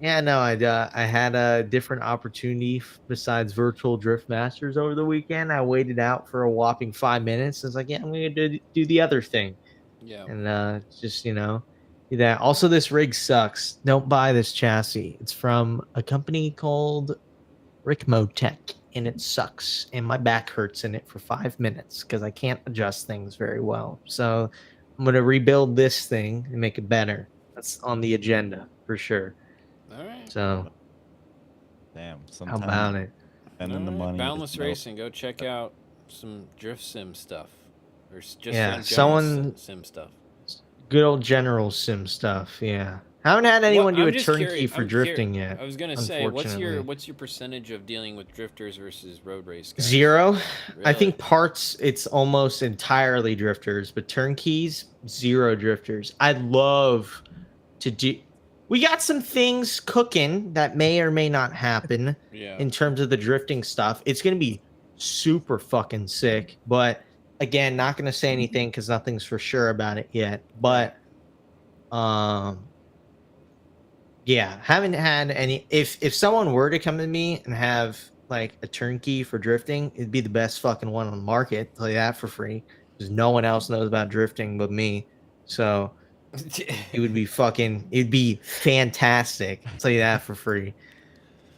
yeah, no, I had a different opportunity besides virtual drift masters over the weekend. I waited out for a whopping 5 minutes. I was like, yeah, I'm gonna do the other thing. Yeah. And just do that. Also, this rig sucks. Don't buy this chassis. It's from a company called Rickmo Tech, and it sucks. And my back hurts in it for 5 minutes because I can't adjust things very well. So I'm gonna rebuild this thing and make it better. That's on the agenda for sure. All right. So Damn. how Sometimes about it? spending the All right. money. Boundless Racing. Go check out some drift sim stuff. Or just Yeah, some general someone sim stuff. good old general sim stuff. Yeah, haven't had anyone do I'm a just turnkey curious. for drifting yet. I was gonna say, Unfortunately, what's your percentage of dealing with drifters versus road race guys? 0. I Really? think parts it's almost entirely drifters, but turnkeys 0 drifters. I'd love to do. We got some things cooking that may or may not happen Yeah. in terms of the drifting stuff. It's gonna be super fucking sick, but again, not gonna say anything because nothing's for sure about it yet. But yeah, haven't had any. If someone were to come to me and have like a turnkey for drifting, it'd be the best fucking one on the market. Tell you that for free, because no one else knows about drifting but me. So it would be fucking. It'd be fantastic. I'll tell you that for free.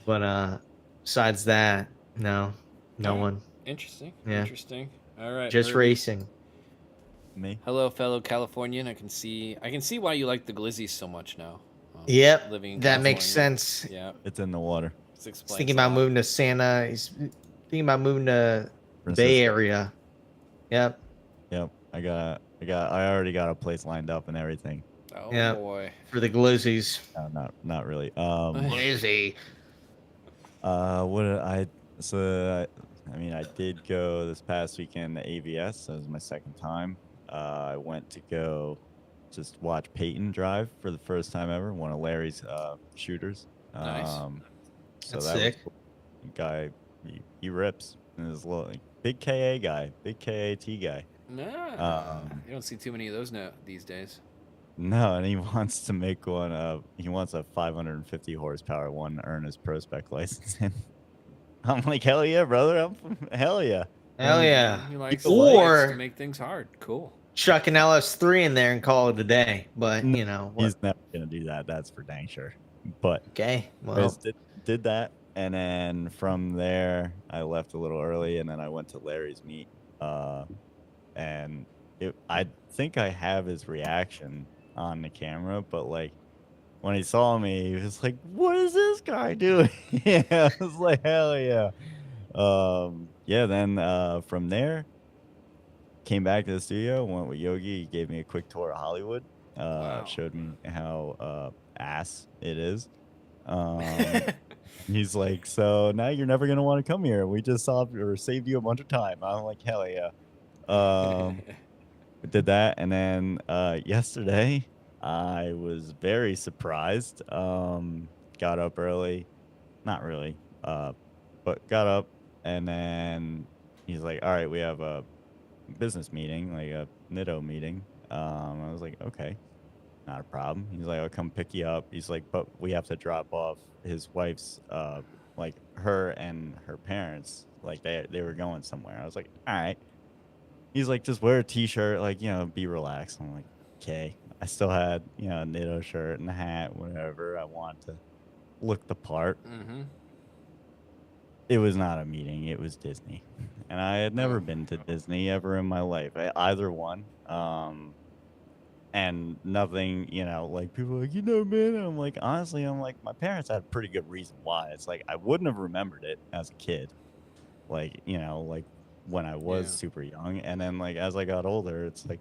But besides that, no All right. one. Interesting. Yeah, Interesting. All right. just Herbie. racing. Me. Hello, fellow Californian. I can see why you like the glizzies so much now. Yep, Living in that makes California. sense. Yeah. It's in the water. This He's explains thinking a about lot. moving to Santa. He's thinking about moving to the Bay Francisco. Area. Yep. Yep. I already got a place lined up and everything. Oh Yeah. boy. For the glizzies. No, not really. Glizzy. What did I? So I mean, I did go this past weekend to AVS. That was my second time. I went to go just watch Peyton drive for the first time ever. One of Larry's shooters. Nice. So That's that sick. was cool. Guy, he rips. And his little big KA guy, big KAT guy. Nah. You don't see too many of those now these days. No, and he wants to make one. He wants a 550 horsepower one to earn his pro spec license. I'm like, hell yeah, brother. Hell yeah. Hell yeah. He likes, the he likes Or to make things hard. Cool. chuck an LS3 in there and call it a day. But, No, you know. He's never gonna do that. That's for dang sure. But Okay. Well, Chris did that, and then from there I left a little early, and then I went to Larry's meet. And I think I have his reaction on the camera, but like when he saw me, he was like, "What is this guy doing?" Yeah, I was like, "Hell yeah!" Yeah. Then from there, came back to the studio, went with Yogi. He gave me a quick tour of Hollywood. Wow. Showed me how ass it is. He's like, "So now you're never gonna want to come here. We just saved you a bunch of time." I'm like, "Hell yeah!" Did that, and then yesterday I was very surprised. Got up early, not really, but got up, and then he's like, "All right, we have a business meeting, like a NITO meeting." I was like, "Okay, not a problem." He's like, "I'll come pick you up." He's like, "But we have to drop off his wife's, like her and her parents, like they were going somewhere." I was like, "All right." He's like, "Just wear a t-shirt, like, be relaxed." I'm like, okay. I still had, you know, a Nitto shirt and a hat, whatever. I wanted to look the part. Mm-hmm. It was not a meeting, it was Disney. And I had never Oh. been to Disney ever in my life, either one. And nothing, you know, like people are like, you know, man. And I'm like, honestly, I'm like, my parents had a pretty good reason why. It's like I wouldn't have remembered it as a kid, like, you know, like when I was Yeah. super young. And then like as I got older, it's like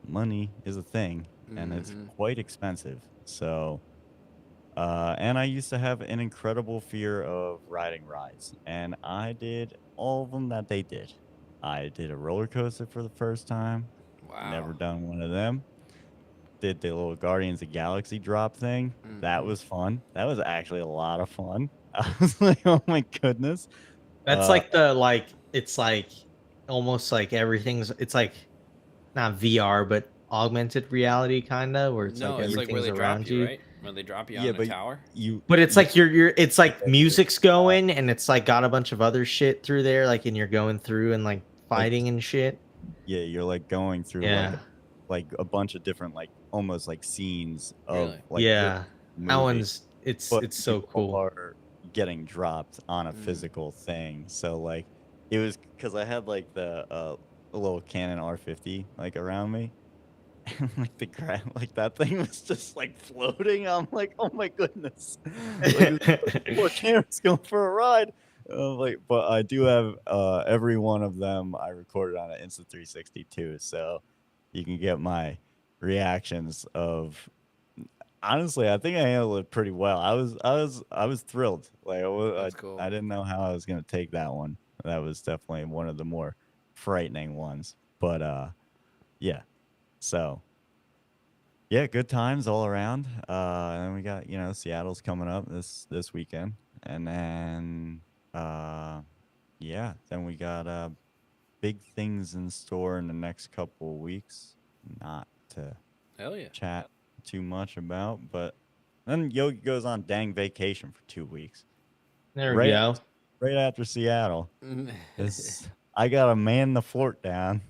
money is a thing and it's Mm-hmm. quite expensive. So and I used to have an incredible fear of riding rides, and I did all of them that they did. I did a roller coaster for the first time. Wow. Never done one of them. Did the little Guardians of the Galaxy drop thing. That Mm-hmm. was fun. That was actually a lot of fun. I was like, oh my goodness. That's Uh, like the like it's like almost like everything's it's like not VR but augmented reality kind of where it's like No, it's like where everything's they drop around you, you. right? Where they drop you out yeah, in the but tower. But it's you like you're it's like like that big, music's going and it's like got a bunch of other shit through there like and you're going through and like like fighting and shit. yeah, you're like going through Yeah. like a bunch of different like almost like scenes of Really? like real Yeah. That movie, one's but it's you so cool. are getting dropped on a Mm. physical thing. So like it was because I had like the a little Canon R50 like around me, and like the ground like that thing was just like floating. I'm like, oh my goodness, like this poor camera's going for a ride. Like, but I do have every one of them I recorded on an Insta 360 too, so you can get my reactions of. Honestly, I think I handled it pretty well. I was thrilled. Like That's cool. I didn't know how I was gonna take that one. That was definitely one of the more frightening ones. But yeah. So yeah, good times all around. And then we got, you know, Seattle's coming up this weekend. And then yeah, then we got big things in store in the next couple of weeks. Not to Hell yeah. chat too much about, but then Yogi goes on dang vacation for 2 weeks. There we Right go. right after Seattle. This I gotta man the fort down.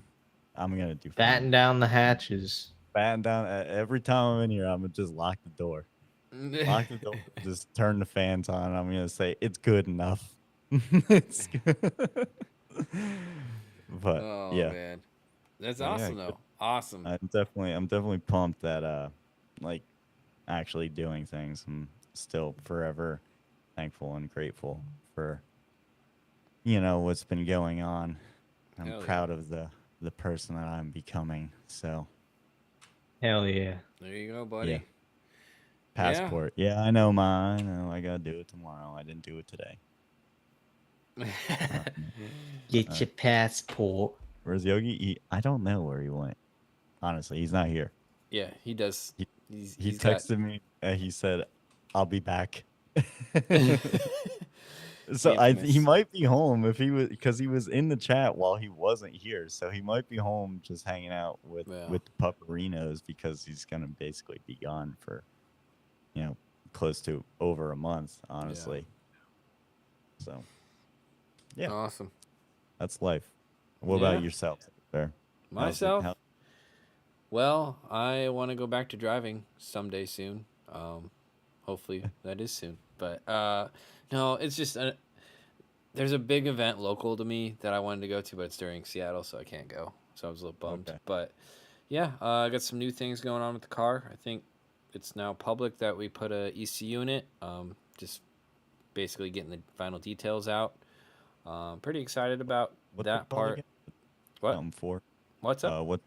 I'm gonna do Batten fine. down the hatches. Batten down every time I'm in here, I'm gonna just lock the door. Lock the door, just turn the fans on. I'm gonna say it's good enough. It's good. But Oh yeah. man, that's But yeah, awesome good. though. Awesome. I'm definitely pumped that like actually doing things. I'm still forever thankful and grateful for, you know, what's been going on. I'm Hell yeah. proud of the person that I'm becoming. So Hell yeah. There you go, yeah, buddy. Yeah. passport. Yeah, I know mine. I know I gotta do it tomorrow. I didn't do it today. Get Uh, your passport. where's Yogi? I don't know where he went. Honestly, he's not here. Yeah, he does. He he He's got. texted me. He said, "I'll be back." The So he infamous. might be home if he was because he was in the chat while he wasn't here. So he might be home just hanging out Well, with the pupperinos because he's gonna basically be gone for, you know, close to over a month, yeah. honestly. So yeah, Awesome. that's life. What about Yeah. yourself there? How's it? Myself. How Well, I want to go back to driving someday soon. Hopefully that is soon. But no, it's just there's a big event local to me that I wanted to go to, but it's during Seattle, so I can't go. So I was a little bummed. okay? But yeah, I got some new things going on with the car. I think it's now public that we put a ECU in it. Just basically getting the final details out. Pretty excited about What's it that called part. again? What? Something for What's up? what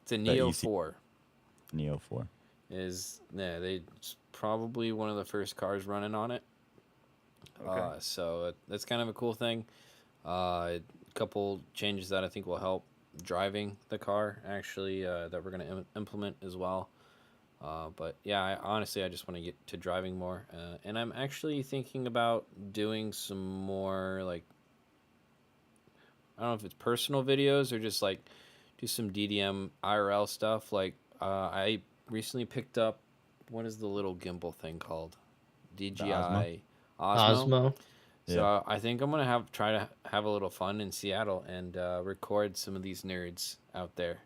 It's a that Neo EC 4. Neo for? Is yeah, they it's probably one of the first cars running on it. Okay. So that's kind of a cool thing. A couple changes that I think will help driving the car actually that we're going to implement as well. But yeah, honestly, I just want to get to driving more, and I'm actually thinking about doing some more like I don't know if it's personal videos or just like do some DDM IRL stuff. Like I recently picked up what is the little gimbal thing called? The Osmo. DJI Osmo. Osmo. So Yeah. I think I'm gonna try to have a little fun in Seattle and record some of these nerds out there.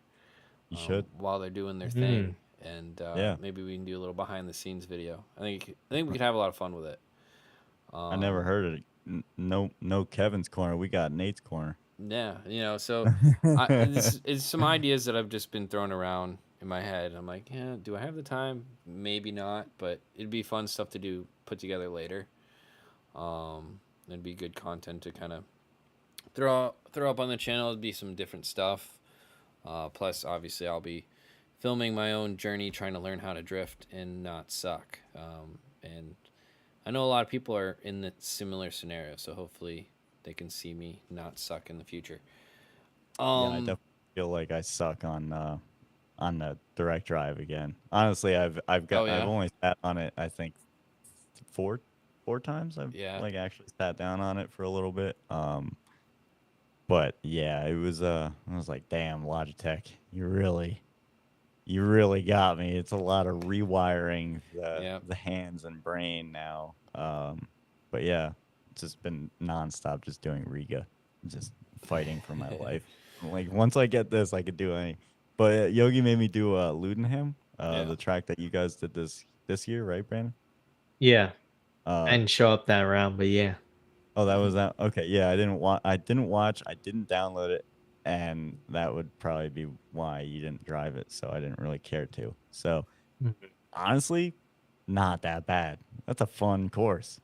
You should. while they're doing their Mhm. thing, and Yeah. maybe we can do a little behind the scenes video. I think we could have a lot of fun with it. I never Um, heard it. No Kevin's corner. We got Nate's corner. yeah, so this is some ideas that I've just been throwing around in my head. I'm like, yeah, do I have the time? Maybe not, but it'd be fun stuff to do, put together later. It'd be good content to kind of throw up on the channel. It'd be some different stuff. Plus, obviously, I'll be filming my own journey, trying to learn how to drift and not suck. And I know a lot of people are in the similar scenario, so hopefully they can see me not suck in the future. Yeah, I definitely feel like I suck on the direct drive again. Honestly, Oh, yeah? I've only sat on it I think four times. I've Yeah. like actually sat down on it for a little bit. But yeah, it was I was like, damn, Logitech, you really got me. It's a lot of rewiring Yeah. the hands and brain now. But yeah, it's just been nonstop just doing Riga, just fighting for my life. Like once I get this, I could do any. But Yogi made me do Ludenham, Yeah. the track that you guys did this year, right, Brandon? Yeah, I Uh, didn't show up that round, but yeah. oh, that was that. Okay, yeah, I didn't watch. I didn't download it, and that would probably be why you didn't drive it. So I didn't really care to. So Mhm. honestly, not that bad. That's a fun course.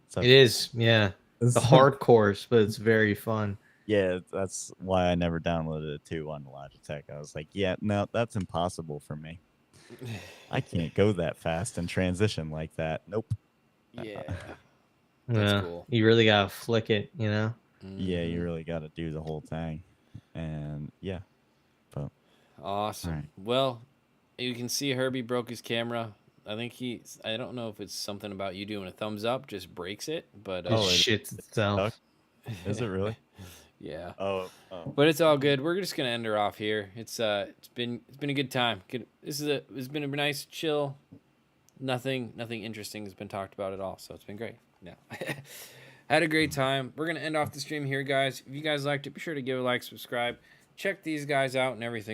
It's a It is, yeah. The hard course, but it's very fun. yeah, that's why I never downloaded it too on Logitech. I was like, yeah, no, that's impossible for me. I can't go that fast and transition like that. Nope. Yeah. That's Yeah, cool. you really gotta flick it, you know. Yeah, you Mhm. really got to do the whole thing. And yeah, but Awesome. all right. Well, you can see Herbie broke his camera. I don't know if it's something about you doing a thumbs up just breaks it, but It Oh, shits it's stuck. itself. Is it really? yeah. Oh. But it's all good. We're just gonna end her off here. It's been a good time. It's been a nice chill. Nothing interesting has been talked about at all, so it's been great. Yeah. Had a great time. We're gonna end off the stream here, guys. If you guys liked it, be sure to give a like, subscribe, check these guys out and everything.